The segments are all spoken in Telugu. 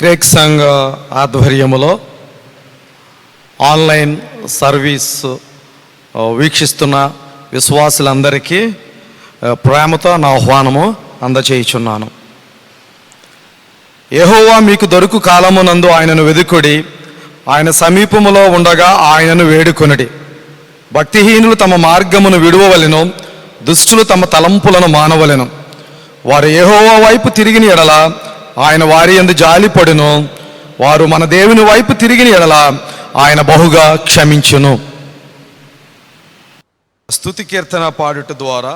క్రేక్ సంఘ ఆధ్వర్యములో ఆన్లైన్ సర్వీస్ వీక్షిస్తున్న విశ్వాసులందరికీ ప్రేమతో నా ఆహ్వానము అందచేయుచున్నాను. యెహోవా మీకు దొరుకు కాలమునందు ఆయనను వెదుకుడి, ఆయన సమీపములో ఉండగా ఆయనను వేడుకొనుడి. భక్తిహీనులు తమ మార్గమును విడువవలెను, దుష్టులు తమ తలంపులను మానవలెను. వారు యెహోవా వైపు తిరిగిన ఎడల ఆయన వారి యందు జాలిపడును, వారు మన దేవుని వైపు తిరిగిన ఎడల ఆయన బహుగా క్షమించును. స్తుతి కీర్తన పాడుట ద్వారా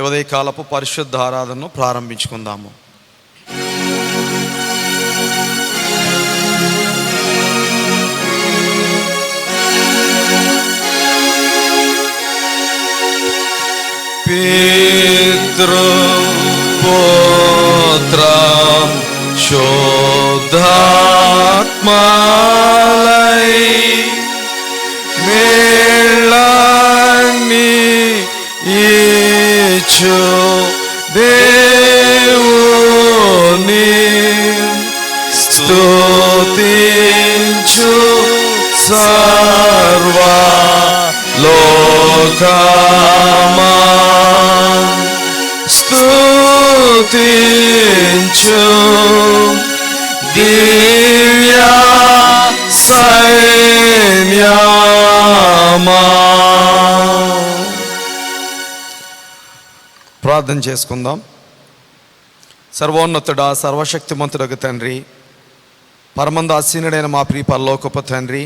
ఉదయకాలపు పరిశుద్ధ ఆరాధనను ప్రారంభించుకుందాము. పితృపుత్రం శుద్ధాత్మాలై మేళని ఇచ్చు దేవుని స్తుతించు సర్వ లోకమా, స్తుతించు దివ్య సైన్యమా. ప్రార్థన చేసుకుందాం. సర్వోన్నతుడా, సర్వశక్తిమంతుడగు తండ్రి, పరమందాసీనుడైన మా ప్రియ పరలోకపు తండ్రి,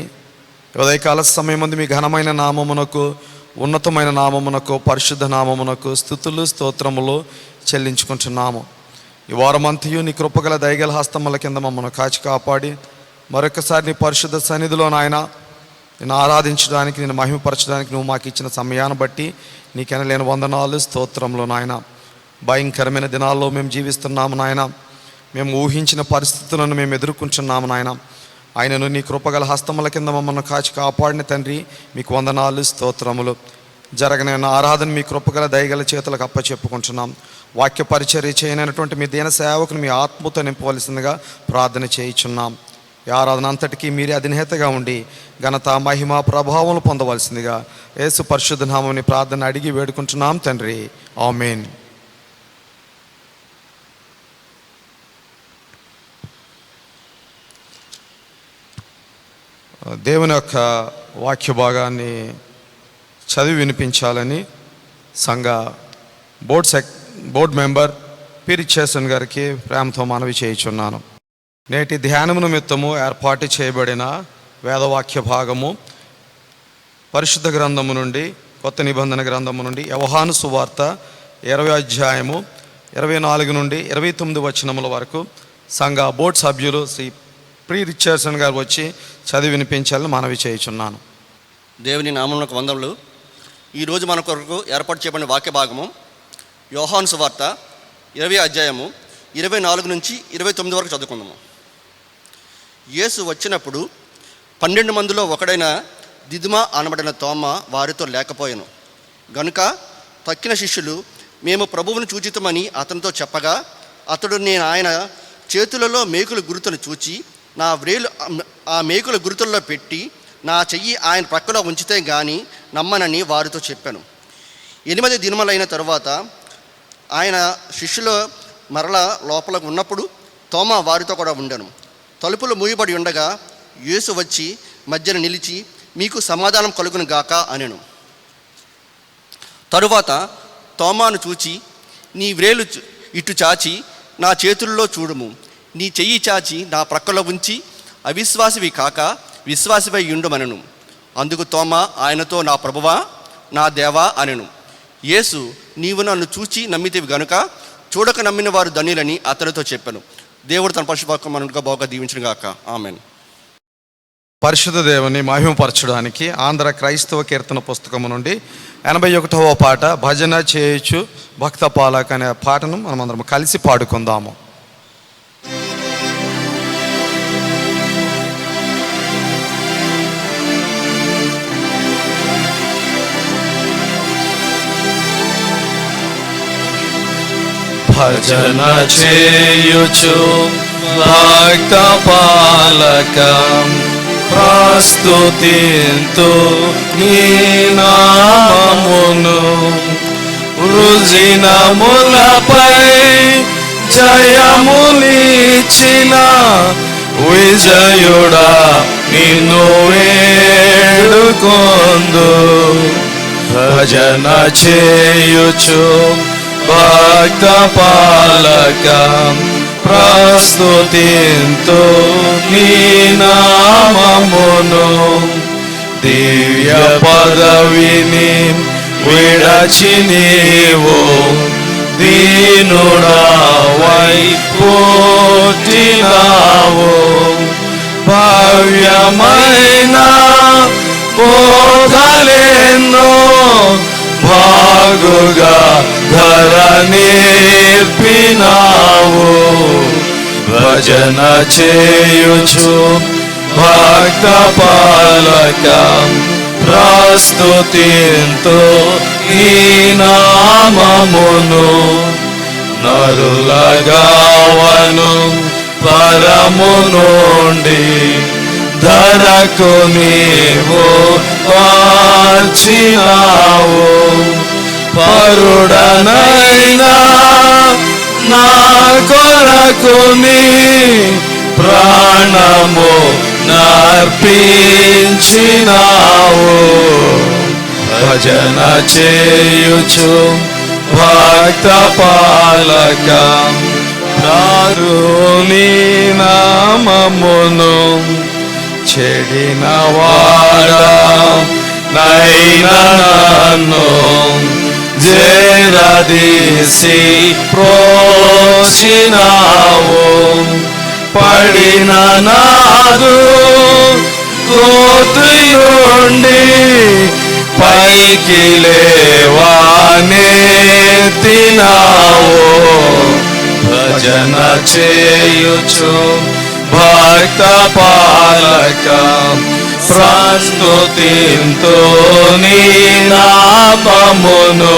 ఉదయకాల సమయమందు మీ ఘనమైన నామమునకు, ఉన్నతమైన నామమునకు, పరిశుద్ధ నామమునకు స్తుతులు స్తోత్రములు చెల్లించుకుంటున్నాము. ఈ వారమంతయు నీ కృపగల దయగల హస్తముల కింద మమ్మల్ని కాచి కాపాడి మరొకసారి నీ పరిశుద్ధ సన్నిధిలో నాయన నేను ఆరాధించడానికి, నేను మహిమపరచడానికి నువ్వు మాకు ఇచ్చిన సమయాన్ని బట్టి నీకెనలేని వందనాలు స్తోత్రములు నాయన. భయంకరమైన దినాల్లో మేము జీవిస్తున్నాము నాయన, మేము ఊహించిన పరిస్థితులను మేము ఎదుర్కొంటున్నాము నాయన. ఆయనను నీ కృపగల హస్తముల కింద మమ్మల్ని కాచి కాపాడిన తండ్రి మీకు వందనాలు స్తోత్రములు. జరగనైన ఆరాధన మీ కృపగల దయగల చేతులకు అప్పచెప్పుకుంటున్నాం. వాక్య పరిచర్య చేయనటువంటి మీ దీన సేవకుని మీ ఆత్మతో నింపవలసిందిగా ప్రార్థన చేయుచున్నాం. ఈ ఆరాధన అంతటికీ మీరే అధినేతగా ఉండి ఘనత మహిమ ప్రభావం పొందవలసిందిగా యేసు పరిశుద్ధ నామముని ప్రార్థన అడిగి వేడుకుంటున్నాం తండ్రి, ఆమేన్. దేవుని యొక్క వాక్య భాగాన్ని చదివి వినిపించాలని సంఘ బోర్డ్ మెంబర్ పి. రిచర్డ్సన్ గారికి ప్రేమతో మనవి చేయుచున్నాను. నేటి ధ్యానము నిమిత్తము ఏర్పాటు చేయబడిన వేదవాక్య భాగము పరిశుద్ధ గ్రంథము నుండి, కొత్త నిబంధన గ్రంథము నుండి యోహాను సువార్త 20వ అధ్యాయము 24 నుండి 29 వచనముల వరకు సంఘ బోర్డు సభ్యులు శ్రీ పి. రిచర్డ్సన్ గారు వచ్చి చదివి వినిపించాలని మనవి చేయుచున్నాను. దేవుని నామమునకు వందములు. ఈరోజు మన కొరకు ఏర్పాటు చేయబడిన వాక్య భాగము యోహాను సువార్త 20వ అధ్యాయము 24 నుంచి 29 వరకు చదువుకుందాము. యేసు వచ్చినప్పుడు 12 మందిలో ఒకడైన దిదుమ అనబడిన తోమ వారితో లేకపోయాను గనుక తక్కిన శిష్యులు మేము ప్రభువును చూచితమని అతనితో చెప్పగా, అతడు నేను ఆయన చేతులలో మేకుల గురుతును చూచి నా వ్రేలు ఆ మేకుల గురుతుల్లో పెట్టి నా చెయ్యి ఆయన ప్రక్కలో ఉంచితే గాని నమ్మనని వారితో చెప్పాను. 8 దినములైన తరువాత ఆయన శిష్యుల మరల లోపలకు ఉన్నప్పుడు తోమా వారితో కూడా ఉండెను. తలుపులు మూయబడి ఉండగా యేసు వచ్చి మధ్యన నిలిచి మీకు సమాధానం కలుగును గాక అనెను. తరువాత తోమాను చూచి నీ వ్రేలు ఇటు చాచి నా చేతుల్లో చూడుము, నీ చెయ్యి చాచి నా ప్రక్కలో ఉంచి అవిశ్వాసివి కాక విశ్వాసివై ఉండుమనెను. అందుకు తోమా ఆయనతో నా ప్రభువా నా దేవా అనెను. యేసు నీవు నన్ను చూచి నమ్మితివి గనుక చూడక నమ్మిన వారు ధన్యులని అతనితో చెప్పాను. దేవుడు తన పరిశుభాకం మనగా బాగా దీవించును గాక, ఆమెన్. పరిశుద్ధ దేవుని మహిమపరచడానికి ఆంధ్ర క్రైస్తవ కీర్తన పుస్తకము నుండి 81వ పాట భజన చేయొచ్చు భక్త పాలక అనే పాటను మనమందరం కలిసి పాడుకుందాము. భజన చేయుచు భక్త పాలకం ప్రస్తుతింతు నీ నామమును. వృజినములపై జయమునిచిన విజయుడా నిన్ను వేడుకొందు. భజన చేయుచు భక్త పాలకం ప్రస్తుతింతు నీ నామమును. దివ్య పదవిని విడచి నీవు దీనుడవై పుట్టినావు. భవ్యమైన బోధలెన్నో భాగుగా ధర నేర్పినావు. భజన చేయుచు భక్త పాలకం ప్రస్తుతింతు ఈ నామమును. నరులగావను పరము నుండి ధరకు నీవు మార్చినావు. పరుడనైనా నా కొరకు నీ ప్రాణము నర్పించినావు. భజన చేయుచు భక్త పాలకం నీ నామమును. చెడిన వాడా నైనా నన్ను జేరదీసి ప్రోచినావు. పడిన నాదు గోతు నుండి పైకి లేవానెత్తినావు. భజన చేయుచు భక్త పాలకం ప్రస్తుతింతు నీ నామమును.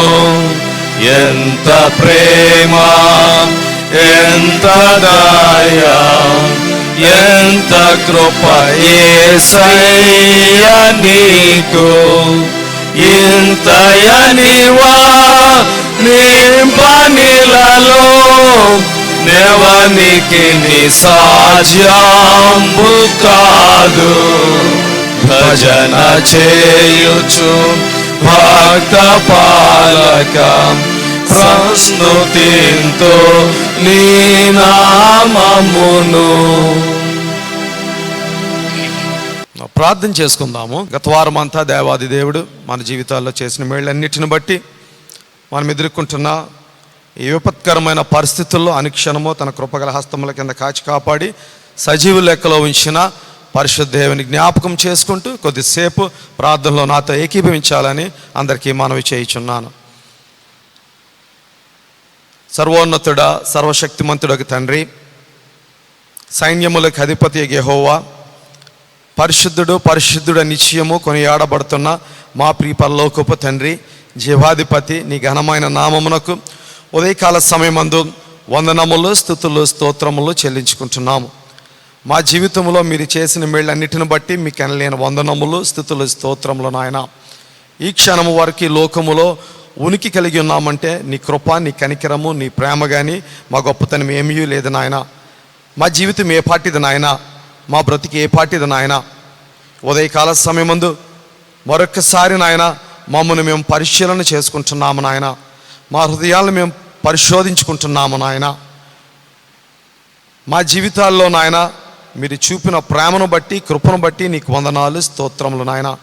ఎంత ప్రేమ ఎంత దయ ఎంత కృప యేసయ్యా నీకు. ఇంతయనివా నింపనిలలో నెవనికి నిసాధ్యంబు కాదు. భజన చేయుచు భక్త పాలకం ప్రస్తుతింతు నీ నామమును. ప్రార్థన చేసుకుందాము. గత వారం అంతా దేవాది దేవుడు మన జీవితాల్లో చేసిన మేళ్ళన్నిటిని బట్టి మనం ఎదుర్కొంటున్న ఈ విపత్కరమైన పరిస్థితుల్లో అనుక్షణము తన కృపగల హస్తముల కింద కాచి కాపాడి సజీవ లెక్కలో ఉంచిన పరిశుద్ధ దేవుని జ్ఞాపకం చేసుకుంటూ కొద్దిసేపు ప్రార్థనలో నాతో ఏకీభవించాలని అందరికీ మనవి చేయుచున్నాను. సర్వోన్నతుడా సర్వశక్తిమంతుడకు తండ్రి, సైన్యములకు అధిపతి యెహోవా, పరిశుద్ధుడు పరిశుద్ధుడు నిశ్చయము కొనియాడబడుతున్న మా ప్రియ పరలోకపు తండ్రి, జీవాధిపతి, నీ ఘనమైన నామమునకు ఉదయకాల సమయమందు వందనములు స్తుతులు స్తోత్రములు చెల్లించుకుంటున్నాము. మా జీవితంలో మీరు చేసిన మేళ్ళన్నిటిని బట్టి మీకు ఎనలేని వందనములు స్తుతులు స్తోత్రములు నాయన. ఈ క్షణము వరకు ఈ లోకములో ఉనికి కలిగి ఉన్నామంటే నీ కృప, నీ కనికరము, నీ ప్రేమ కానీ మా గొప్పతనం ఏమీ లేదు నాయన. మా జీవితం ఏ పాటిది నాయన, మా బ్రతికి ఏ పాటిది నాయన. ఉదయకాల సమయమందు మరొక్కసారి నాయన మమ్మల్ని మేము పరిశీలన చేసుకుంటున్నాము నాయన. మా హృదయాలను మేము పరిశోధించుకుంటున్నాము నాయన. మా జీవితాల్లో నాయన మీరు చూపిన ప్రేమను బట్టి, కృపను బట్టి నీకు వందనాలు స్తోత్రములు నాయన.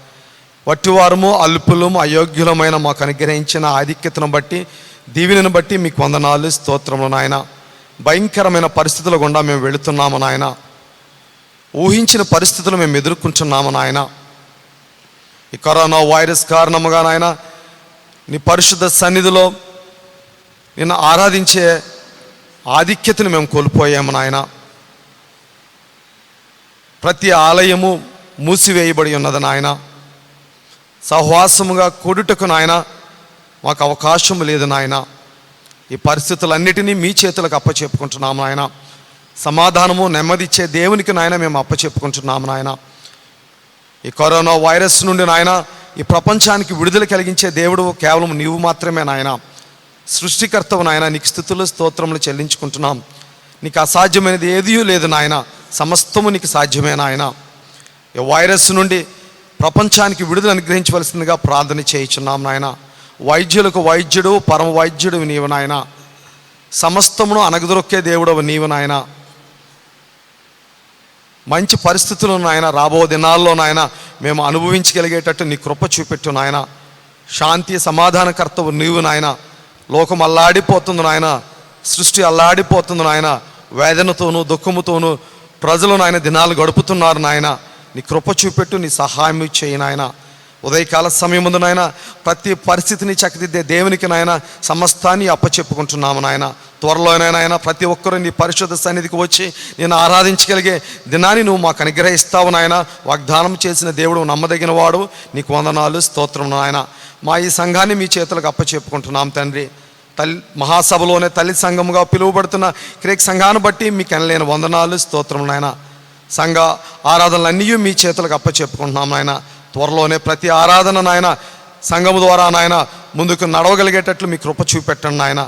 వట్టివారము అల్పులము అయోగ్యులమైన మాకు అనుగ్రహించిన ఆధిక్యతను బట్టి, దీవెనను బట్టి మీకు వందనాలు స్తోత్రములు నాయన. భయంకరమైన పరిస్థితుల గుండా మేము వెళుతున్నాము నాయన. ఊహించిన పరిస్థితులు మేము ఎదుర్కొంటున్నాము నాయన. ఈ కరోనా వైరస్ కారణముగా నాయన నీ పరిశుద్ధ సన్నిధిలో నిన్ను ఆరాధించే ఆధిక్యతను మేము కోల్పోయాము నాయన. ప్రతి ఆలయము మూసివేయబడి ఉన్నది నాయన. సహవాసముగా కూడుటకు నాయన మాకు అవకాశం లేదు నాయన. ఈ పరిస్థితులన్నిటినీ మీ చేతులకు అప్పచెప్పుకుంటున్నాము నాయన. సమాధానము నెమ్మది ఇచ్చే దేవునికి నాయన మేము అప్పచెప్పుకుంటున్నాము నాయన. ఈ కరోనా వైరస్ నుండి నాయన ఈ ప్రపంచానికి విడుదల కలిగించే దేవుడు కేవలం నీవు మాత్రమే నాయన. సృష్టికర్తవు నాయన, నీకు స్తుతులు స్తోత్రములు చెల్లించుకుంటున్నాం. నీకు అసాధ్యమైనది ఏదీ లేదు నాయన, సమస్తము నీకు సాధ్యమే నాయన. ఈ వైరస్ నుండి ప్రపంచానికి విడుదల అనుగ్రహించవలసిందిగా ప్రార్థన చేయించున్నాం నాయన. వైద్యులకు వైద్యుడు, పరమ వైద్యుడు నీవు నాయన. సమస్తమును అనగదొక్కే దేవుడవు నీవు నాయన. మంచి పరిస్థితులు నాయన రాబో దినాల్లో నాయన మేము అనుభవించగలిగేటట్టు నీ కృప చూపెట్టు నాయన. శాంతి సమాధానకర్తవు నీవు నాయన. లోకం అల్లాడిపోతుంది నాయన, సృష్టి అల్లాడిపోతుంది నాయన. వేదనతోనూ దుఃఖముతోనూ ప్రజలు నాయన దినాలు గడుపుతున్నారు నాయన. నీ కృప చూపెట్టు, నీ సహాయం చేయి నాయన. ఉదయకాల సమయం ముందు నాయన ప్రతి పరిస్థితిని చక్కదిద్దే దేవునికి నాయన సమస్తాన్ని అప్పచెప్పుకుంటున్నాము నాయన. త్వరలోనైనా ప్రతి ఒక్కరూ నీ పరిశుద్ధ సన్నిధికి వచ్చి నేను ఆరాధించగలిగే దినాన్ని నువ్వు మాకు అనుగ్రహిస్తావు నాయన. వాగ్దానం చేసిన దేవుడు నమ్మదగిన వాడు, నీకు వందనాలు స్తోత్రం నాయన. మా ఈ సంఘాన్ని మీ చేతులకు అప్పచెప్పుకుంటున్నాం తండ్రి. మహాసభలోనే తల్లి సంఘముగా పిలువబడుతున్న క్రేక్ సంఘాన్ని బట్టి మీకు ఎనలేని వందనాలు స్తోత్రం నాయన. సంఘ ఆరాధనలన్నీ మీ చేతులకు అప్పచెప్పుకుంటున్నాం నాయన. త్వరలోనే ప్రతి ఆరాధన నాయన సంఘము ద్వారా నాయన ముందుకు నడవగలిగేటట్లు మీ కృప చూపెట్టండి నాయన.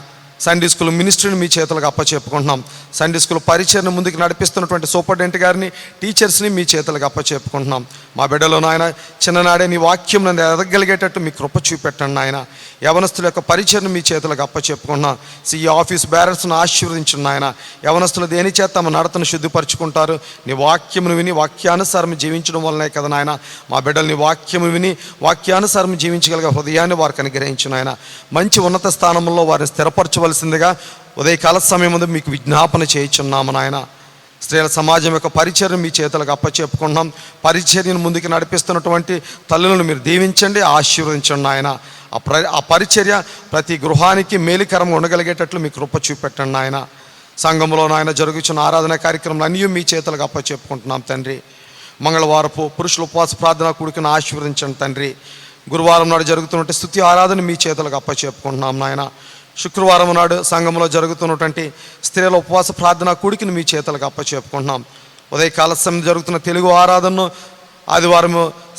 సండే స్కూల్ మినిస్ట్రీని మీ చేతులకు అప్పచెప్పుకుంటున్నాం. సండే స్కూల్ పరిచయను ముందుకు నడిపిస్తున్నటువంటి సూపరింటెండెంట్ గారిని, టీచర్స్ని మీ చేతులకు అప్పచెప్పుకుంటున్నాం. మా బిడ్డలో నాయన చిన్ననాడే నీ వాక్యం నన్ను ఎదగలిగేటట్టు మీ కృప చూపెట్టండి నాయన. యవనస్తుల యొక్క పరిచయను మీ చేతులకు అప్పచెప్పుకుంటున్నాం. ఈ ఆఫీస్ బ్యారర్స్ను ఆశీర్వదించండి నాయన. యవనస్తులు దేని చేత తమ నడతను శుద్ధిపరచుకుంటారు? నీ వాక్యమును విని వాక్యానుసారం జీవించడం వల్లనే కదా నాయన. మా బిడ్డలు నీ వాక్యము విని వాక్యానుసారం జీవించగలిగే హృదయాన్ని వారికి అనుగ్రహించు నాయన. మంచి ఉన్నత స్థానంలో వారిని స్థిరపరచవలసిందిగా ఉదయకాల సమయం ముందు మీకు విజ్ఞాపన చేయించున్నాము నాయన. స్త్రీల సమాజం యొక్క పరిచర్యను మీ చేతులకు అప్పచెప్పుకుంటున్నాం. పరిచర్యను ముందుకు నడిపిస్తున్నటువంటి తల్లులను మీరు దీవించండి, ఆశీర్వదించండి నాయన. ఆ పరిచర్య ప్రతి గృహానికి మేలుకరంగా ఉండగలిగేటట్లు మీ కృప చూపెట్టండి నాయన. సంఘంలో నాయన జరుగుతున్న ఆరాధన కార్యక్రమాలు అన్నీ మీ చేతులకు అప్పచెప్పుకుంటున్నాం తండ్రి. మంగళవారపు పురుషుల ఉపవాస ప్రార్థన కూడికను ఆశీర్వదించండి తండ్రి. గురువారం నాడు జరుగుతున్నటువంటి స్తుతి ఆరాధన మీ చేతులకు అప్పచెప్పుకుంటున్నాం నాయన. శుక్రవారం నాడు సంఘంలో జరుగుతున్నటువంటి స్త్రీల ఉపవాస ప్రార్థన కూడికను మీ చేతులకు అప్పచెప్పుకుంటున్నాం. ఉదయకాల సమయం జరుగుతున్న తెలుగు ఆరాధనను, ఆదివారం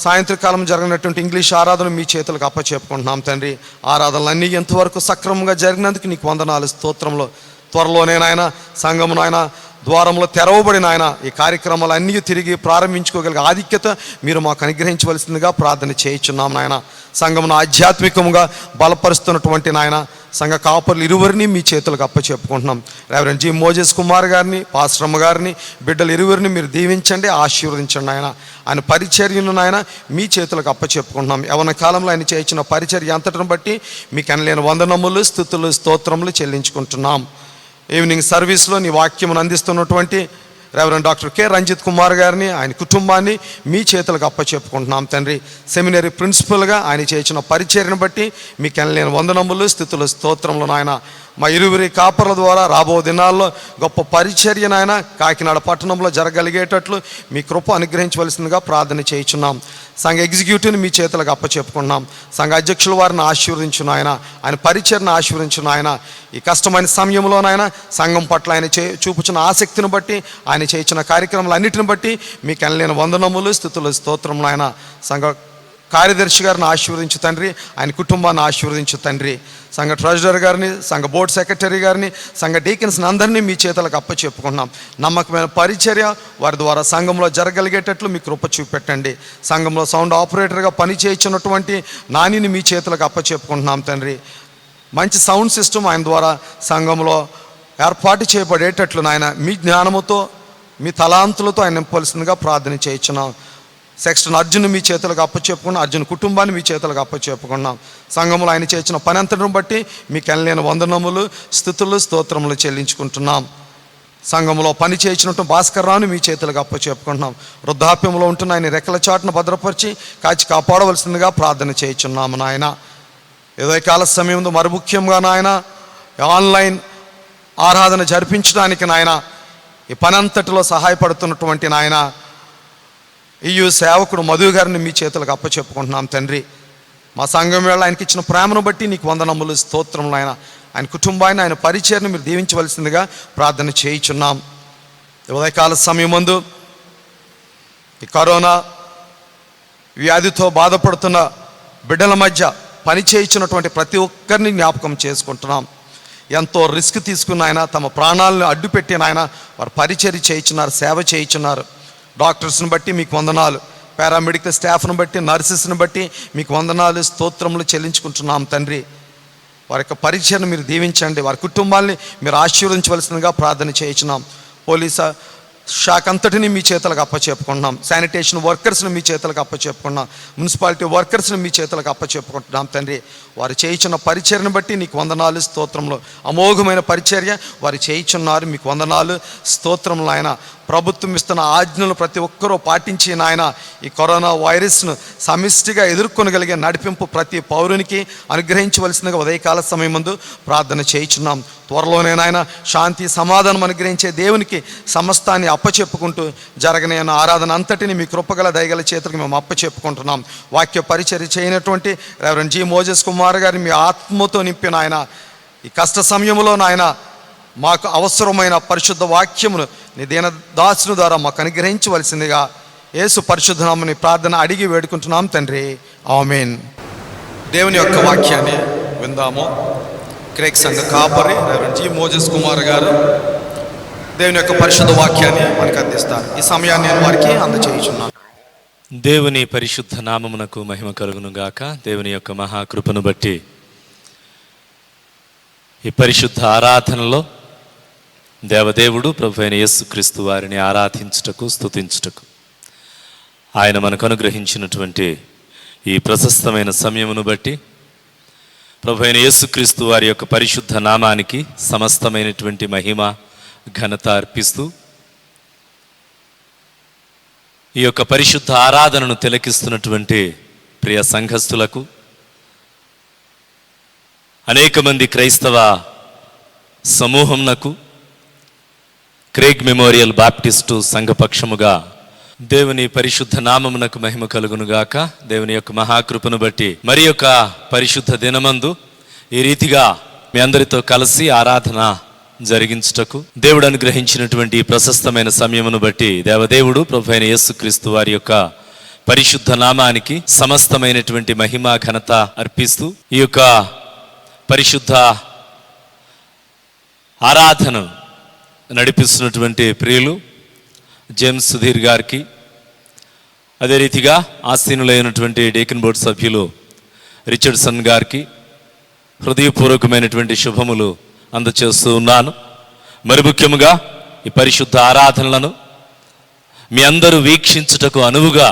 సాయంత్రకాలం జరిగినటువంటి ఇంగ్లీష్ ఆరాధన మీ చేతులకు అప్పచెప్పుకుంటున్నాం తండ్రి. ఆరాధనలన్నీ ఎంతవరకు సక్రమంగా జరిగినందుకు నీకు వందనాలు స్తోత్రంలో. త్వరలోనే నాయన సంఘము నాయన ద్వారంలో తెరవబడిన ఆయన ఈ కార్యక్రమాలు అన్నీ తిరిగి ప్రారంభించుకోగలిగే ఆధిక్యత మీరు మాకు అనుగ్రహించవలసిందిగా ప్రార్థన చేయించున్నాం నాయన. సంఘమును ఆధ్యాత్మికంగా బలపరుస్తున్నటువంటి నాయన సంఘ కాపర్లు ఇరువురిని మీ చేతులకు అప్పచెప్పుకుంటున్నాం. రెవరెండ్ జి మోజెస్ కుమార్ గారిని, పాస్టరమ్మ గారిని, బిడ్డలు ఇరువురిని మీరు దీవించండి, ఆశీర్వదించండి ఆయన. ఆయన పరిచర్యను నాయన మీ చేతులకు అప్పచెప్పుకుంటున్నాం. యవన కాలంలో ఆయన చేయించిన పరిచర్య అంతటిని బట్టి మీకు అనలేని వందనములు, స్తుతులు, స్తోత్రములు చెల్లించుకుంటున్నాం. ఈవినింగ్ సర్వీస్లో నీ వాక్యమును అందిస్తున్నటువంటి reverend doctor K Ranjit Kumar గారిని, ఆయన కుటుంబాన్ని మీ చేతులకు అప్పచెప్పుకుంటున్నాం తండ్రి. సెమినరీ ప్రిన్సిపల్గా ఆయన చేసిన పరిచర్యను బట్టి మీకు ఎనలేని వందనములు, స్తుతులు, స్తోత్రములు నాయన. మా ఇరువురి కాపర్ల ద్వారా రాబో దినాల్లో గొప్ప పరిచర్య నాయన కాకినాడ పట్టణంలో జరగలిగేటట్లు మీ కృప అనుగ్రహించవలసిందిగా ప్రార్థన చేయించున్నాం. సంఘ ఎగ్జిక్యూటివ్ని మీ చేతులకు అప్పచెప్పుకున్నాం. సంఘ అధ్యక్షుల వారిని ఆశీర్వదించు నాయన. ఆయన పరిచర్ను ఆశీర్వదించు నాయన. ఈ కష్టమైన సమయంలోనైనా సంఘం పట్ల ఆయన చూపుచున్న ఆసక్తిని బట్టి, ఆయన చేయించిన కార్యక్రమాలన్నిటిని బట్టి మీకు ఎనలేని వందనములు, స్తుతులు, స్తోత్రములు ఆయన. సంఘ కార్యదర్శి గారిని ఆశీర్వదించు తండ్రి. ఆయన కుటుంబాన్ని ఆశీర్వదించు తండ్రి. సంఘ ట్రెజరర్ గారిని, సంఘ బోర్డు సెక్రటరీ గారిని, సంఘ డీకన్స్ని అందరినీ మీ చేతులకు అప్పచెప్పుకుంటున్నాం. నమ్మకమైన పరిచర్య వారి ద్వారా సంఘంలో జరగలిగేటట్లు మీ కృప చూపెట్టండి. సంఘంలో సౌండ్ ఆపరేటర్గా పని చేయించినటువంటి నానిని మీ చేతులకు అప్పచెప్పుకుంటున్నాం తండ్రి. మంచి సౌండ్ సిస్టమ్ ఆయన ద్వారా సంఘంలో ఏర్పాటు చేయబడేటట్లు నాయన మీ జ్ఞానముతో, మీ తలాంతులతో ఆయన నింపవలసిందిగా ప్రార్థన చేయించున్నాం. సెక్షన్ అర్జున్ మీ చేతులకు అప్పచెప్పుకున్నాం. అర్జున్ కుటుంబాన్ని మీ చేతులకు అప్పచెప్పుకున్నాం. సంఘంలో ఆయన చేసిన పని అంతటిని బట్టి మీకు ఎనలేని వందనములు, స్తుతులు, స్తోత్రములు చెల్లించుకుంటున్నాం. సంఘంలో పని చేయించినట్టు భాస్కర్ రావుని మీ చేతులకు అప్పచెప్పుకుంటున్నాం. వృద్ధాప్యంలో ఉంటున్న ఆయన రెక్కల చాటును భద్రపరిచి కాచి కాపాడవలసిందిగా ప్రార్థన చేయించున్నాము నాయన. ఏదో కాల సమయంలో మరి ముఖ్యంగా నాయన ఆన్లైన్ ఆరాధన జరిపించడానికి నాయన ఈ పని అంతటిలో సహాయపడుతున్నటువంటి నాయన ఈ సేవకుడు మధు గారిని మీ చేతులకు అప్పచెప్పుకుంటున్నాం తండ్రి. మా సంఘం వేళ ఆయనకి ఇచ్చిన ప్రేమను బట్టి నీకు వందనములు, స్తోత్రములు ఆయన. ఆయన కుటుంబాన్ని, ఆయన పరిచయను మీరు దీవించవలసిందిగా ప్రార్థన చేయించున్నాం. ఉదయకాల సమయమందు ఈ కరోనా వ్యాధితో బాధపడుతున్న బిడ్డల మధ్య పని చేయించినటువంటి ప్రతి ఒక్కరిని జ్ఞాపకం చేసుకుంటున్నాం. ఎంతో రిస్క్ తీసుకున్న ఆయన, తమ ప్రాణాలను అడ్డుపెట్టిన ఆయన వారు పరిచర్య చేయించున్నారు, సేవ చేయించున్నారు. డాక్టర్స్ని బట్టి మీకు వందనాలు, పారామెడికల్ స్టాఫ్ను బట్టి, నర్సెస్ని బట్టి మీకు వందనాలు, స్తోత్రములు చెల్లించుకుంటున్నాం తండ్రి. వారి యొక్క పరిచయను మీరు దీవించండి, వారి కుటుంబాల్ని మీరు ఆశీర్వదించవలసిందిగా ప్రార్థన చేయించున్నాం. పోలీసు శాఖ అంతటిని మీ చేతులకు అప్పచెప్పుకుంటున్నాం. శానిటేషన్ వర్కర్స్ని మీ చేతులకు అప్పచెప్పుకుంటున్నాం. మున్సిపాలిటీ వర్కర్స్ని మీ చేతులకు అప్పచెప్పుకుంటున్నాం తండ్రి. వారు చేయించిన పరిచర్యను బట్టి నీకు వందనాలు, స్తోత్రంలో అమోఘమైన పరిచర్య వారు చేయించున్నారు, మీకు వందనాలు, స్తోత్రంలో. ఆయన ప్రభుత్వం ఇస్తున్న ఆజ్ఞలు ప్రతి ఒక్కరూ పాటించి నాయన ఈ కరోనా వైరస్ను సమిష్టిగా ఎదుర్కొనగలిగే నడిపింపు ప్రతి పౌరునికి అనుగ్రహించవలసిందిగా ఉదయకాల సమయం ముందు ప్రార్థన చేయించున్నాం. త్వరలోనే నాయన శాంతి సమాధానం అనుగ్రహించే దేవునికి సమస్తాన్ని అప్పచెప్పుకుంటూ జరగనైన ఆరాధన అంతటిని మీ కృపగల దయగల చేతులకు మేము అప్పచెప్పుకుంటున్నాం. వాక్య పరిచర్య చేయనటువంటి రెవరెండ్ జి మోజెస్ కుమార్ గారిని మీ ఆత్మతో నింపిన ఆయన ఈ కష్ట సమయంలో నాయన మాకు అవసరమైన పరిశుద్ధ వాక్యమును నీ దీన దాసుని ద్వారా మాకు అనుగ్రహించవలసిందిగా యేసు పరిశుద్ధ నామమున ప్రార్థన అడిగి వేడుకుంటున్నాం తండ్రి, ఆమేన్. దేవుని యొక్క వాక్యాన్ని విందాము. క్రేక్ సంఘ కాపరి రెవరెండ్ జి మోజెస్ కుమార్ గారు దేవుని యొక్క పరిశుద్ధ వాక్యాన్ని మనకు అందిస్తారు. ఈ సమయాన్ని నేను వారికి అందచేయుచున్నాను. దేవుని పరిశుద్ధ నామమునకు మహిమ కలుగును గాక. దేవుని యొక్క మహాకృపను బట్టి ఈ పరిశుద్ధ ఆరాధనలో దేవదేవుడు ప్రభు అయిన యేసుక్రీస్తు వారిని ఆరాధించుటకు, స్తుతించుటకు ఆయన మనకు అనుగ్రహించినటువంటి ఈ ప్రశస్తమైన సమయమును బట్టి ప్రభు అయిన యేసుక్రీస్తు వారి యొక్క పరిశుద్ధ నామానికి సమస్తమైనటువంటి మహిమ ఘనత అర్పిస్తూ ఈ యొక్క పరిశుద్ధ ఆరాధనను తిలకిస్తున్నటువంటి ప్రియ సంఘస్థులకు, అనేక మంది క్రైస్తవ సమూహంనకు, క్రేగ్ మెమోరియల్ బాప్టిస్టు సంఘపక్షముగా దేవుని పరిశుద్ధ నామమునకు మహిమ కలుగునుగాక. దేవుని యొక్క మహాకృపను బట్టి మరి యొక్క పరిశుద్ధ దినమందు ఈ రీతిగా మీ అందరితో కలిసి ఆరాధన జరిగించుటకు దేవుడు అనుగ్రహించినటువంటి ప్రశస్తమైన సమయమును బట్టి దేవదేవుడు ప్రభు అయిన యేసుక్రీస్తు వారి యొక్క పరిశుద్ధ నామానికి సమస్తమైనటువంటి మహిమ ఘనత అర్పిస్తూ ఈ యొక్క పరిశుద్ధ ఆరాధన నడిపిస్తున్నటువంటి ప్రియులు జేమ్స్ సుధీర్ గారికి, అదే రీతిగా ఆసీనులైనటువంటి డేకన్ బోర్డు సభ్యులు రిచర్డ్సన్ గారికి హృదయపూర్వకమైనటువంటి శుభములు అందచేస్తూ ఉన్నాను. మరి ముఖ్యముగా ఈ పరిశుద్ధ ఆరాధనలను మీ అందరూ వీక్షించుటకు అనువుగా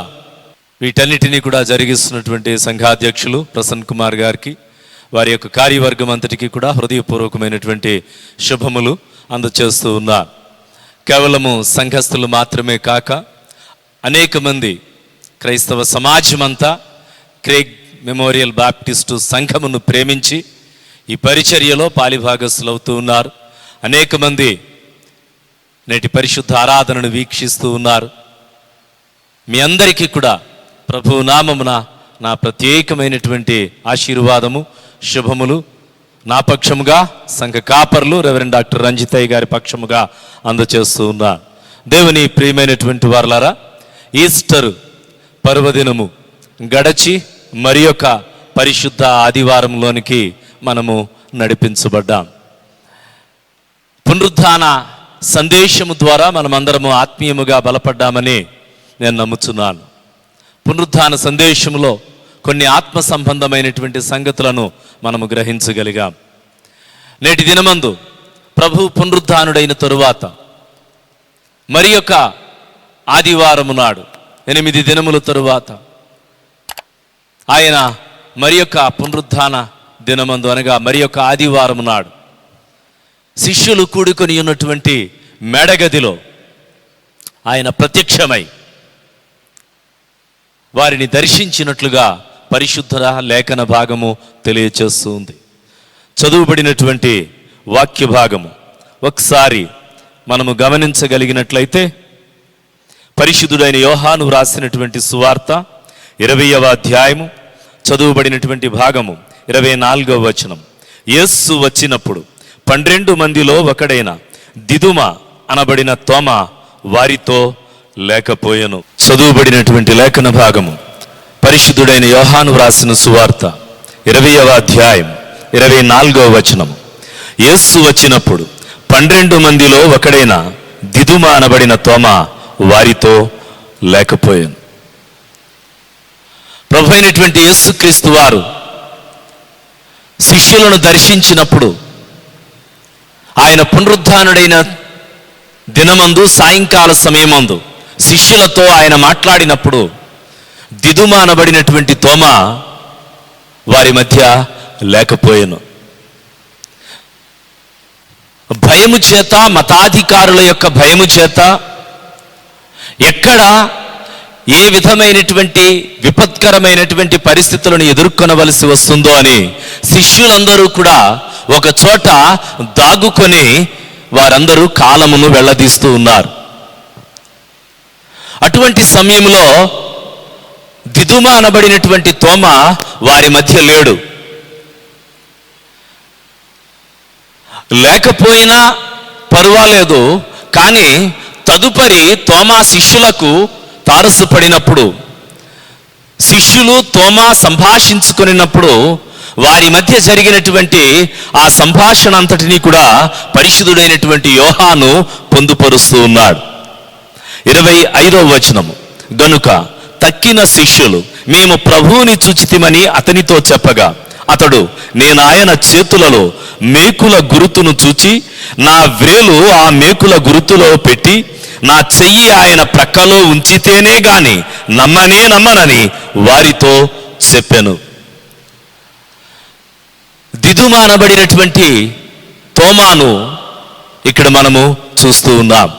వీటన్నిటినీ కూడా జరిగిస్తున్నటువంటి సంఘాధ్యక్షులు ప్రసన్న కుమార్ గారికి, వారి యొక్క కార్యవర్గం అంతటికీ కూడా హృదయపూర్వకమైనటువంటి శుభములు అందచేస్తూ ఉన్నారు. కేవలము సంఘస్థులు మాత్రమే కాక అనేక మంది క్రైస్తవ సమాజమంతా క్రేగ్ మెమోరియల్ బాప్టిస్టు సంఘమును ప్రేమించి ఈ పరిచర్యలో పాలిభాగస్తులు అవుతూ ఉన్నారు. అనేక మంది నేటి పరిశుద్ధ ఆరాధనను వీక్షిస్తూ ఉన్నారు. మీ అందరికీ కూడా ప్రభువు నామమున నా ప్రత్యేకమైనటువంటి ఆశీర్వాదము, శుభములు నా పక్షముగా, సంఘ కాపర్లు రెవరెండ్ డాక్టర్ రంజితయ్య గారి పక్షముగా అందచేస్తూ ఉన్నారు. దేవుని ప్రియమైనటువంటి వారలారా, ఈస్టర్ పర్వదినము గడచి మరి యొక్క పరిశుద్ధ ఆదివారంలోనికి మనము నడిపించబడ్డాం. పునరుద్ధాన సందేశము ద్వారా మనమందరము ఆత్మీయముగా బలపడ్డామని నేను నమ్ముచున్నాను. పునరుద్ధాన సందేశములో కొన్ని ఆత్మ సంబంధమైనటువంటి సంగతులను మనము గ్రహించగలిగాం. నేటి దినమందు ప్రభు పునరుద్ధానుడైన తరువాత మరి యొక్క ఆదివారము నాడు 8 దినముల తరువాత ఆయన మరి యొక్క పునరుద్ధాన దినమందు అనగా మరి యొక్క ఆదివారము నాడు శిష్యులు కూడుకొని ఉన్నటువంటి మేడగదిలో ఆయన ప్రత్యక్షమై వారిని దర్శించినట్లుగా పరిశుద్ధ లేఖన భాగము తెలియచేస్తూ ఉంది. చదువుబడినటువంటి వాక్య భాగము ఒకసారి మనము గమనించగలిగినట్లయితే పరిశుద్ధుడైన యోహాను వ్రాసినటువంటి సువార్త 20వ అధ్యాయము చదువుబడినటువంటి భాగము 24వ వచనం. యేసు వచ్చినప్పుడు 12 మందిలో ఒకడైన దిదుమ అనబడిన తోమ వారితో లేకపోయెను. చదువుబడినటువంటి లేఖన భాగము పరిశుద్ధుడైన యోహాను వ్రాసిన సువార్త 20వ అధ్యాయం 24వ వచనం. యేసు వచ్చినప్పుడు 12 మందిలో ఒకడైన దిదుమ అనబడిన తోమా వారితో లేకపోయాను. ప్రభు అయినటువంటి యేసుక్రీస్తు వారు శిష్యులను దర్శించినప్పుడు, ఆయన పునరుద్ధానుడైన దినమందు సాయంకాల సమయమందు శిష్యులతో ఆయన మాట్లాడినప్పుడు దిదుమ అనబడినటువంటి తోమా వారి మధ్య లేకపోయాను. భయము చేత, మతాధికారుల యొక్క భయము చేత ఎక్కడ ఏ విధమైనటువంటి విపత్కరమైనటువంటి పరిస్థితులను ఎదుర్కొనవలసి వస్తుందో అని శిష్యులందరూ కూడా ఒక చోట దాగుకొని వారందరూ కాలమును వెళ్ళదీస్తూ ఉన్నారు. అటువంటి సమయంలో దిదుమ అనబడినటువంటి తోమా వారి మధ్య లేడు. లేకపోయినా పర్వాలేదు, కానీ తదుపరి తోమా శిష్యులకు తారసపడినప్పుడు, శిష్యులు తోమా సంభాషించుకున్నప్పుడు వారి మధ్య జరిగినటువంటి ఆ సంభాషణ అంతటినీ కూడా పరిశుద్ధుడైనటువంటి యోహాను పొందుపరుస్తూ ఉన్నాడు. 25వ వచనము. గనుక తక్కిన శిష్యులు మేము ప్రభువుని చూచితిమని అతనితో చెప్పగా, అతడు నేను ఆయన చేతులలో మేకుల గురుతును చూచి నా వ్రేలు ఆ మేకుల గురుతులో పెట్టి నా చెయ్యి ఆయన ప్రక్కలో ఉంచితేనే గాని నమ్మనని వారితో చెప్పెను. దిదుమ అనబడినటువంటి తోమాను ఇక్కడ మనము చూస్తూ ఉన్నాం.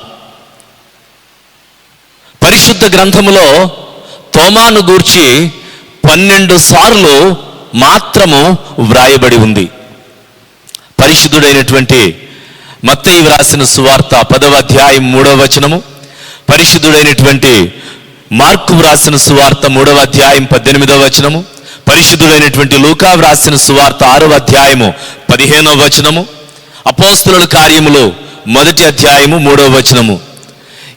పరిశుద్ధ గ్రంథములో తోమాను గూర్చి 12 సార్లు మాత్రము వ్రాయబడి ఉంది. పరిశుద్ధుడైనటువంటి మత్తయి వ్రాసిన సువార్త 10వ అధ్యాయం 3వ వచనము, పరిశుద్ధుడైనటువంటి మార్కు వ్రాసిన సువార్త 3వ అధ్యాయం 18వ వచనము, పరిశుద్ధుడైనటువంటి లూకా వ్రాసిన సువార్త 6వ అధ్యాయము 15వ వచనము, అపోస్తలుల కార్యములు 1వ అధ్యాయము 3వ వచనము.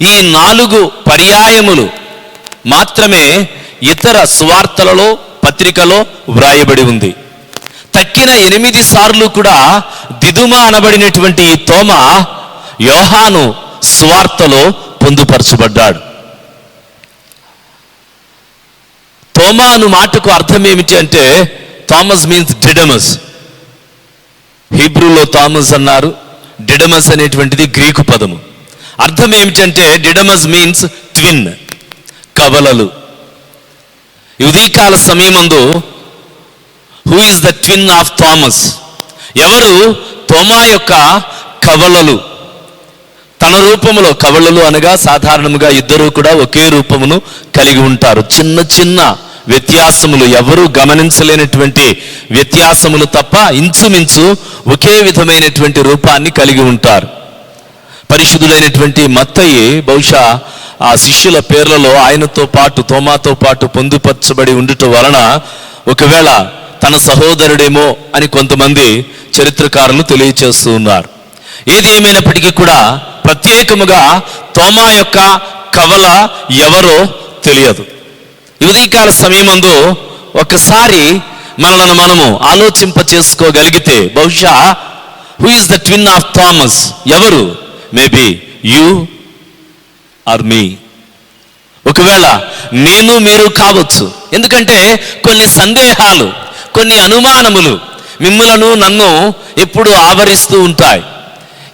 ఈ 4 పర్యాయములు మాత్రమే ఇతర సువార్తలలో, పత్రికలో వ్రాయబడి ఉంది. తక్కిన 8 సార్లు కూడా దిదుమ అనబడినటువంటి ఈ తోమా యోహాను సువార్తలో పొందుపరచబడ్డాడు. తోమా అను మాటకు అర్థం ఏమిటి అంటే, థామస్ మీన్స్ డిడమస్. హీబ్రూలో థామస్ అన్నారు, డిడమస్ అనేటువంటిది గ్రీకు పదము. అర్థం ఏమిటంటే డిడమస్ మీన్స్ ట్విన్, కవలలు. ఉదయకాల సమయమందు who is the twin of Thomas? ఎవరు తోమా యొక్క కవలలు? తన రూపములో, కవలలు అనగా సాధారణంగా ఇద్దరు కూడా ఒకే రూపమును కలిగి ఉంటారు. చిన్న చిన్న వ్యత్యాసములు, ఎవరు గమనించలేనటువంటి వ్యత్యాసములు తప్ప ఇంచుమించు ఒకే విధమైనటువంటి రూపాన్ని కలిగి ఉంటారు. పరిశుద్ధుడైనటువంటి మత్తయి బహుశా ఆ శిష్యుల పేర్లలో ఆయనతో పాటు, తోమాతో పాటు పొందుపరచబడి ఉండుట వలన ఒకవేళ తన సహోదరుడేమో అని కొంతమంది చరిత్రకారులు తెలియచేస్తూ ఉన్నారు. ఏది ఏమైనప్పటికీ కూడా ప్రత్యేకముగా తోమా యొక్క కవల ఎవరో తెలియదు. ఉదయకాల సమయమందు ఒకసారి మనలను మనము ఆలోచింప చేసుకోగలిగితే బహుశా who is the twin of Thomas? ఎవరు? మేబీ యూ ఆర్ మీ. ఒకవేళ నేను మీరు కావచ్చు. ఎందుకంటే కొన్ని సందేహాలు, కొన్ని అనుమానములు మిమ్ములను నన్ను ఎప్పుడు ఆవరిస్తూ ఉంటాయి.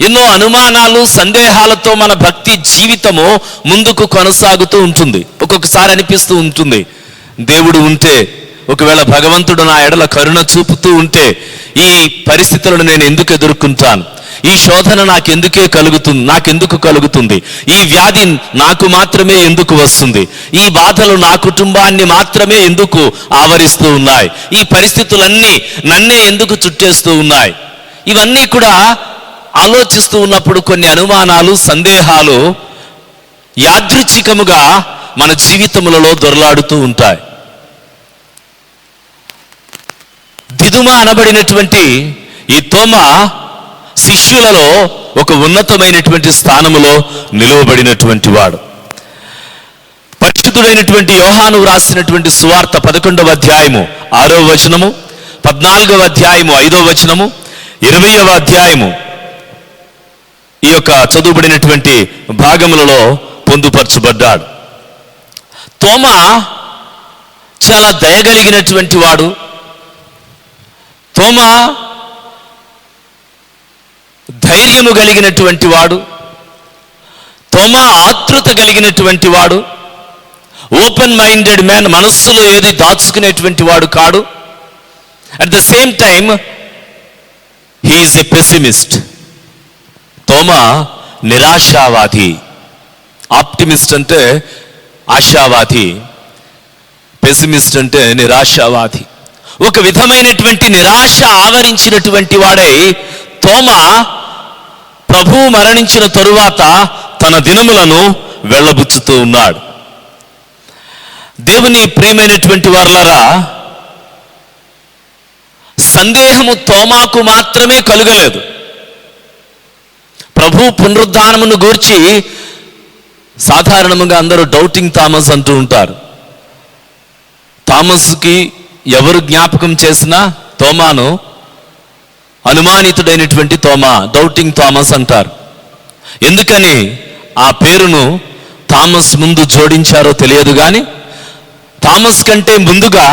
ఎన్నో అనుమానాలు, సందేహాలతో మన భక్తి జీవితము ముందుకు కొనసాగుతూ ఉంటుంది. ఒక్కొక్కసారి అనిపిస్తూ ఉంటుంది, దేవుడు ఉంటే, ఒకవేళ భగవంతుడు నా ఎడల కరుణ చూపుతూ ఉంటే ఈ పరిస్థితులను నేను ఎందుకు ఎదుర్కొంటాను? ఈ శోధన నాకెందుకు కలుగుతుంది? ఈ వ్యాధి నాకు మాత్రమే ఎందుకు వస్తుంది? ఈ బాధలు నా కుటుంబాన్ని మాత్రమే ఎందుకు ఆవరిస్తూ ఉన్నాయి? ఈ పరిస్థితులన్నీ నన్నే ఎందుకు చుట్టేస్తూ ఉన్నాయి? ఇవన్నీ కూడా ఆలోచిస్తూ ఉన్నప్పుడు కొన్ని అనుమానాలు, సందేహాలు యాదృచ్ఛికముగా మన జీవితములలో దొరలాడుతూ ఉంటాయి. దిదుమ అనబడినటువంటి ఈ తోమా శిష్యులలో ఒక ఉన్నతమైనటువంటి స్థానములో నిలువబడినటువంటి వాడు. పరిశుద్ధుడైనటువంటి యోహాను రాసినటువంటి సువార్త 11వ అధ్యాయము 6వ వచనము, 14వ అధ్యాయము 5వ వచనము, 20వ అధ్యాయము ఈ యొక్క చదువుబడినటువంటి భాగములలో పొందుపరచబడ్డాడు. తోమా చాలా దయగలిగినటువంటి వాడు. తోమా ధైర్యము కలిగినటువంటి వాడు. తోమా ఆతృత కలిగినటువంటి వాడు. ఓపెన్ మైండెడ్ మ్యాన్, మనస్సులో ఏది దాచుకునేటువంటి వాడు కాడు. At the same time he is a pessimist. Thoma నిరాశావాది. ఆప్టిమిస్ట్ అంటే ఆశావాది, పెసిమిస్ట్ అంటే నిరాశావాది. ఒక విధమైనటువంటి నిరాశ ఆవరించినటువంటి వాడై తోమా ప్రభువు మరణించిన తరువాత తన దినములను వెళ్ళబుచ్చుతూ ఉన్నాడు. దేవుని ప్రియమైనటువంటి వారలారా, సందేహము తోమాకు మాత్రమే కలుగలేదు. ప్రభు పునరుద్ధానమును గూర్చి సాధారణంగా అందరూ డౌటింగ్ థామస్ అంటూ ఉంటారు. థామస్కి ఎవరు జ్ఞాపకం చేసినా తోమాను అనుమానితుడైనటువంటి తోమా, డౌటింగ్ థామస్ అంటారు. ఎందుకని ఆ పేరును థామస్ ముందు జోడించారో తెలియదు, కానీ థామస్ కంటే ముందుగా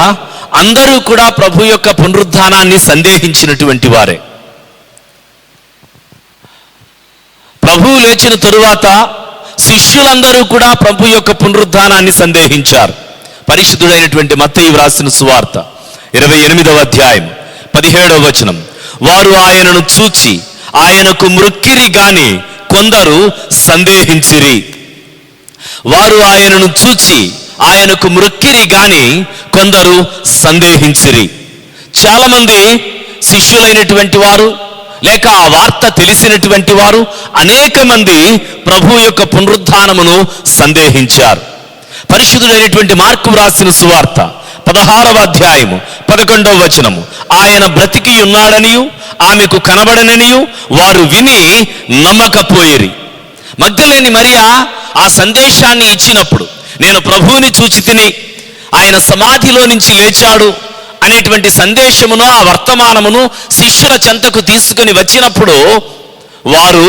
అందరూ కూడా ప్రభు యొక్క పునరుద్ధానాన్ని సందేహించినటువంటి వారే. ప్రభువు లేచిన తరువాత శిష్యులందరూ కూడా ప్రభు యొక్క పునరుద్ధానాన్ని సందేహించారు. పరిశుద్ధుడైనటువంటి మత్తయి వ్రాసిన సువార్త 28వ అధ్యాయం 17వ వచనం, వారు ఆయనను చూచి ఆయనకు మ్రొక్కిరి గాని కొందరు సందేహించిరి. వారు ఆయనను చూచి ఆయనకు మ్రొక్కిరి గాని కొందరు సందేహించిరి. చాలా మంది శిష్యులైనటువంటి వారు లేక ఆ వార్త తెలిసినటువంటి వారు అనేక మంది ప్రభు యొక్క పునరుద్ధానమును సందేహించారు. పరిశుద్ధుడైనటువంటి మార్కు వ్రాసిన సువార్త 16వ అధ్యాయము 11వ వచనము, ఆయన బ్రతికి ఉన్నాడనియు ఆమెకు కనబడననియు వారు విని నమ్మకపోయిరి. మగ్దలేని మరియా ఆ సందేశాన్ని ఇచ్చినప్పుడు, నేను ప్రభువుని చూచి తిని ఆయన సమాధిలో నుంచి లేచాడు అనేటువంటి సందేశమును, ఆ వర్తమానమును శిష్యుల చెంతకు తీసుకుని వచ్చినప్పుడు వారు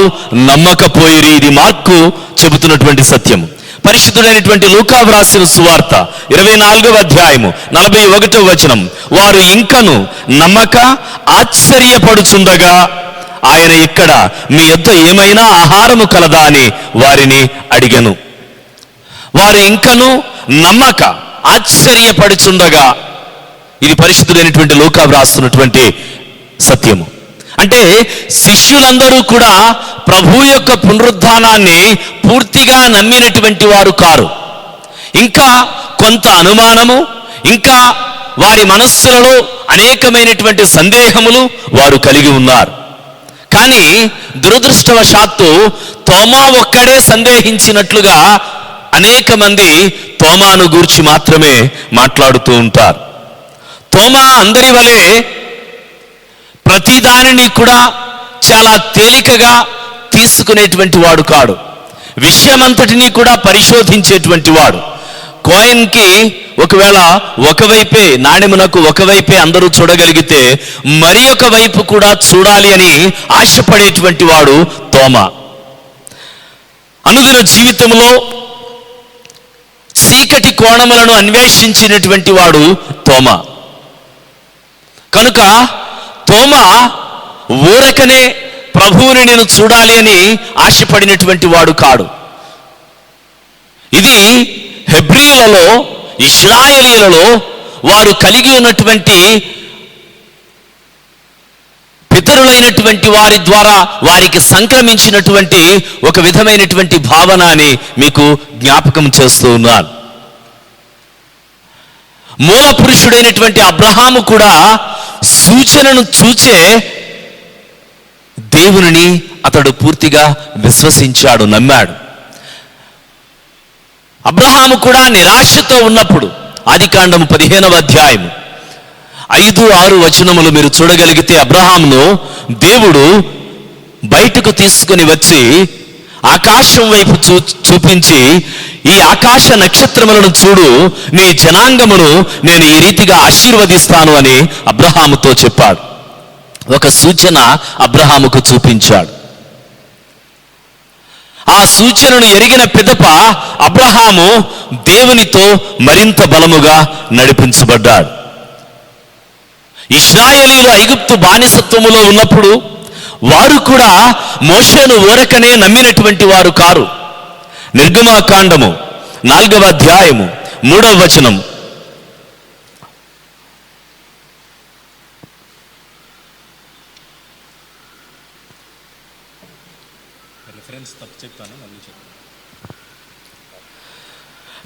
నమ్మకపోయిరి. ఇది మార్కు చెబుతున్నటువంటి సత్యము. పరిశుద్ధుడైనటువంటి లూకా వ్రాసిన సువార్త 24వ అధ్యాయము 41వ వచనం, వారు ఇంకను నమ్మక ఆశ్చర్యపడుచుండగా ఆయన ఇక్కడ మీ యొద్ద ఏమైనా ఆహారము కలదా అని వారిని అడిగెను. వారు ఇంకను నమ్మక ఆశ్చర్యపడుచుండగా, ఇది పరిశుద్ధుడైనటువంటి లూకా వ్రాస్తున్నటువంటి సత్యము. అంటే శిష్యులందరూ కూడా ప్రభు యొక్క పునరుద్ధానాన్ని పూర్తిగా నమ్మినటువంటి వారు కారు. ఇంకా కొంత అనుమానము, ఇంకా వారి మనస్సులలో అనేకమైనటువంటి సందేహములు వారు కలిగి ఉన్నారు. కానీ దురదృష్టవశాత్తు తోమా ఒక్కడే సందేహించినట్లుగా అనేక మంది తోమాను గూర్చి మాత్రమే మాట్లాడుతూ ఉంటారు. తోమా అందరి వలె ప్రతిదానిని కూడా చాలా తేలికగా తీసుకునేటువంటి వాడు కాడు. విషయమంతటినీ కూడా పరిశోధించేటువంటి వాడు. కాయిన్కి ఒకవేళ ఒకవైపే, నాణెమునకు ఒకవైపే అందరూ చూడగలిగితే మరి ఒక వైపు కూడా చూడాలి అని ఆశపడేటువంటి వాడు తోమా. అనుదిన జీవితంలో చీకటి కోణములను అన్వేషించినటువంటి వాడు తోమా. కనుక తోమా ఊరకనే ప్రభువుని నేను చూడాలి అని ఆశపడినటువంటి వాడు కాడు. ఇది హెబ్రీయులలో, ఇశ్రాయేలీయులలో వారు కలిగి ఉన్నటువంటి పితరులైనటువంటి వారి ద్వారా వారికి సంక్రమించినటువంటి ఒక విధమైనటువంటి భావన అని మీకు జ్ఞాపకం చేస్తూ ఉన్నాను. మూల పురుషుడైనటువంటి అబ్రహాము కూడా సూచనను చూచే దేవునిని అతడు పూర్తిగా విశ్వసించాడు, నమ్మాడు. అబ్రహాము కూడా నిరాశతో ఉన్నప్పుడు ఆదికాండము 15వ అధ్యాయము 5-6 వచనములు మీరు చూడగలిగితే అబ్రహామును దేవుడు బయటకు తీసుకుని వచ్చి ఆకాశం వైపు చూపించి, ఈ ఆకాశ నక్షత్రములను చూడు, నీ జనాంగమును నేను ఈ రీతిగా ఆశీర్వదిస్తాను అని అబ్రహాముతో చెప్పాడు. ఒక సూచన అబ్రహాముకు చూపించాడు. ఆ సూచనను ఎరిగిన పిదప అబ్రహాము దేవునితో మరింత బలముగా నడిపించబడ్డాడు. ఇశ్రాయేలీయులు ఐగుప్తు బానిసత్వములో ఉన్నప్పుడు వారు కూడా మోషేను ఊరకనే నమ్మినటువంటి వారు కారు. నిర్గమాకాండము 4వ అధ్యాయము 3వ వచనం.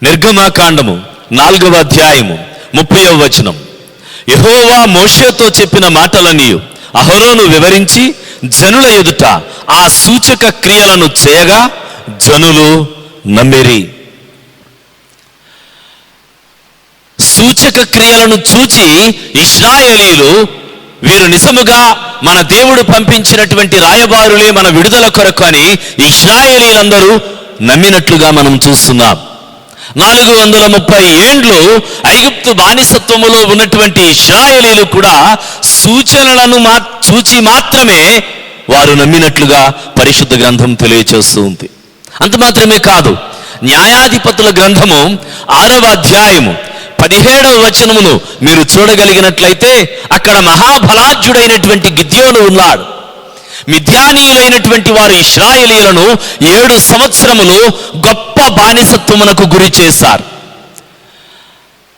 నిర్గమాకాండము 4వ అధ్యాయము 30వ వచనం. యెహోవా మోషేతో చెప్పిన మాటలన్నీ అహరోను వివరించి జనుల ఎదుట ఆ సూచక క్రియలను చేయగా జనులు నమ్మిరి. సూచక క్రియలను చూచి ఇశ్రాయేలీయులు, వీరు నిజముగా మన దేవుడు పంపించినటువంటి రాయబారులే మన విడుదల కొరకు అని ఇశ్రాయేలీయులందరూ నమ్మినట్లుగా మనం చూస్తున్నాం. 430 ఏండ్లు ఐగుప్తు బానిసత్వములో ఉన్నటువంటి ఇశ్రాయేలీయులు కూడా సూచనలను చూచి మాత్రమే వారు నమ్మినట్లుగా పరిశుద్ధ గ్రంథం తెలియచేస్తూ ఉంది. అంత మాత్రమే కాదు, న్యాయాధిపతుల గ్రంథము 6వ అధ్యాయము 17వ వచనమును మీరు చూడగలిగినట్లయితే అక్కడ మహాబలాఢ్యుడైనటువంటి గిద్యోను ఉన్నాడు. మిద్యానీయులైనటువంటి వారు ఇశ్రాయేలీయులను 7 సంవత్సరములు గొప్ప బానిసత్వమునకు గురి చేశారు.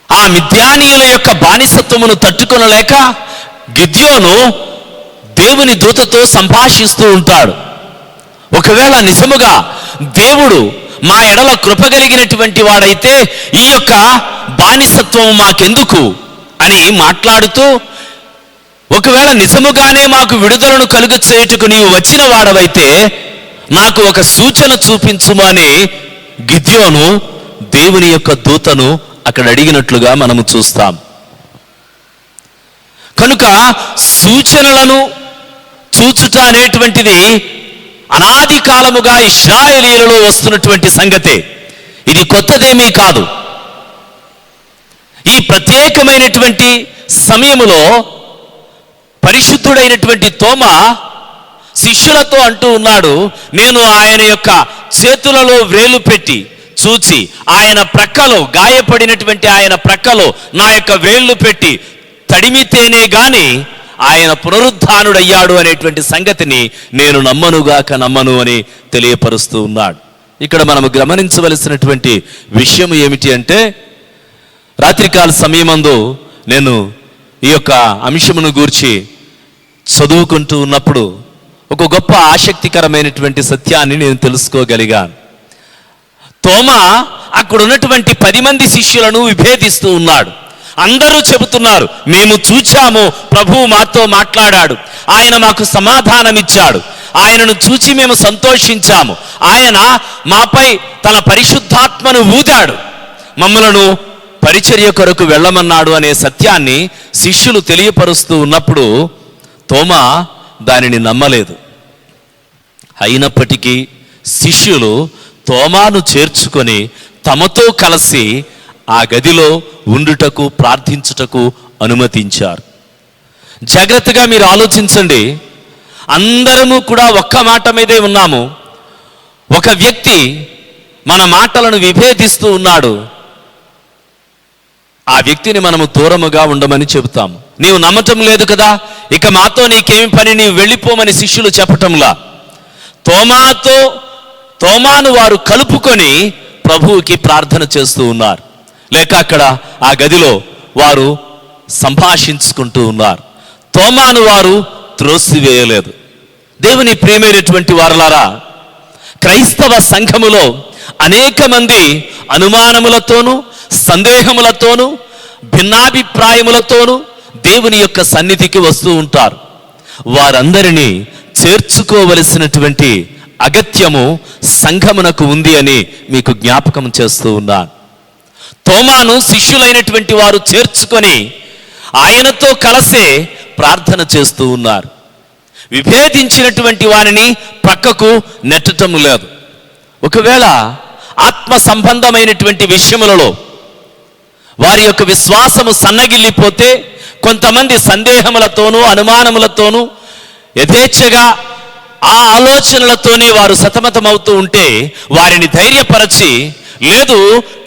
ఆ మిద్యానీయుల యొక్క బానిసత్వమును తట్టుకొనలేక గిద్యోను దేవుని దూతతో సంభాషిస్తూ ఉంటాడు. ఒకవేళ నిజముగా దేవుడు మా ఎడల కృపగలిగినటువంటి వాడైతే ఈ యొక్క బానిసత్వం మాకెందుకు అని మాట్లాడుతూ, ఒకవేళ నిజముగానే మాకు విడుదలను కలుగ చేయుటకు నీవు వచ్చిన వాడవైతే నాకు ఒక సూచన చూపించుము అని గిద్యోను దేవుని యొక్క దూతను అక్కడ అడిగినట్లుగా మనము చూస్తాం. కనుక సూచనలను చూచుట అనేటువంటిది అనాది కాలముగా ఇశ్రాయేలీయులలో వస్తున్నటువంటి సంగతే. ఇది కొత్తదేమీ కాదు. ఈ ప్రత్యేకమైనటువంటి సమయములో పరిశుద్ధుడైనటువంటి తోమా శిష్యులతో అంటూ ఉన్నాడు, నేను ఆయన యొక్క చేతులలో వ్రేలు పెట్టి చూచి ఆయన ప్రక్కలో, గాయపడినటువంటి ఆయన ప్రక్కలో నా యొక్క వ్రేళ్లు పెట్టి తడిమితేనే గాని ఆయన పునరుద్ధానుడయ్యాడు అనేటువంటి సంగతిని నేను నమ్మను అని తెలియపరుస్తూ ఉన్నాడు. ఇక్కడ మనము గమనించవలసినటువంటి విషయం ఏమిటి అంటే, రాత్రికాల సమయమందు నేను ఈ యొక్క అంశమును గూర్చి చదువుకుంటూ ఉన్నప్పుడు ఒక గొప్ప ఆసక్తికరమైనటువంటి సత్యాన్ని నేను తెలుసుకోగలిగాను. తోమా అక్కడ ఉన్నటువంటి 10 మంది శిష్యులను విభేదిస్తూ ఉన్నాడు. అందరూ చెబుతున్నారు, మేము చూచాము, ప్రభువు మాతో మాట్లాడాడు, ఆయన మాకు సమాధానం ఇచ్చాడు, ఆయనను చూచి మేము సంతోషించాము, ఆయన మాపై తన పరిశుద్ధాత్మను ఊదాడు, మమ్మలను పరిచర్య కొరకు వెళ్ళమన్నాడు అనే సత్యాన్ని శిష్యులు తెలియపరుస్తూ ఉన్నప్పుడు తోమా దానిని నమ్మలేదు. అయినప్పటికీ శిష్యులు తోమాను చేర్చుకొని తమతో కలిసి ఆ గదిలో ఉండుటకు, ప్రార్థించుటకు అనుమతించారు. జాగ్రత్తగా మీరు ఆలోచించండి. అందరము కూడా ఒక్క మాట మీదే ఉన్నాము. ఒక వ్యక్తి మన మాటలను విభేదిస్తూ ఉన్నాడు. ఆ వ్యక్తిని మనము దూరముగా ఉండమని చెబుతాము. నీవు నమ్మటం లేదు కదా, ఇక మాతో నీకేమి పని, నీవు వెళ్ళిపోమని శిష్యులు చెప్పటంలా తోమాను వారు కలుపుకొని ప్రభువుకి ప్రార్థన చేస్తూ ఉన్నారు. లేక అక్కడ ఆ గదిలో వారు సంభాషించుకుంటూ ఉన్నారు. తోమాను వారు త్రోసివేయలేదు. దేవుని ప్రియమైనటువంటి వారలారా, క్రైస్తవ సంఘములో అనేక మంది అనుమానములతోనూ, సందేహములతోనూ, భిన్నాభిప్రాయములతోనూ దేవుని యొక్క సన్నిధికి వస్తూ ఉంటారు. వారందరినీ చేర్చుకోవలసినటువంటి అగత్యము సంఘమునకు ఉంది అని మీకు జ్ఞాపకం చేస్తూ ఉన్నాను. తోమాను శిష్యులైనటువంటి వారు చేర్చుకొని ఆయనతో కలిసే ప్రార్థన చేస్తూ ఉన్నారు. విభేదించినటువంటి వారిని ప్రక్కకు నెట్టటం లేదు. ఒకవేళ ఆత్మ సంబంధమైనటువంటి విషయములలో వారి యొక్క విశ్వాసము సన్నగిల్లిపోతే, కొంతమంది సందేహములతోనూ అనుమానములతోనూ యథేచ్ఛగా ఆ ఆలోచనలతోనే వారు సతమతమవుతూ ఉంటే వారిని ధైర్యపరచి, లేదు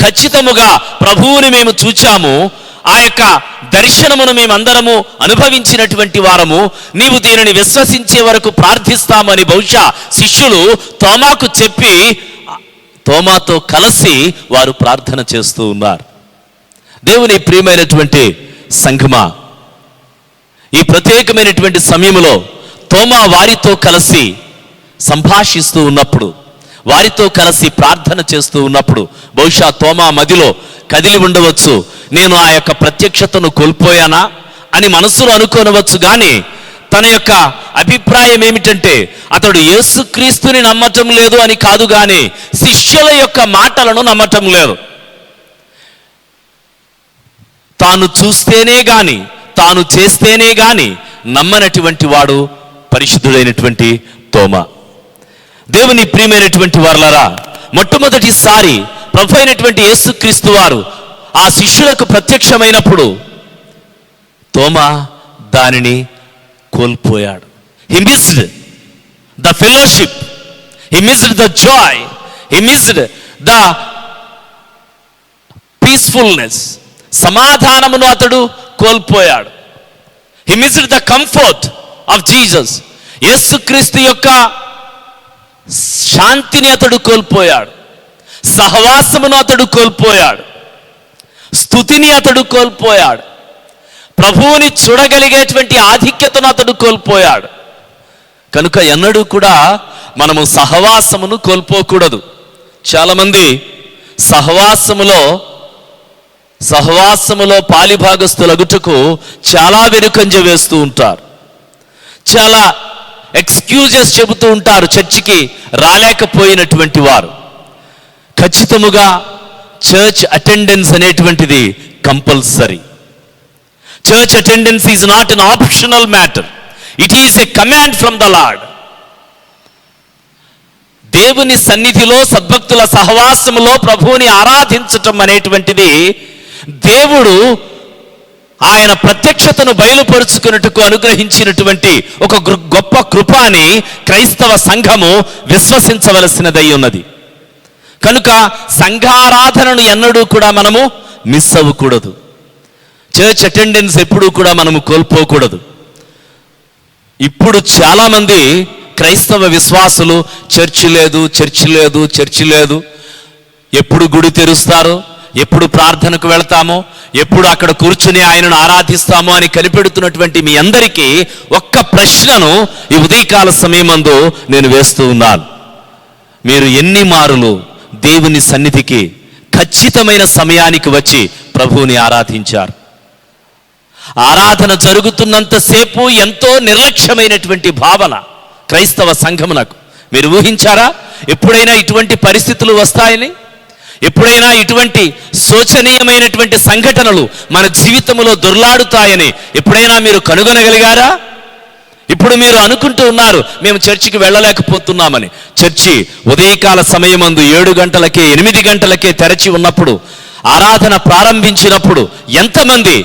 ఖచ్చితముగా ప్రభువుని మేము చూచాము, ఆ యొక్క దర్శనమును మేమందరము అనుభవించినటువంటి వారము, నీవు దీనిని విశ్వసించే వరకు ప్రార్థిస్తామని బహుశా శిష్యులు తోమాకు చెప్పి తోమాతో కలిసి వారు ప్రార్థన చేస్తూ ఉన్నారు. దేవుని ప్రియమైనటువంటి సంఘమా, ఈ ప్రత్యేకమైనటువంటి సమయంలో తోమా వారితో కలిసి సంభాషిస్తూ ఉన్నప్పుడు, వారితో కలిసి ప్రార్థన చేస్తూ ఉన్నప్పుడు బహుశా తోమా మదిలో కదిలి ఉండవచ్చు, నేను ఆ యొక్క ప్రత్యక్షతను కోల్పోయానా అని మనసులో అనుకోనవచ్చు. కానీ తన యొక్క అభిప్రాయం ఏమిటంటే అతడు యేసుక్రీస్తుని నమ్మటం లేదు అని కాదు, కానీ శిష్యుల యొక్క మాటలను నమ్మటం లేదు. తాను చూస్తేనే గాని, తాను చేస్తేనే గాని నమ్మనటువంటి వాడు పరిశుద్ధుడైనటువంటి తోమా. దేవుని ప్రియమైనటువంటి వారలారా, మొట్టమొదటిసారి ప్రభు అయినటువంటి యేసుక్రీస్తు వారు ఆ శిష్యులకు ప్రత్యక్షమైనప్పుడు తోమా దానిని కోల్పోయాడు. He missed the fellowship, he missed the joy, he missed the peacefulness. సమాధానమును అతడు కోల్పోయాడు. He missed the comfort of Jesus. యేసుక్రీస్తు యొక్క శాంతిని అతడు కోల్పోయాడు, సహవాసమును అతడు కోల్పోయాడు, స్తుతిని అతడు కోల్పోయాడు, ప్రభువుని చూడగలిగేటువంటి ఆధిక్యతను అతడు కోల్పోయాడు. కనుక ఎన్నడూ కూడా మనము సహవాసమును కోల్పోకూడదు. చాలామంది సహవాసములో పాలిభాగస్తులగుటకు చాలా వెనుకంజ వేస్తూ ఉంటారు, చాలా ఎక్స్క్యూజెస్ చెబుతూ ఉంటారు చర్చికి రాలేకపోయినటువంటి వారు. ఖచ్చితముగా చర్చ్ అటెండెన్స్ అనేటువంటిది compulsory. Church attendance is not an optional matter, it is a command from the lord. దేవుని సన్నిధిలో సద్భక్తుల సహవాసములో ప్రభువుని ఆరాధించటం అనేటువంటిది దేవుడు ఆయన ప్రత్యక్షతను బయలుపరుచుకున్నట్టుకు అనుగ్రహించినటువంటి ఒక గొప్ప కృప అని క్రైస్తవ సంఘము విశ్వసించవలసినదై ఉన్నది. కనుక సంఘారాధనను ఎన్నడూ కూడా మనము మిస్ అవ్వకూడదు. చర్చ్ అటెండెన్స్ ఎప్పుడూ కూడా మనము కోల్పోకూడదు. ఇప్పుడు చాలామంది క్రైస్తవ విశ్వాసులు చర్చి లేదు, ఎప్పుడు గుడి తెరుస్తారో, ఎప్పుడు ప్రార్థనకు వెళతామో, ఎప్పుడు అక్కడ కూర్చుని ఆయనను ఆరాధిస్తామో అని కనిపెడుతున్నటువంటి మీ అందరికీ ఒక్క ప్రశ్నను ఈ ఉదయకాల సమయమందు నేను వేస్తూ ఉన్నాను. మీరు ఎన్ని మారులు దేవుని సన్నిధికి ఖచ్చితమైన సమయానికి వచ్చి ప్రభువుని ఆరాధించారు? ఆరాధన జరుగుతున్నంతసేపు ఎంతో నిర్లక్ష్యమైనటువంటి భావన క్రైస్తవ సంఘమునకు. మీరు ఊహించారా ఎప్పుడైనా ఇటువంటి పరిస్థితులు వస్తాయని? ఎప్పుడైనా ఇటువంటి శోచనీయమైనటువంటి సంఘటనలు మన జీవితంలో దొర్లాడుతాయని ఎప్పుడైనా మీరు కనుగొనగలిగారా? ఇప్పుడు మీరు అనుకుంటూ ఉన్నారు, మేము చర్చికి వెళ్ళలేకపోతున్నామని. చర్చి ఉదయకాల సమయమందు 7 గంటలకే 8 గంటలకే తెరచి ఉన్నప్పుడు, ఆరాధన ప్రారంభించినప్పుడు ఎంతమంది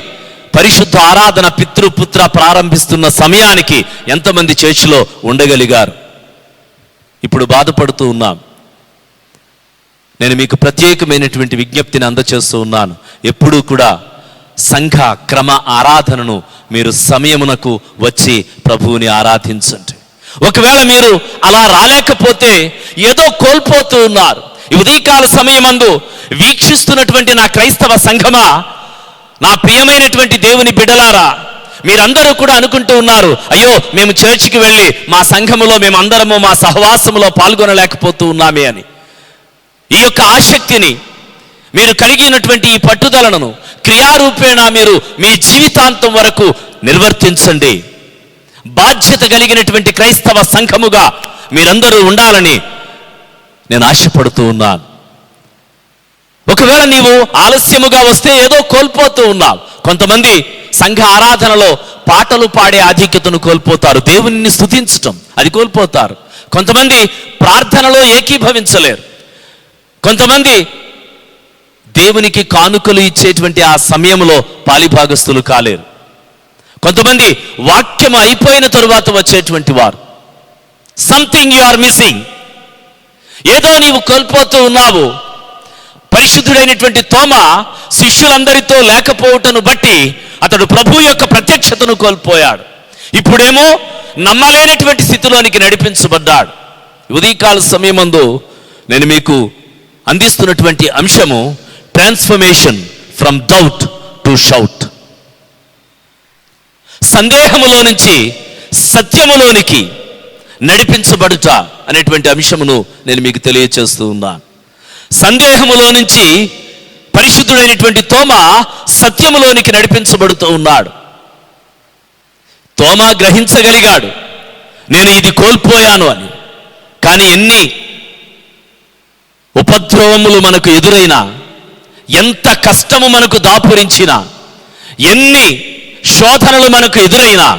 పరిశుద్ధ ఆరాధన పితృపుత్ర ప్రారంభిస్తున్న సమయానికి ఎంతమంది చర్చిలో ఉండగలిగారు? ఇప్పుడు బాధపడుతూ ఉన్నాం. నేను మీకు ప్రత్యేకమైనటువంటి విజ్ఞప్తిని అందచేస్తూ ఉన్నాను. ఎప్పుడూ కూడా సంఘ క్రమ ఆరాధనను మీరు సమయమునకు వచ్చి ప్రభువుని ఆరాధించండి. ఒకవేళ మీరు అలా రాలేకపోతే ఏదో కోల్పోతూ ఉన్నారు. ఈ ఉదయకాల సమయమందు వీక్షిస్తున్నటువంటి నా క్రైస్తవ సంఘమా, నా ప్రియమైనటువంటి దేవుని బిడ్డలారా, మీరందరూ కూడా అనుకుంటూ ఉన్నారు, అయ్యో మేము చర్చికి వెళ్ళి మా సంఘములో మేమందరము మా సహవాసములో పాల్గొనలేకపోతూ ఉన్నామే అని. ఈ యొక్క ఆసక్తిని మీరు కలిగినటువంటి ఈ పట్టుదలను క్రియారూపేణ మీరు మీ జీవితాంతం వరకు నిర్వర్తించండి. బాధ్యత కలిగినటువంటి క్రైస్తవ సంఘముగా మీరందరూ ఉండాలని నేను ఆశపడుతూ ఉన్నాను. ఒకవేళ నీవు ఆలస్యముగా వస్తే ఏదో కోల్పోతూ ఉన్నావు. కొంతమంది సంఘ ఆరాధనలో పాటలు పాడే ఆధిక్యతను కోల్పోతారు. దేవునిని స్తుతించటం అది కోల్పోతారు. కొంతమంది ప్రార్థనలో ఏకీభవించలేరు. కొంతమంది దేవునికి కానుకలు ఇచ్చేటువంటి ఆ సమయంలో పాలిభాగస్తులు కాలేరు. కొంతమంది వాక్యం అయిపోయిన తరువాత వచ్చేటువంటి వారు. సంథింగ్ యు ఆర్ మిస్సింగ్, ఏదో నీవు కోల్పోతూ ఉన్నావు. పరిశుద్ధుడైనటువంటి తోమా శిష్యులందరితో లేకపోవటను బట్టి అతడు ప్రభు యొక్క ప్రత్యక్షతను కోల్పోయాడు. ఇప్పుడేమో నమ్మలేనటువంటి స్థితిలోనికి నడిపించబడ్డాడు. ఉదయకాల సమయమందు నేను మీకు అందిస్తున్నటువంటి అంశము transformation from doubt to shout. సందేహములో నుంచి సత్యములోనికి నడిపించబడుట అనేటువంటి అంశమును నేను మీకు తెలియచేస్తూ ఉన్నాను. సందేహములో నుంచి పరిశుద్ధుడైనటువంటి తోమా సత్యములోనికి నడిపించబడుతూ ఉన్నాడు. తోమా గ్రహించగలిగాడు, నేను ఇది కోల్పోయాను అని. కానీ ఎన్ని ఉపద్రవములు మనకు ఎదురైనా, ఎంత కష్టము మనకు దాపురించినా, ఎన్ని శోధనలు మనకు ఎదురైనా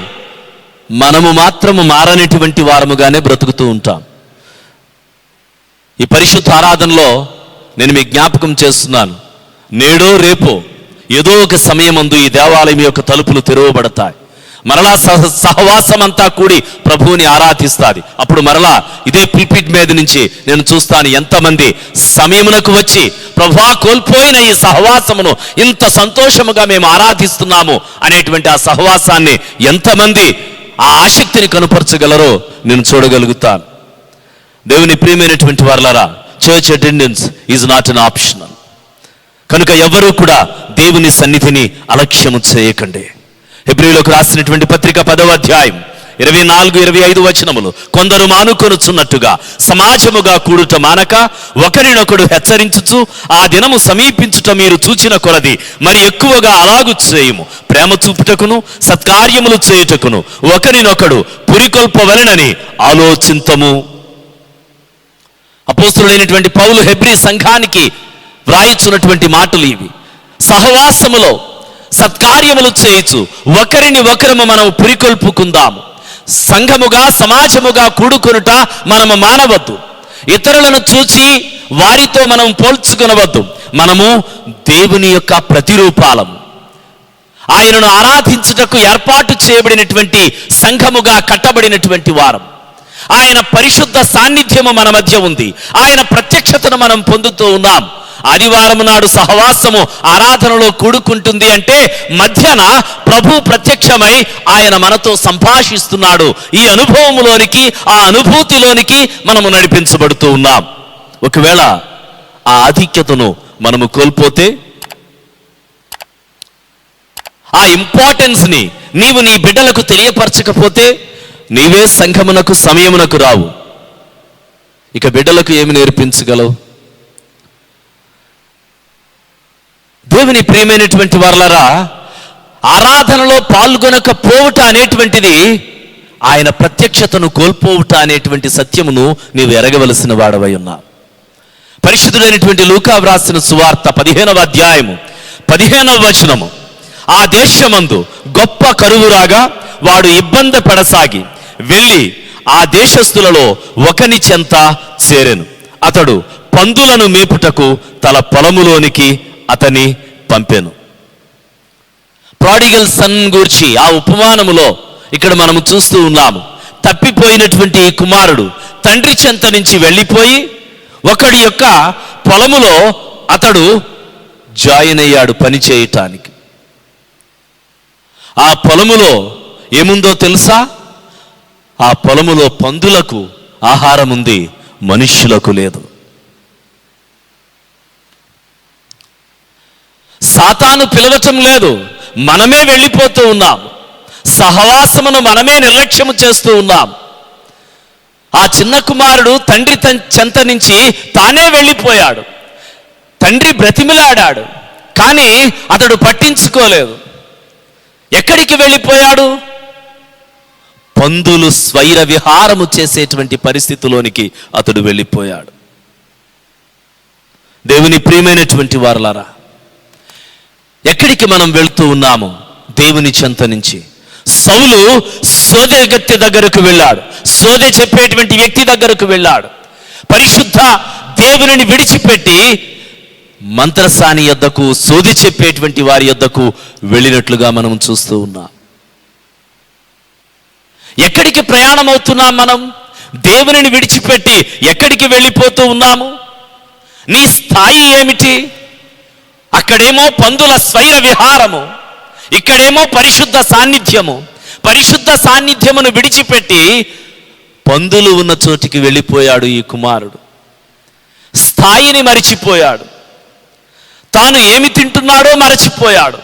మనము మాత్రము మారనటువంటి వారముగానే బ్రతుకుతూ ఉంటాం. ఈ పరిశుద్ధ ఆరాధనలో నేను మీ జ్ఞాపకం చేస్తున్నాను, నేడో రేపో ఏదో ఒక సమయమందు ఈ దేవాలయం యొక్క తలుపులు తెరవబడతాయి. మరలా సహవాసం అంతా కూడి ప్రభువుని ఆరాధిస్తాది. అప్పుడు మరలా ఇదే పుల్పిట్ మీద నుంచి నేను చూస్తాను ఎంతమంది సమయమునకు వచ్చి ప్రభువా కోల్పోయిన ఈ సహవాసమును ఇంత సంతోషముగా మేము ఆరాధిస్తున్నాము అనేటువంటి ఆ సహవాసాన్ని ఎంతమంది ఆ ఆసక్తిని కనుపరచగలరో నేను చూడగలుగుతాను. దేవుని ప్రియమైనటువంటి వారలారా, church attendance is not an optional. కనుక ఎవరూ కూడా దేవుని సన్నిధిని అలక్ష్యము చేయకండి. హెబ్రీయులకు రాసినటువంటి పత్రిక 10వ అధ్యాయం 24-25 వచనములు, కొందరు మానుకొనుచున్నట్టుగా సమాజముగా కూడుట మానక ఒకరినొకడు హెచ్చరించుచు ఆ దినము సమీపించుట మీరు చూచిన కొలది మరి ఎక్కువగా అలాగు చేయము. ప్రేమ చూపుటకును సత్కార్యములు చేయుటకును ఒకరినొకడు పురికొల్పవలెనని ఆలోచింతము. అపోస్తులుడైనటువంటి పౌలు హెబ్రీ సంఘానికి వ్రాయిచున్నటువంటి మాటలు ఇవి. సహవాసములో సత్కార్యములు చేయుచు ఒకరిని ఒకరము మనం పురికొల్పుకుందాము. సంఘముగా సమాజముగా కూడుకొనుట మనము మానవద్దు. ఇతరులను చూచి వారితో మనం పోల్చుకొనవద్దు. మనము దేవుని యొక్క ప్రతిరూపాలము. ఆయనను ఆరాధించుటకు ఏర్పాటు చేయబడినటువంటి సంఘముగా కట్టబడినటువంటి వారం. ఆయన పరిశుద్ధ సాన్నిధ్యము మన మధ్య ఉంది. ఆయన ప్రత్యక్షతను మనం పొందుతూ ఉన్నాం. ఆదివారం నాడు సహవాసము ఆరాధనలో కూడుకుంటుంది అంటే మధ్యన ప్రభు ప్రత్యక్షమై ఆయన మనతో సంభాషిస్తున్నాడు. ఈ అనుభవములోనికి, ఆ అనుభూతిలోనికి మనము నడిపించబడుతూ ఉన్నాం. ఒకవేళ ఆ ఆధిక్యతను మనము కోల్పోతే, ఆ ఇంపార్టెన్స్ని నీవు నీ బిడ్డలకు తెలియపరచకపోతే నీవే సంఘమునకు సమయమునకు రావు. ఇక బిడ్డలకు ఏమి నేర్పించగలవు? దేవుని ప్రియమైనటువంటి వారలారా, ఆరాధనలో పాల్గొనకపోవుట అనేటువంటిది ఆయన ప్రత్యక్షతను కోల్పోవుట అనేటువంటి సత్యమును నీవు ఎరగవలసిన వాడవై ఉన్నావు. పరిశుద్ధుడైనటువంటి లూకా వ్రాసిన సువార్త 15వ అధ్యాయము 15వ వచనము, ఆ దేశమందు గొప్ప కరువు రాగా వాడు ఇబ్బంది పడసాగి వెళ్ళి ఆ దేశస్థులలో ఒకని చెంత చేరెను. అతడు పందులను మేపుటకు తన పొలములోనికి అతని పంపెను. ప్రాడిగల్ సన్ గూర్చి ఆ ఉపమానములో ఇక్కడ మనము చూస్తూ ఉన్నాము. తప్పిపోయినటువంటి ఈ కుమారుడు తండ్రి చెంత నుంచి వెళ్ళిపోయి ఒకడి యొక్క పొలములో అతడు జాయిన్ అయ్యాడు పని చేయటానికి. ఆ పొలములో ఏముందో తెలుసా? ఆ పొలములో పందులకు ఆహారం ఉంది, మనుష్యులకు లేదు. సాతాను పిలవటం లేదు, మనమే వెళ్ళిపోతూ ఉన్నాం. సహవాసమును మనమే నిర్లక్ష్యము చేస్తూ ఉన్నాం. ఆ చిన్న కుమారుడు తండ్రి చెంత నుంచి తానే వెళ్ళిపోయాడు. తండ్రి బ్రతిమిలాడాడు, కానీ అతడు పట్టించుకోలేదు. ఎక్కడికి వెళ్ళిపోయాడు? పందులు స్వైర విహారము చేసేటువంటి పరిస్థితిలోనికి అతడు వెళ్ళిపోయాడు. దేవుని ప్రియమైనటువంటి వారలారా, ఎక్కడికి మనం వెళ్తూ ఉన్నాము? దేవుని చెంత నుంచి సౌలు సోదెగత్తె దగ్గరకు వెళ్ళాడు, సోదె చెప్పేటువంటి వ్యక్తి దగ్గరకు వెళ్ళాడు. పరిశుద్ధ దేవునిని విడిచిపెట్టి మంత్రసాని యొద్దకు, సోది చెప్పేటువంటి వారి యొద్దకు వెళ్ళినట్లుగా మనం చూస్తూ ఉన్నాం. ఎక్కడికి ప్రయాణం అవుతున్నాం మనం? దేవునిని విడిచిపెట్టి ఎక్కడికి వెళ్ళిపోతూ ఉన్నాము? నీ స్థాయి ఏమిటి? అక్కడేమో పందుల స్వైర విహారము, ఇక్కడేమో పరిశుద్ధ సాన్నిధ్యము. పరిశుద్ధ సాన్నిధ్యమును విడిచిపెట్టి పందులు ఉన్న చోటికి వెళ్ళిపోయాడు ఈ కుమారుడు. స్థాయిని మరిచిపోయాడు, తాను ఏమి తింటున్నాడో మరచిపోయాడు,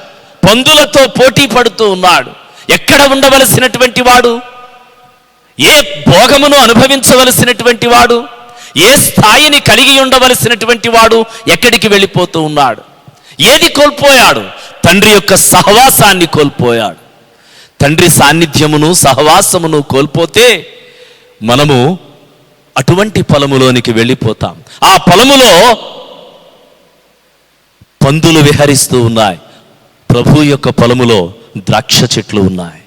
పందులతో పోటీ పడుతూ ఉన్నాడు. ఎక్కడ ఉండవలసినటువంటి వాడు, ఏ భోగమును అనుభవించవలసినటువంటి వాడు, ఏ స్థాయిని కలిగి ఉండవలసినటువంటి వాడు ఎక్కడికి వెళ్ళిపోతూ ఉన్నాడు? ఏది కోల్పోయాడు? తండ్రి యొక్క సహవాసాన్ని కోల్పోయాడు. తండ్రి సాన్నిధ్యమును సహవాసమును కోల్పోతే మనము అటువంటి పొలములోనికి వెళ్ళిపోతాం. ఆ పొలములో పందులు విహరిస్తూ ఉన్నాయి, ప్రభు యొక్క పొలములో ద్రాక్ష చెట్లు ఉన్నాయి.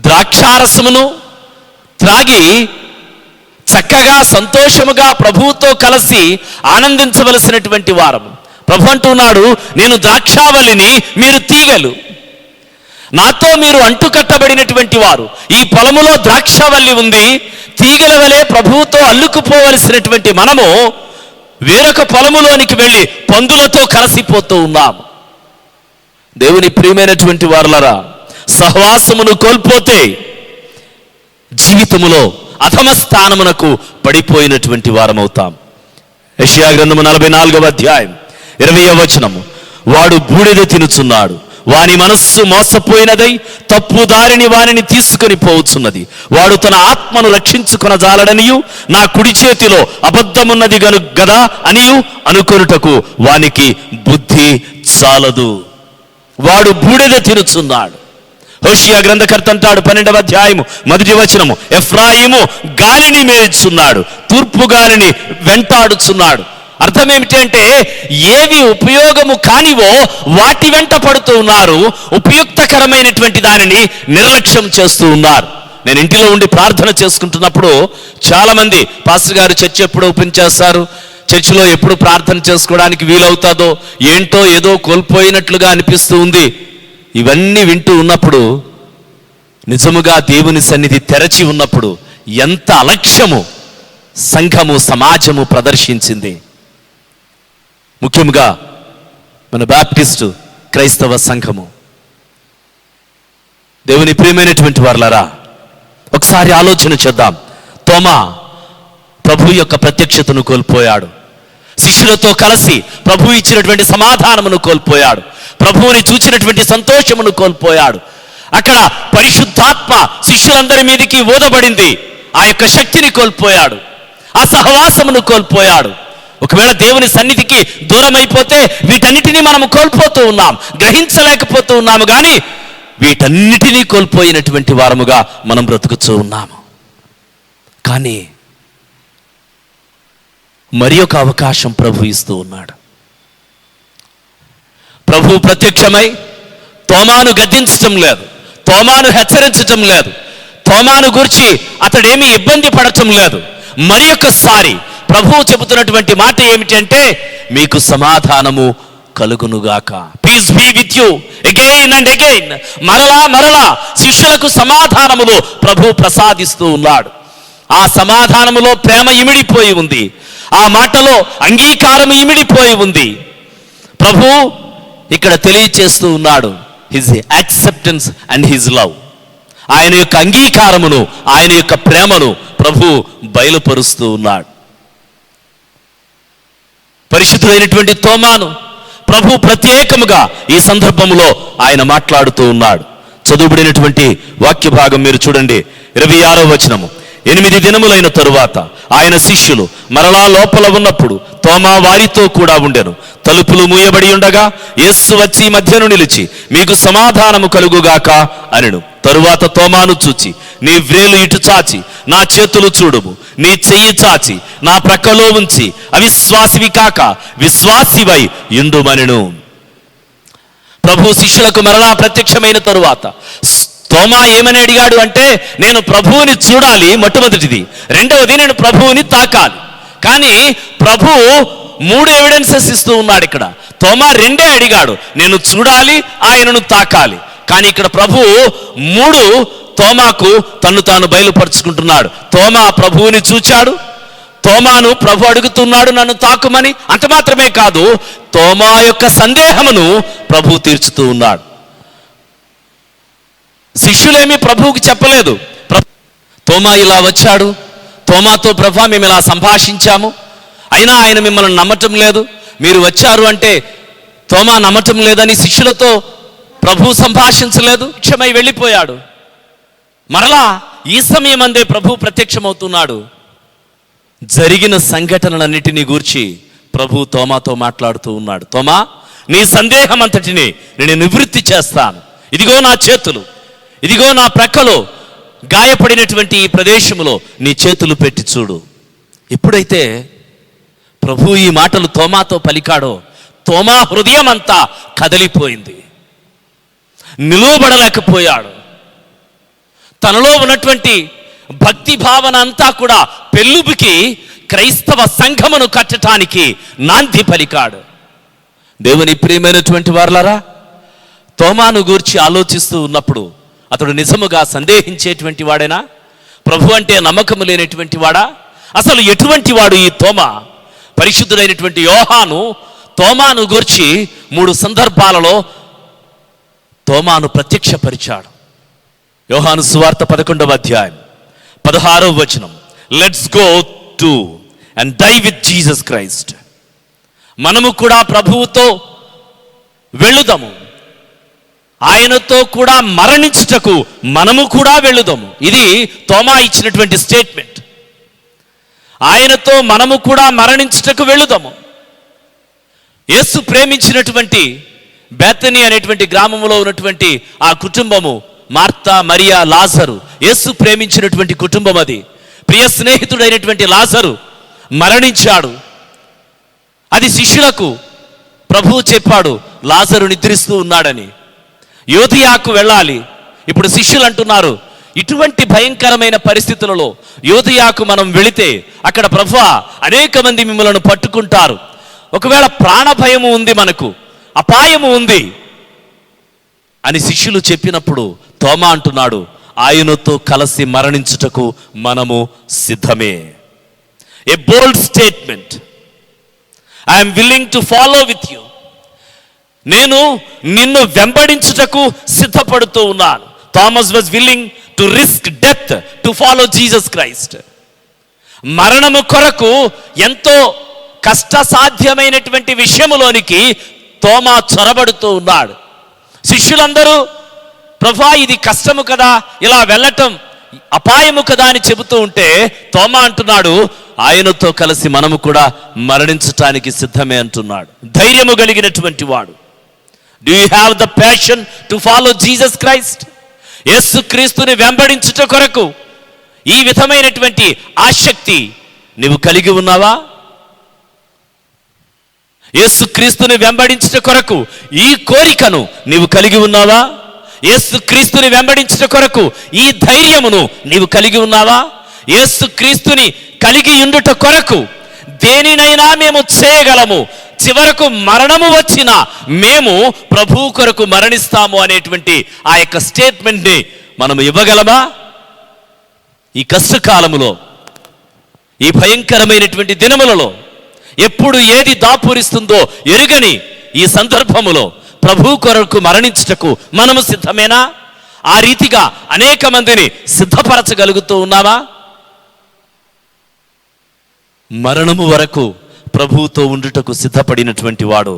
ద్రాక్షారసమును త్రాగి చక్కగా సంతోషముగా ప్రభువుతో కలిసి ఆనందించవలసినటువంటి వారము. ప్రభు అంటున్నాడు, నేను ద్రాక్షావల్లిని, మీరు తీగలు, నాతో మీరు అంటుకట్టబడినటువంటి వారు. ఈ పొలములో ద్రాక్షావల్లి ఉంది, తీగల వలె ప్రభువుతో అల్లుకుపోవలసినటువంటి మనము వేరొక పొలములోనికి వెళ్ళి పందులతో కలిసిపోతూ ఉన్నాము. దేవుని ప్రియమైనటువంటి వారలరా, సహవాసమును కోల్పోతే జీవితములో అధమ స్థానమునకు పడిపోయినటువంటి వారమవుతాం. యెషయా గ్రంథము 44వ అధ్యాయం 20వ వచనము, వాడు బూడిద తినుచున్నాడు, వాని మనస్సు మోసపోయినదై తప్పు దారిని వానిని తీసుకొని పోవచ్చున్నది. వాడు తన ఆత్మను రక్షించుకొనజాలడనియు, నా కుడి చేతిలో అబద్ధమున్నది గదా అనియు అనుకొనుటకు వానికి బుద్ధి చాలదు. వాడు బూడిద తినుచున్నాడు. హోషియా గ్రంథకర్త అంటాడు 12వ అధ్యాయము 1వ వచనము, ఎఫ్రాయిము గాలిని మేయిచున్నాడు, తూర్పు గాలిని వెంటాడుచున్నాడు. అర్థం ఏమిటంటే ఏవి ఉపయోగము కానివో వాటి వెంట పడుతూ ఉన్నారు, ఉపయుక్తకరమైనటువంటి దానిని నిర్లక్ష్యం చేస్తూ ఉన్నారు. నేను ఇంటిలో ఉండి ప్రార్థన చేసుకుంటున్నప్పుడు చాలామంది, పాస్టర్ గారు చర్చ్ ఎప్పుడు ఓపెన్ చేస్తారు, చర్చిలో ఎప్పుడు ప్రార్థన చేసుకోవడానికి వీలవుతుందో ఏంటో, ఏదో కోల్పోయినట్లుగా అనిపిస్తూ ఉంది. ఇవన్నీ వింటూ ఉన్నప్పుడు నిజముగా దేవుని సన్నిధి తెరచి ఉన్నప్పుడు ఎంత అలక్ష్యము సంఘము, సమాజము ప్రదర్శించింది. ముఖ్యంగా మన బాప్టిస్టు క్రైస్తవ సంఘము. దేవుని ప్రియమైనటువంటి వారలారా, ఒకసారి ఆలోచన చేద్దాం. తోమా ప్రభు యొక్క ప్రత్యక్షతను కోల్పోయాడు, శిష్యులతో కలిసి ప్రభు ఇచ్చినటువంటి సమాధానమును కోల్పోయాడు, ప్రభువుని చూచినటువంటి సంతోషమును కోల్పోయాడు. అక్కడ పరిశుద్ధాత్మ శిష్యులందరి మీదకి ఊదబడింది, ఆ యొక్క శక్తిని కోల్పోయాడు, ఆ సహవాసమును కోల్పోయాడు. ఒకవేళ దేవుని సన్నిధికి దూరమైపోతే వీటన్నిటినీ మనము కోల్పోతూ ఉన్నాం, గ్రహించలేకపోతూ ఉన్నాము. కానీ వీటన్నిటినీ కోల్పోయినటువంటి వారముగా మనం బ్రతుకుతూ ఉన్నాము. కానీ మరి ఒక అవకాశం ప్రభు ఇస్తూ ఉన్నాడు. ప్రభు ప్రత్యక్షమై తోమాను గద్దించటం లేదు, తోమాను హెచ్చరించటం లేదు, తోమాను గురించి అతడేమీ ఇబ్బంది పడటం లేదు. మరి ఒక్కసారి ప్రభువు చెబుతున్నటువంటి మాట ఏమిటంటే, మీకు సమాధానము కలుగునుగాక, peace be with you again and again. మరలా మరలా శిష్యులకు సమాధానములు ప్రభు ప్రసాదిస్తూ ఉన్నాడు. ఆ సమాధానములో ప్రేమ ఇమిడిపోయి ఉంది, ఆ మాటలో అంగీకారం ఇమిడిపోయి ఉంది. ప్రభు ఇక్కడ తెలియచేస్తూ ఉన్నాడు his acceptance and his love. ఆయన యొక్క అంగీకారమును, ఆయన యొక్క ప్రేమను ప్రభు బయలుపరుస్తూ ఉన్నాడు. పరిశుద్ధుడైనటువంటి తోమాను ప్రభు ప్రత్యేకముగా ఈ సందర్భంలో ఆయన మాట్లాడుతూ ఉన్నాడు. చదువుబడినటువంటి వాక్య భాగం మీరు చూడండి, 26వ వచనము. 8 దినములైన తరువాత ఆయన శిష్యులు మరలా లోపల ఉన్నప్పుడు తోమా వారితో కూడా ఉండెను. తలుపులు మూయబడి ఉండగా యేసు వచ్చి మధ్యను నిలిచి, మీకు సమాధానము కలుగుగాక అనెను. తరువాత తోమాను చూచి, నీ వ్రేలు ఇటు చాచి నా చేతులు చూడుము, నీ చెయ్యి చాచి నా ప్రక్కలో ఉంచి అవిశ్వాసివి కాక విశ్వాసివై యుండుమనెను. ప్రభు శిష్యులకు మరలా ప్రత్యక్షమైన తరువాత తోమా ఏమని అడిగాడు అంటే, నేను ప్రభువుని చూడాలి మొట్టమొదటిది, రెండవది నేను ప్రభువుని తాకాలి. కానీ ప్రభు 3 ఎవిడెన్సెస్ ఇస్తూ ఉన్నాడు. ఇక్కడ తోమా 2 అడిగాడు, నేను చూడాలి, ఆయనను తాకాలి. కానీ ఇక్కడ ప్రభు 3 తోమాకు తన్ను తాను బయలుపరుచుకుంటున్నాడు. తోమా ప్రభువుని చూచాడు, తోమాను ప్రభు అడుగుతున్నాడు నన్ను తాకుమని. అంత మాత్రమే కాదు, తోమా యొక్క సందేహమును ప్రభు తీర్చుతూ ఉన్నాడు. శిష్యులేమీ ప్రభువుకి చెప్పలేదు. తోమా ఇలా వచ్చాడు, తోమాతో ప్రభా మేము ఇలా సంభాషించాము, అయినా ఆయన మిమ్మల్ని నమ్మటం లేదు, మీరు వచ్చారు అంటే తోమా నమ్మటం లేదని శిష్యులతో ప్రభు సంభాషించలేదు, క్షమై వెళ్ళిపోయాడు. మరలా ఈ సమయం అందే ప్రభు ప్రత్యక్షమవుతున్నాడు. జరిగిన సంఘటనలన్నిటినీ గూర్చి ప్రభు తోమాతో మాట్లాడుతూ ఉన్నాడు. తోమా, నీ సందేహం అంతటిని నేను నివృత్తి చేస్తాను. ఇదిగో నా చేతులు, ఇదిగో నా ప్రక్కలో గాయపడినటువంటి ఈ ప్రదేశంలో నీ చేతులు పెట్టి చూడు. ఎప్పుడైతే ప్రభు ఈ మాటలు తోమాతో పలికాడో, తోమా హృదయం అంతా కదిలిపోయింది, నిలువబడలేకపోయాడు. తనలో ఉన్నటువంటి భక్తి భావన అంతా కూడా పెళ్ళుబికి క్రైస్తవ సంఘమును కట్టడానికి నాంది పలికాడు. దేవుని ప్రియమైనటువంటి వారలారా, తోమాను గూర్చి ఆలోచిస్తూ ఉన్నప్పుడు అతడు నిజముగా సందేహించేటువంటి వాడేనా? ప్రభు అంటే నమ్మకము లేనటువంటి వాడా? అసలు ఎటువంటి వాడు ఈ తోమా? పరిశుద్ధుడైనటువంటి యోహాను తోమాను గూర్చి 3 సందర్భాలలో తోమాను ప్రత్యక్షపరిచాడు. యోహాను సువార్త 11వ అధ్యాయం 16వ వచనం, let's go to and die with Jesus Christ. మనము కూడా ప్రభువుతో వెళ్ళుదాము, ఆయనతో కూడా మరణించుటకు మనము కూడా వెళ్ళుదాము. ఇది తోమా ఇచ్చినటువంటి స్టేట్మెంట్. ఆయనతో మనము కూడా మరణించుటకు వెళ్ళుదాము. యేసు ప్రేమించినటువంటి బేతనీ అనేటువంటి గ్రామంలో ఉన్నటువంటి ఆ కుటుంబము, మార్తా, మరియా, లాజరు, యేసు ప్రేమించినటువంటి కుటుంబం అది. ప్రియ స్నేహితుడైనటువంటి లాజరు మరణించాడు. అది శిష్యులకు ప్రభువు చెప్పాడు, లాజరు నిద్రిస్తూ ఉన్నాడని. యోధియాకు వెళ్ళాలి. ఇప్పుడు శిష్యులు అంటున్నారు, ఇటువంటి భయంకరమైన పరిస్థితులలో యోధియాకు మనం వెళితే అక్కడ ప్రభువా అనేక మంది మిమ్మల్ని పట్టుకుంటారు, ఒకవేళ ప్రాణ భయము ఉంది, మనకు అపాయము ఉంది అని శిష్యులు చెప్పినప్పుడు తోమా అంటున్నాడు, ఆయనతో కలిసి మరణించుటకు మనము సిద్ధమే. A bold statement. I'm willing to follow with you. నేను నిన్ను వెంబడించుటకు సిద్ధపడుతూ ఉన్నాను. Thomas was willing to risk death to follow Jesus Christ. మరణము కొరకు ఎంతో కష్టసాధ్యమైనటువంటి విషయములోనికి తోమా చొరబడుతూ ఉన్నాడు. శిష్యులందరూ ప్రభా ఇది కష్టము కదా, ఇలా వెళ్ళటం అపాయము కదా అని చెబుతూ ఉంటే తోమా అంటున్నాడు, ఆయనతో కలిసి మనము కూడా మరణించటానికి సిద్ధమే అంటున్నాడు. ధైర్యము కలిగినటువంటి వాడు. Do you have the passion to follow Jesus Christ? Yesu క్రీస్తుని వెంబడించుట కొరకు ఈ విధమైనటువంటి ఆసక్తి నీవు కలిగి ఉన్నావా? యేసు క్రీస్తుని వెంబడించుట కొరకు ఈ కోరికను నీవు కలిగి ఉన్నావా? యేసు క్రీస్తుని వెంబడించుట కొరకు ఈ ధైర్యమును నీవు కలిగి ఉన్నావా? యేసు క్రీస్తుని కలిగి ఉండుట కొరకు దేనినైనా మేము చేయగలము, చివరకు మరణము వచ్చినా మేము ప్రభు కొరకు మరణిస్తాము అనేటువంటి ఆ యొక్క స్టేట్మెంట్ని మనం ఇవ్వగలమా? ఈ కష్టకాలములో, ఈ భయంకరమైనటువంటి దినములలో, ఎప్పుడు ఏది దాపురిస్తుందో ఎరుగని ఈ సందర్భములో ప్రభు కొరకు మరణించుటకు మనము సిద్ధమేనా? ఆ రీతిగా అనేక మందిని సిద్ధపరచగలుగుతూ ఉన్నావా? మరణము వరకు ప్రభువుతో ఉండుటకు సిద్ధపడినటువంటి వాడు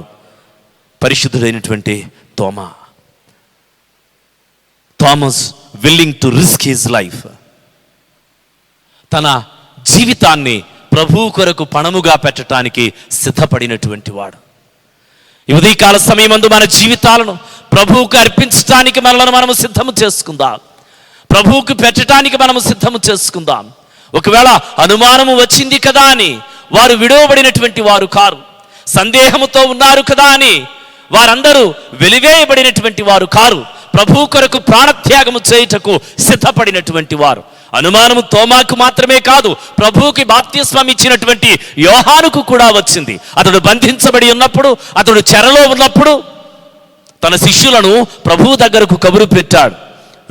పరిశుద్ధుడైనటువంటి Thoma. Thomas willing to risk his life. తన జీవితాన్ని ప్రభువు కొరకు పణముగా పెట్టడానికి సిద్ధపడినటువంటి వాడు. ఈ ఉదయకాల సమయమందు మన జీవితాలను ప్రభువుకు అర్పించడానికి మనము సిద్ధము చేసుకుందాం. ప్రభువుకు పెట్టడానికి మనము సిద్ధము చేసుకుందాం. ఒకవేళ అనుమానము వచ్చింది కదా అని వారు విడవబడినటువంటి వారు కారు, సందేహముతో ఉన్నారు కదా అని వారందరూ వెలివేయబడినటువంటి వారు కారు, ప్రభు కొరకు ప్రాణత్యాగము చేయుటకు సిద్ధపడినటువంటి వారు. అనుమానము తోమాకు మాత్రమే కాదు, ప్రభువుకి బాప్తిస్మం ఇచ్చినటువంటి యోహానుకు కూడా వచ్చింది. అతడు బంధించబడి ఉన్నప్పుడు, అతడు చెరలో ఉన్నప్పుడు తన శిష్యులను ప్రభువు దగ్గరకు కబురు పెట్టాడు.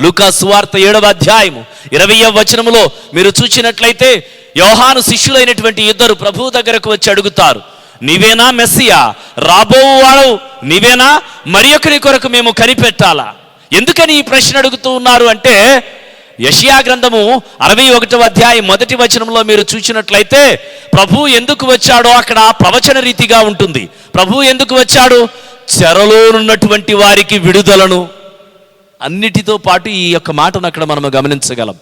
లూకా సువార్త 7వ అధ్యాయము 20వ వచనములో మీరు చూసినట్లయితే యోహాను శిష్యులైనటువంటి ఇద్దరు ప్రభువు దగ్గరకు వచ్చి అడుగుతారు, నీవేనా మెస్సియా, రాబోవాడు నీవేనా, మరి ఒకరి కొరకు మేము కనిపెట్టాలా? ఎందుకని ఈ ప్రశ్న అడుగుతూ ఉన్నారు అంటే, యెషయా గ్రంథము 61వ అధ్యాయం 1వ వచనంలో మీరు చూసినట్లయితే ప్రభు ఎందుకు వచ్చాడో అక్కడ ప్రవచన రీతిగా ఉంటుంది. ప్రభు ఎందుకు వచ్చాడు? చెరలోనున్నటువంటి వారికి విడుదలను. అన్నిటితో పాటు ఈ యొక్క మాటను అక్కడ మనం గమనించగలం,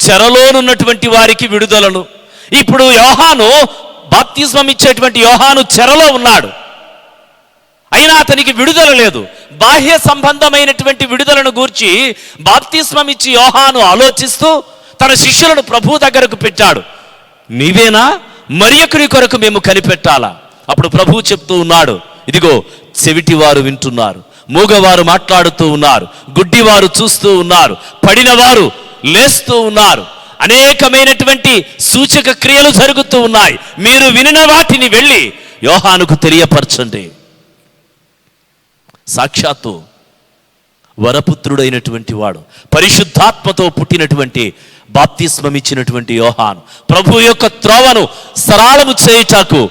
చెరలోనున్నటువంటి వారికి విడుదలను. ఇప్పుడు యోహాను, బాప్తిస్మం ఇచ్చేటువంటి యోహాను చెరలో ఉన్నాడు, అయినా అతనికి విడుదల లేదు. బాహ్య సంబంధమైనటువంటి విడుదలను గూర్చి బాప్తిస్మం ఇచ్చి యోహాను ఆలోచిస్తూ తన శిష్యులను ప్రభు దగ్గరకు పెట్టాడు. నీవేనా, మరి ఒకరి కొరకు మేము కనిపెట్టాలా? అప్పుడు ప్రభు చెప్తూ ఉన్నాడు, ఇదిగో చెవిటివారు వింటున్నారు, మూగవారు మాట్లాడుతూ ఉన్నారు, గుడ్డివారు చూస్తూ ఉన్నారు, పడినవారు లేస్తూ ఉన్నారు, అనేకమైనటువంటి సూచక క్రియలు జరుగుతూ ఉన్నాయి. మీరు వినిన వాటిని వెళ్ళి యోహానుకు తెలియపరచండి. సాక్షాత్తు వరపుత్రుడైనటువంటి వాడు, పరిశుద్ధాత్మతో పుట్టినటువంటి బాప్తిస్మం ఇచ్చినటువంటి యోహాను ప్రభు యొక్క త్రోవను సరళము చేయుటకు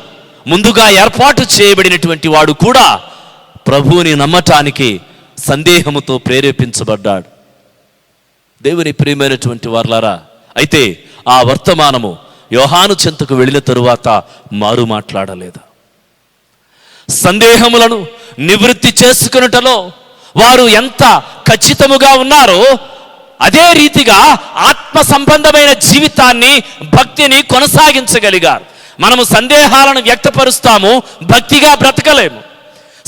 ముందుగా ఏర్పాటు చేయబడినటువంటి వాడు కూడా ప్రభువుని నమ్మటానికి సందేహముతో ప్రేరేపించబడ్డాడు. దేవుని ప్రియమైనటువంటి వారలారా, అయితే ఆ వర్తమానము యోహాను చెంతకు వెళ్ళిన తరువాత మారు మాట్లాడలేదు. సందేహములను నివృత్తి చేసుకున్నటలో వారు ఎంత ఖచ్చితముగా ఉన్నారో అదే రీతిగా ఆత్మ సంబంధమైన జీవితాన్ని, భక్తిని కొనసాగించగలిగారు. మనము సందేహాలను వ్యక్తపరుస్తాము, భక్తిగా బ్రతకలేము.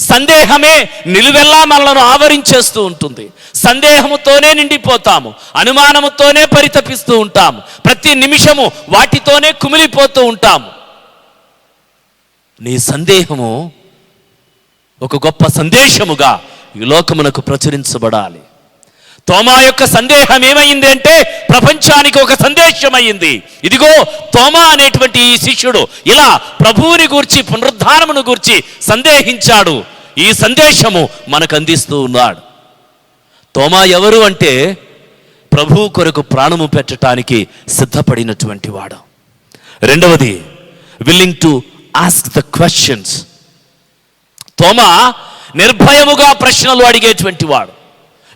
సందేహమే నిలువెల్లా మనలను ఆవరించేస్తూ ఉంటుంది. సందేహముతోనే నిండిపోతాము, అనుమానముతోనే పరితపిస్తూ ఉంటాము, ప్రతి నిమిషము వాటితోనే కుమిలిపోతూ ఉంటాము. నీ సందేహము ఒక గొప్ప సందేశముగా ఈ లోకమునకు ప్రచురించబడాలి. తోమా యొక్క సందేహం ఏమైంది అంటే ప్రపంచానికి ఒక సందేశం అయింది. ఇదిగో తోమా అనేటువంటి ఈ శిష్యుడు ఇలా ప్రభువుని గూర్చి, పునరుద్ధానమును గూర్చి సందేహించాడు. ఈ సందేశము మనకు అందిస్తూ ఉన్నాడు. తోమా ఎవరు అంటే ప్రభువు కొరకు ప్రాణము పెట్టడానికి సిద్ధపడినటువంటి వాడు. రెండవది, willing to ask the questions. Thoma నిర్భయముగా ప్రశ్నలు అడిగేటువంటి వాడు.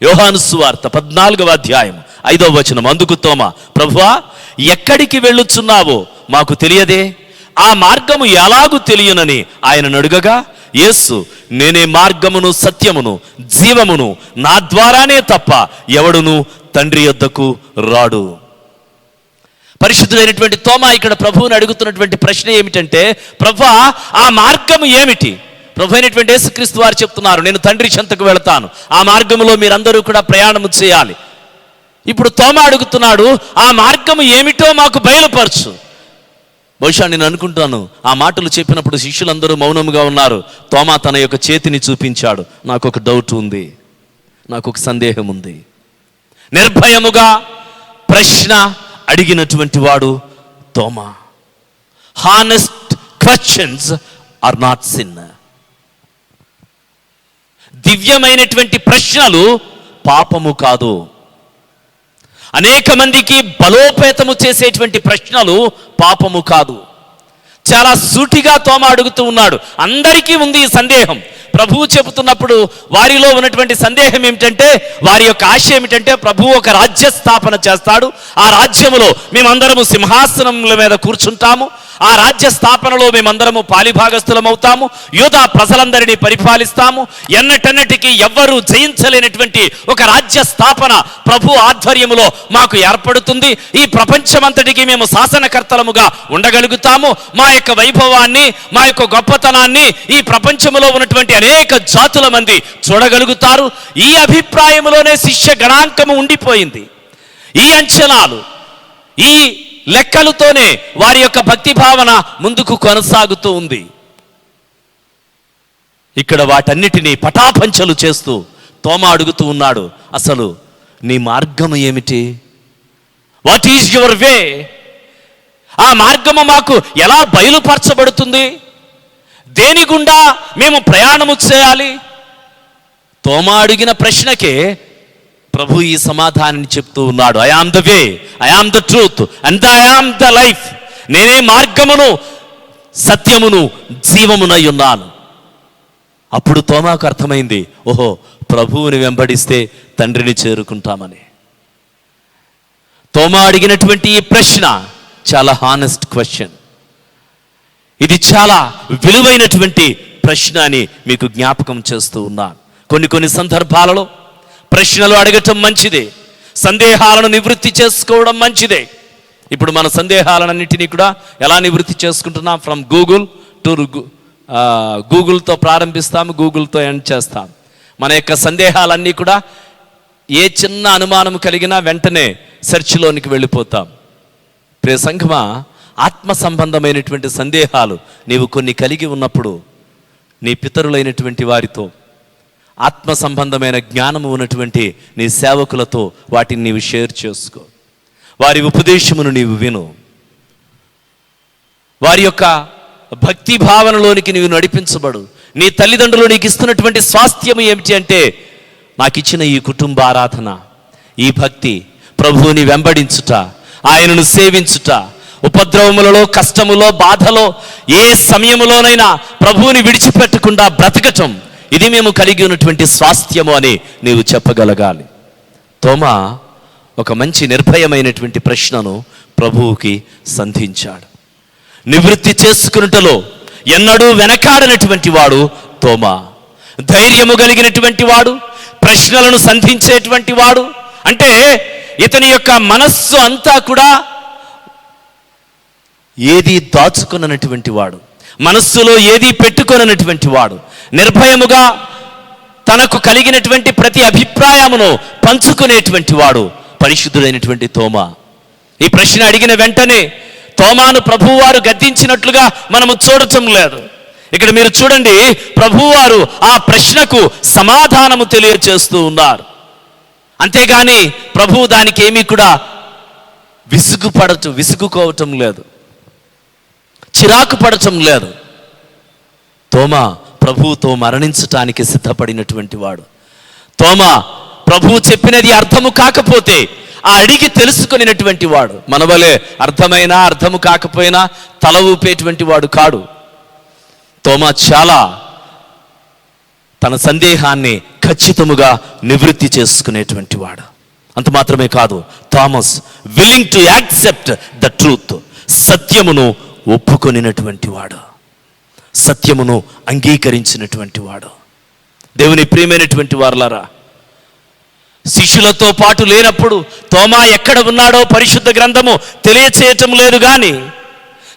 యోహాను సువార్త 14వ అధ్యాయం 5వ వచనం, అందుకు తోమా, ప్రభువా ఎక్కడికి వెళ్ళుచున్నావో మాకు తెలియదే, ఆ మార్గము ఎలాగూ తెలియనని ఆయన అడుగగా యేసు, నేనే మార్గమును, సత్యమును, జీవమును, నా ద్వారానే తప్ప ఎవడును తండ్రి యొద్దకు రాడు. పరిశుద్ధుడైనటువంటి తోమా ఇక్కడ ప్రభువుని అడుగుతున్నటువంటి ప్రశ్న ఏమిటంటే, ప్రభువా ఆ మార్గము ఏమిటి? ప్రభు అయినటువంటి యేసుక్రీస్తు వారు చెప్తున్నారు, నేను తండ్రి చెంతకు వెళతాను, ఆ మార్గములో మీరందరూ కూడా ప్రయాణము చేయాలి. ఇప్పుడు తోమా అడుగుతున్నాడు, ఆ మార్గము ఏమిటో మాకు బయలుపరచు. బహుశా నేను అనుకుంటాను ఆ మాటలు చెప్పినప్పుడు శిష్యులందరూ మౌనముగా ఉన్నారు. తోమా తన యొక్క చేతిని చూపించాడు, నాకు ఒక డౌట్ ఉంది, నాకు ఒక సందేహం ఉంది. నిర్భయముగా ప్రశ్న అడిగినటువంటి వాడు Thoma. Honest questions are not sin. దివ్యమైనటువంటి ప్రశ్నలు పాపము కాదు. అనేక మందికి బలోపేతము చేసేటువంటి ప్రశ్నలు పాపము కాదు. చాలా సూటిగా తోమా అడుగుతూ ఉన్నాడు. అందరికీ ఉంది ఈ సందేహం. ప్రభువు చెబుతున్నప్పుడు వారిలో ఉన్నటువంటి సందేహం ఏమిటంటే, వారి యొక్క ఆశ ఏమిటంటే, ప్రభువు ఒక రాజ్య స్థాపన చేస్తాడు, ఆ రాజ్యములో మేమందరము సింహాసనముల మీద కూర్చుంటాము, ఆ రాజ్య స్థాపనలో మేమందరము పాలిభాగస్థులమవుతాము, యూదా ప్రజలందరినీ పరిపాలిస్తాము, ఎన్నటన్నిటికీ ఎవ్వరూ జయించలేనటువంటి ఒక రాజ్య స్థాపన ప్రభు ఆధ్వర్యములో మాకు ఏర్పడుతుంది. ఈ ప్రపంచమంతటికి మేము శాసనకర్తలముగా ఉండగలుగుతాము. మా యొక్క వైభవాన్ని, మా యొక్క గొప్పతనాన్ని ఈ ప్రపంచములో ఉన్నటువంటి అనేక జాతుల మంది చూడగలుగుతారు. ఈ అభిప్రాయములోనే శిష్య గణాంకము ఉండిపోయింది. ఈ అంచనాలు, ఈ లెక్కలతోనే వారి యొక్క భక్తి భావన ముందుకు కొనసాగుతూ ఉంది. ఇక్కడ వాటన్నిటినీ పటాపంచలు చేస్తూ తోమా అడుగుతూ ఉన్నాడు, అసలు నీ మార్గము ఏమిటి? What is your way? ఆ మార్గము మాకు ఎలా బయలుపరచబడుతుంది? దేని గుండా మేము ప్రయాణము చేయాలి? తోమా అడిగిన ప్రశ్నకే ప్రభు ఈ సమాధానాన్ని చెప్తూ ఉన్నాడు. I am the way, I am the truth and I am the life. నేనే మార్గమును, సత్యమును, జీవమునై ఉన్నాను. అప్పుడు తోమాకు అర్థమైంది, ఓహో, ప్రభువుని వెంబడిస్తే తండ్రిని చేరుకుంటామని. తోమా అడిగినటువంటి ఈ ప్రశ్న చాలా హానెస్ట్ క్వశ్చన్. ఇది చాలా విలువైనటువంటి ప్రశ్న అని మీకు జ్ఞాపకం చేస్తూ ఉన్నాను. కొన్ని సందర్భాలలో ప్రశ్నలు అడగటం మంచిదే, సందేహాలను నివృత్తి చేసుకోవడం మంచిదే. ఇప్పుడు మన సందేహాలన్నింటినీ కూడా ఎలా నివృత్తి చేసుకుంటున్నాం? ఫ్రమ్ గూగుల్ టు గూగుల్తో ప్రారంభిస్తాము, గూగుల్తో ఎండ్ చేస్తాం. మన యొక్క సందేహాలన్నీ కూడా ఏ చిన్న అనుమానం కలిగినా వెంటనే సెర్చ్లోనికి వెళ్ళిపోతాం. ప్రియ సంఘమా, ఆత్మ సంబంధమైనటువంటి సందేహాలు నీవు కొన్ని కలిగి ఉన్నప్పుడు నీ పితరులైనటువంటి వారితో, ఆత్మ సంబంధమైన జ్ఞానము ఉన్నటువంటి నీ సేవకులతో వాటిని నీవు షేర్ చేసుకో. వారి ఉపదేశమును నీవు విను. వారి యొక్క భక్తి భావనలోనికి నీవు నడిపించబడు. నీ తల్లిదండ్రులు నీకు ఇస్తున్నటువంటి స్వాస్థ్యము ఏమిటి అంటే, నాకు ఇచ్చిన ఈ కుటుంబ ఆరాధన, ఈ భక్తి, ప్రభువుని వెంబడించుట, ఆయనను సేవించుట, ఉపద్రవములలో, కష్టములో, బాధలో, ఏ సమయములోనైనా ప్రభువుని విడిచిపెట్టకుండా బ్రతకటం, ఇది మేము కలిగి ఉన్నటువంటి స్వాస్థ్యము అని నీవు చెప్పగలగాలి. తోమా ఒక మంచి నిర్భయమైనటువంటి ప్రశ్నను ప్రభువుకి సంధించాడు. నివృత్తి చేసుకున్నటలో ఎన్నడూ వెనకాడనటువంటి వాడు తోమా. ధైర్యము కలిగినటువంటి వాడు, ప్రశ్నలను సంధించేటువంటి వాడు. అంటే ఇతని యొక్క మనస్సు అంతా కూడా ఏది దాచుకున్నటువంటి వాడు, మనస్సులో ఏది పెట్టుకొనటువంటి వాడు, నిర్భయముగా తనకు కలిగినటువంటి ప్రతి అభిప్రాయమును పంచుకునేటువంటి వాడు పరిశుద్ధుడైనటువంటి తోమా. ఈ ప్రశ్న అడిగిన వెంటనే తోమాను ప్రభువారు గద్దించినట్లుగా మనము చూడటం లేదు. ఇక్కడ మీరు చూడండి, ప్రభువారు ఆ ప్రశ్నకు సమాధానము తెలియచేస్తూ ఉన్నారు. అంతేగాని ప్రభువు దానికి ఏమీ కూడా విసుగుకోవటం లేదు, చిరాకు పడటం లేదు. తోమా ప్రభువుతో మరణించటానికి సిద్ధపడినటువంటి వాడు. తోమా ప్రభువు చెప్పినది అర్థము కాకపోతే ఆ అడిగి తెలుసుకునేటువంటి వాడు. మన వలె అర్థమైనా అర్థము కాకపోయినా తల ఊపేటువంటి వాడు కాడు. తోమా చాలా తన సందేహాన్ని ఖచ్చితముగా నివృత్తి చేసుకునేటువంటి వాడు. అంత మాత్రమే కాదు, Thomas willing to accept the truth, సత్యమును ఒప్పుకొనినటువంటి వాడు, సత్యమును అంగీకరించినటువంటి వాడు. దేవుని ప్రియమైనటువంటి వారలారా, శిష్యులతో పాటు లేనప్పుడు తోమా ఎక్కడ ఉన్నాడో పరిశుద్ధ గ్రంథము తెలియచేయటం లేదు. కానీ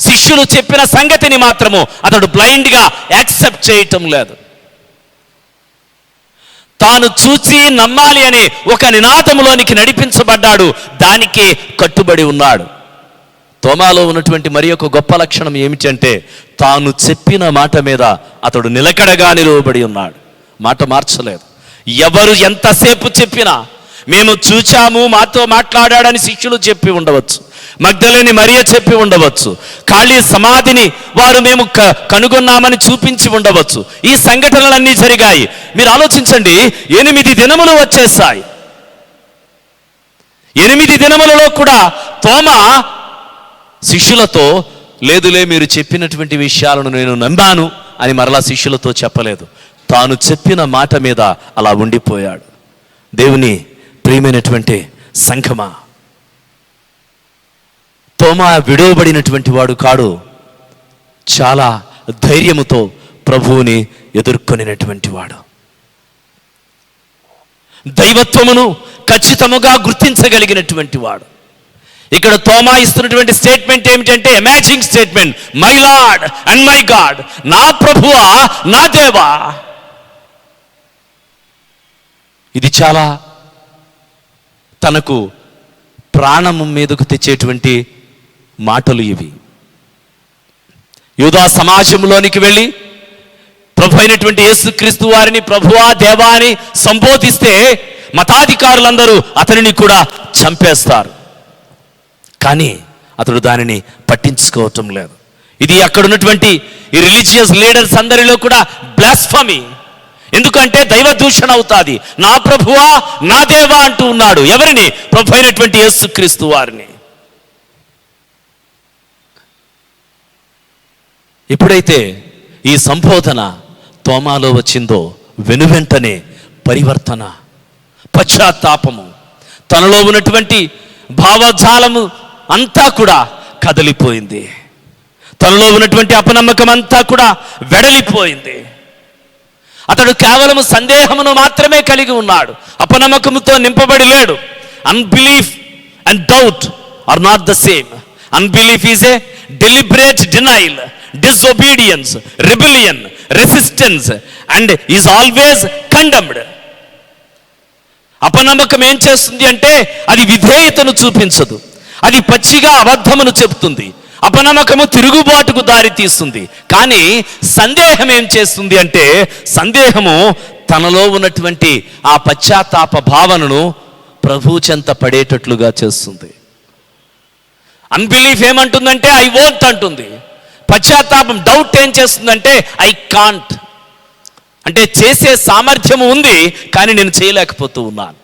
శిష్యులు చెప్పిన సంగతిని మాత్రము అతడు బ్లైండ్గా యాక్సెప్ట్ చేయటం లేదు. తాను చూచి నమ్మాలి అనే ఒక నినాదములోనికి నడిపించబడ్డాడు, దానికే కట్టుబడి ఉన్నాడు. తోమాలో ఉన్నటువంటి మరి ఒక గొప్ప లక్షణం ఏమిటంటే, తాను చెప్పిన మాట మీద అతడు నిలకడగా నిలువబడి ఉన్నాడు, మాట మార్చలేదు. ఎవరు ఎంతసేపు చెప్పినా, మేము చూచాము, మాతో మాట్లాడాడని శిష్యులు చెప్పి ఉండవచ్చు, మగ్దలేని మరియ చెప్పి ఉండవచ్చు, ఖాళీ సమాధిని వారు మేము కనుగొన్నామని చూపించి ఉండవచ్చు. ఈ సంఘటనలన్నీ జరిగాయి. మీరు ఆలోచించండి, 8 దినములు వచ్చేసాయి. 8 దినములలో కూడా తోమా శిష్యులతో, లేదులే మీరు చెప్పినటువంటి విషయాలను నేను నమ్మాను అని మరలా శిష్యులతో చెప్పలేదు. తాను చెప్పిన మాట మీద అలా ఉండిపోయాడు. దేవుని ప్రియమైనటువంటి సంఘమా, తోమా విడవబడినటువంటి వాడు కాడు. చాలా ధైర్యముతో ప్రభువుని ఎదుర్కొనినటువంటి వాడు. దైవత్వమును ఖచ్చితముగా గుర్తించగలిగినటువంటి వాడు. ఇక్కడ తోమా ఇస్తున్నటువంటి స్టేట్మెంట్ ఏమిటంటే, amazing statement, my lord and my God, నా ప్రభువా, నా దేవా. ఇది చాలా తనకు ప్రాణము మీదకు తెచ్చేటువంటి మాటలు ఇవి. యూదా సమాజంలోనికి వెళ్ళి ప్రభు అయినటువంటి యేసుక్రీస్తు వారిని ప్రభువా దేవా అని సంబోధిస్తే మతాధికారులందరూ అతనిని కూడా చంపేస్తారు. కానీ అతడు దానిని పట్టించుకోవటం లేదు. ఇది అక్కడ ఉన్నటువంటి ఈ రిలీజియస్ లీడర్స్ అందరిలో కూడా బ్లాస్ఫమీ. ఎందుకంటే దైవ దూషణ అవుతాది. నా ప్రభువా నా దేవా అంటూ ఉన్నాడు. ఎవరిని? ప్రభు అయినటువంటి యేసుక్రీస్తు వారిని. ఎప్పుడైతే ఈ సంబోధన తోమాలో వచ్చిందో వెనువెంటనే పరివర్తన, పశ్చాత్తాపము, తనలో ఉన్నటువంటి భావజాలము అంతా కూడా కదిలిపోయింది. తనలో ఉన్నటువంటి అపనమ్మకం అంతా కూడా వెడలిపోయింది. అతడు కేవలం సందేహమును మాత్రమే కలిగి ఉన్నాడు, అపనమ్మకముతో నింపబడి లేడు. Unbelief and doubt are not the same. Unbelief is a deliberate denial, disobedience, rebellion, resistance and is always condemned. అపనమ్మకం ఏం చేస్తుంది అంటే అది విధేయతను చూపించదు, అది పచ్చిగా అబద్ధమును చెబుతుంది. అపనమ్మకము తిరుగుబాటుకు దారి తీస్తుంది. కానీ సందేహం ఏం చేస్తుంది అంటే సందేహము తనలో ఉన్నటువంటి ఆ పశ్చాత్తాప భావనను ప్రభు చెంత పడేటట్లుగా చేస్తుంది. అన్బిలీఫ్ ఏమంటుందంటే ఐ వోంట్ అంటుంది. పశ్చాత్తాపం, డౌట్ ఏం చేస్తుందంటే ఐ కాంట్, అంటే చేసే సామర్థ్యము ఉంది కానీ నేను చేయలేకపోతూ ఉన్నాను.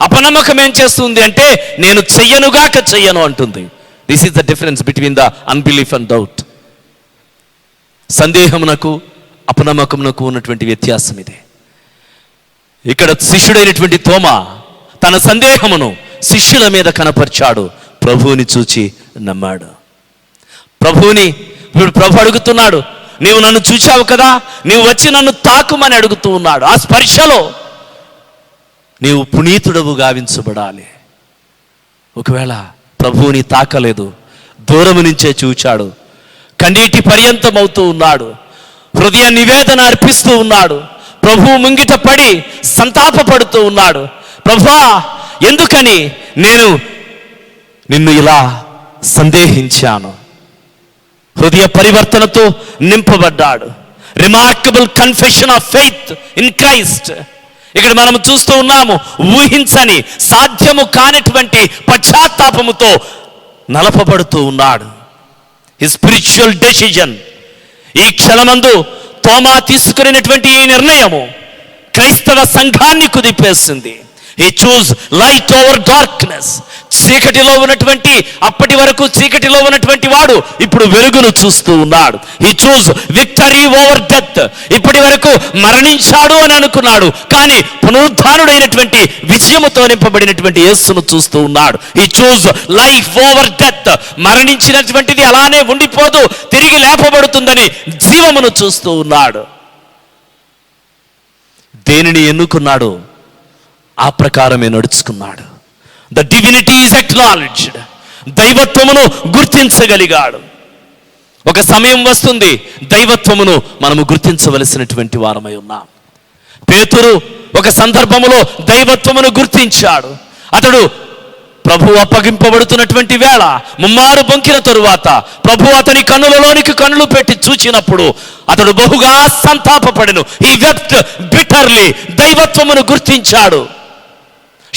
అపనమ్మకం ఏం చేస్తుంది అంటే నేను చెయ్యనుగాక చెయ్యను అంటుంది. This is the difference between the unbelief and doubt. సందేహమునకు అపనమ్మకమునకు ఉన్నటువంటి వ్యత్యాసం ఇదే. ఇక్కడ శిష్యుడైనటువంటి తోమా తన సందేహమును శిష్యుల మీద కనపరిచాడు. ప్రభువుని చూచి నమ్మాడు. ప్రభువుని ఇప్పుడు ప్రభు అడుగుతున్నాడు, నీవు నన్ను చూశావు కదా, నీవు వచ్చి నన్ను తాకుమని అడుగుతూ ఉన్నాడు. ఆ స్పర్శలో నీవు పునీతుడవు గావించబడాలి. ఒకవేళ ప్రభువుని తాకలేదు, దూరము నుంచే చూచాడు, కన్నీటి పర్యంతం అవుతూ ఉన్నాడు, హృదయ నివేదన అర్పిస్తూ ఉన్నాడు, ప్రభువు ముంగిట పడి సంతాపపడుతూ ఉన్నాడు. ప్రభువా ఎందుకని నేను నిన్ను ఇలా సందేహించాను. హృదయ పరివర్తనతో నింపబడ్డాడు. Remarkable confession of faith in Christ. ఇక్కడ మనం చూస్తూ ఉన్నాము, ఊహించని సాధ్యము కానటువంటి పశ్చాత్తాపముతో నలపబడుతూ ఉన్నాడు. ఈ స్పిరిచువల్ డెసిజన్, ఈ క్షణమందు తోమా తీసుకునేటువంటి ఈ నిర్ణయము క్రైస్తవ సంఘాన్ని కుదిపేసింది. He chose light over darkness. చీకటిలో ఉన్నటువంటి, అప్పటి వరకు చీకటిలో ఉన్నటువంటి వాడు ఇప్పుడు వెలుగును చూస్తూ ఉన్నాడు. He chose victory over death. ఇప్పటి వరకు మరణించాడు అని అనుకున్నాడు, కానీ పునరుద్ధానుడైనటువంటి విజయముతో నింపబడినటువంటి యేసును చూస్తూ ఉన్నాడు. He chose life over death. మరణించినటువంటిది అలానే ఉండిపోదు, తిరిగి లేపబడుతుందని జీవమును చూస్తూ ఉన్నాడు. దేనిని ఎన్నుకున్నాడు ఆ ప్రకారమే నడుచుకున్నాడు. The divinity is acknowledged. దైవత్వమును గుర్తించగలిగాడు. ఒక సమయం వస్తుంది దైవత్వమును మనము గుర్తించవలసినటువంటి వారమై ఉన్నాం. పేతురు ఒక సందర్భములో దైవత్వమును గుర్తించాడు. అతడు ప్రభు అప్పగింపబడుతున్నటువంటి వేళ ముమ్మారు బొంకిన తరువాత ప్రభు అతని కన్నులలోనికి కన్నులు పెట్టి చూచినప్పుడు అతడు బహుగా సంతాపపడెను. హి వెప్ట్ బిటర్లీ. దైవత్వమును గుర్తించాడు.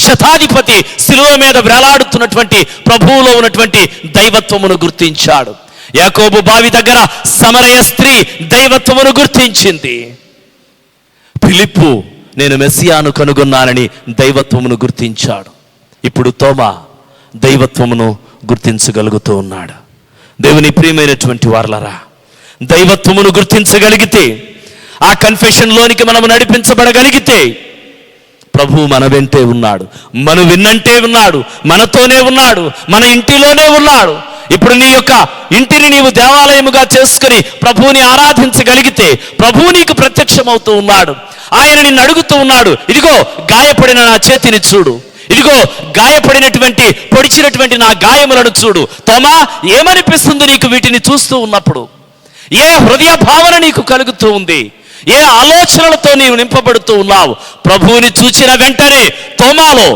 శతాధిపతి శిలువ మీద వేలాడుతున్నటువంటి ప్రభువులో ఉన్నటువంటి దైవత్వమును గుర్తించాడు. యాకోబు బావి దగ్గర సమరయ స్త్రీ దైవత్వమును గుర్తించింది. ఫిలిప్పు నేను మెస్సియాను కనుగొన్నానని దైవత్వమును గుర్తించాడు. ఇప్పుడు తోమా దైవత్వమును గుర్తించగలుగుతూ ఉన్నాడు. దేవుని ప్రియమైనటువంటి వారలారా, దైవత్వమును గుర్తించగలిగితే, ఆ కన్ఫెషన్లోనికి మనము నడిపించబడగలిగితే ప్రభువు మన వెంటే ఉన్నాడు, మన విన్నంటే ఉన్నాడు, మనతోనే ఉన్నాడు, మన ఇంటిలోనే ఉన్నాడు. ఇప్పుడు నీ యొక్క ఇంటిని నీవు దేవాలయముగా చేసుకుని ప్రభువుని ఆరాధించగలిగితే ప్రభువు నీకు ప్రత్యక్షమవుతూ ఉన్నాడు. ఆయన నిన్ను అడుగుతూ ఉన్నాడు, ఇదిగో గాయపడిన నా చేతిని చూడు, ఇదిగో గాయపడినటువంటి పొడిచినటువంటి నా గాయములను చూడు. తోమా, ఏమనిపిస్తుంది నీకు వీటిని చూస్తూ ఉన్నప్పుడు? ఏ హృదయ భావన నీకు కలుగుతూ ఉంది? ఏ ఆలోచనలతో నీవు నింపబడుతూ ఉన్నావు? ప్రభువుని చూచిన వెంటనే తోమాలో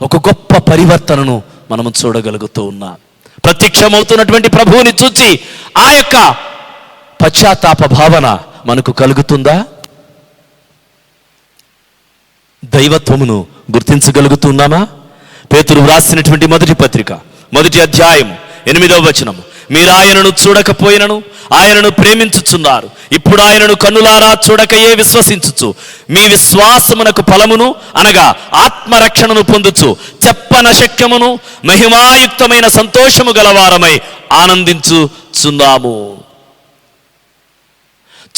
ఒక గొప్ప పరివర్తనను మనము చూడగలుగుతూ ఉన్నాం. ప్రత్యక్షమవుతున్నటువంటి ప్రభువుని చూచి ఆ యొక్క పశ్చాత్తాప భావన మనకు కలుగుతుందా? దైవత్వమును గుర్తించగలుగుతున్నామా? పేతురు వ్రాసినటువంటి మొదటి పత్రిక 1వ అధ్యాయం 8వ వచనం, మీరు ఆయనను చూడకపోయినను ఆయనను ప్రేమించుచున్నారు, ఇప్పుడు ఆయనను కన్నులారా చూడకయే విశ్వసించుచు మీ విశ్వాసమునకు ఫలమును అనగా ఆత్మరక్షణను పొందుచు చెప్పనశక్యమును మహిమాయుక్తమైన సంతోషము గలవారమై ఆనందించుచున్నాము.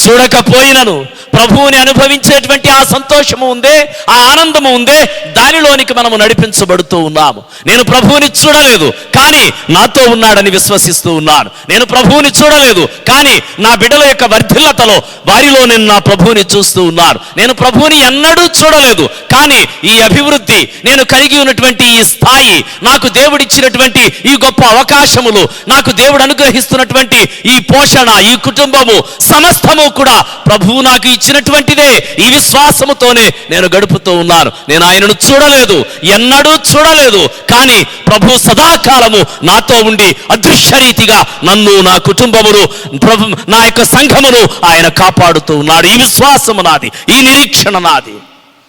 చూడకపోయినను ప్రభువుని అనుభవించేటువంటి ఆ సంతోషము ఉందే, ఆ ఆనందము ఉందే, దానిలోనికి మనము నడిపించబడుతూ ఉన్నాము. నేను ప్రభువుని చూడలేదు, కానీ నాతో ఉన్నాడని విశ్వసిస్తూ ఉన్నాను. నేను ప్రభువుని చూడలేదు, కానీ నా బిడ్డల యొక్క వర్ధిల్లతలో వారిలో నేను నా ప్రభువుని చూస్తూ ఉన్నాను. నేను ప్రభువుని ఎన్నడూ చూడలేదు, కానీ ఈ అభివృద్ధి, నేను కలిగి ఉన్నటువంటి ఈ స్థాయి, నాకు దేవుడిచ్చినటువంటి ఈ గొప్ప అవకాశములు, నాకు దేవుడు అనుగ్రహిస్తున్నటువంటి ఈ పోషణ, ఈ కుటుంబము సమస్తము కూడా ప్రభువు నాకు ఇచ్చినటువంటిదే. ఈ విశ్వాసముతోనే నేను గడుపుతూ ఉన్నాను. నేను ఆయనను చూడలేదు, ఎన్నడూ చూడలేదు, కానీ ప్రభు సదాకాలము నాతో ఉండి అదృశ్యరీతిగా నన్ను, నా కుటుంబమును, ప్రభు నా యొక్క సంఘమును ఆయన కాపాడుతూ ఉన్నాడు. ఈ విశ్వాసము నాది, ఈ నిరీక్షణ నాది.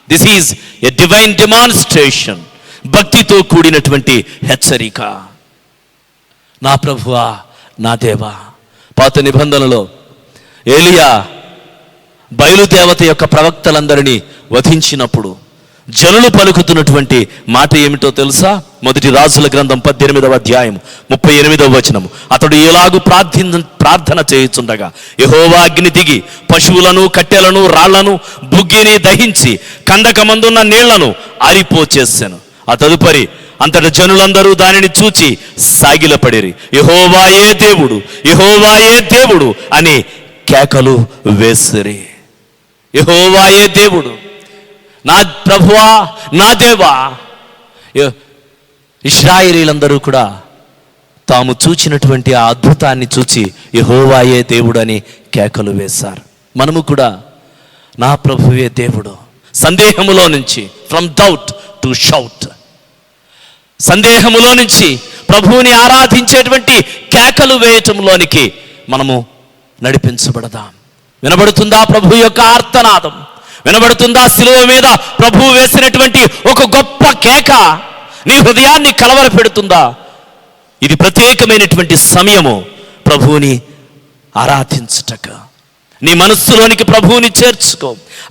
This is a divine demonstration. భక్తితో కూడినటువంటి హెచ్చరిక. నా ప్రభువా, నా దేవా. పాత నిబంధనలో ఏలియా బయలుదేవత యొక్క ప్రవక్తలందరినీ వధించినప్పుడు జనులు పలుకుతున్నటువంటి మాట ఏమిటో తెలుసా? 1 రాజుల గ్రంథం 18వ అధ్యాయం 38వ వచనం, అతడు ఎలాగూ ప్రార్థన చేయుచుండగా యెహోవా అగ్ని దిగి పశువులను, కట్టెలను, రాళ్లను, బుగ్గిని దహించి కందకమందున్న నీళ్లను ఆరిపోచేసెను. ఆ తదుపరి అంతట జనులందరూ దానిని చూచి సాగిలపడిరి. యెహోవాయే దేవుడు, యెహోవాయే దేవుడు అని కేకలు వేసిరి. యెహోవాయే దేవుడు, నా ప్రభువా, నా దేవా. ఇశ్రాయేలీలందరూ కూడా తాము చూచినటువంటి ఆ అద్భుతాన్ని చూచి యెహోవాయే దేవుడు అని కేకలు వేశారు. మనము కూడా నా ప్రభువే దేవుడు, సందేహములో నుంచి, ఫ్రమ్ డౌట్ టు షౌట్, సందేహములో నుంచి ప్రభువుని ఆరాధించేటువంటి కేకలు వేయటంలోనికి మనము నడిపించబడదాం. వినబడుతుందా ప్రభు యొక్క ఆర్తనాదం? వినబడుతుందా శిలువ మీద ప్రభువు వేసినటువంటి ఒక గొప్ప కేక? నీ హృదయాన్ని కలవర పెడుతుందా? ఇది ప్రత్యేకమైనటువంటి సమయము ప్రభువుని ఆరాధించుటక. నీ మనస్సులోనికి ప్రభువుని చేర్చుకో.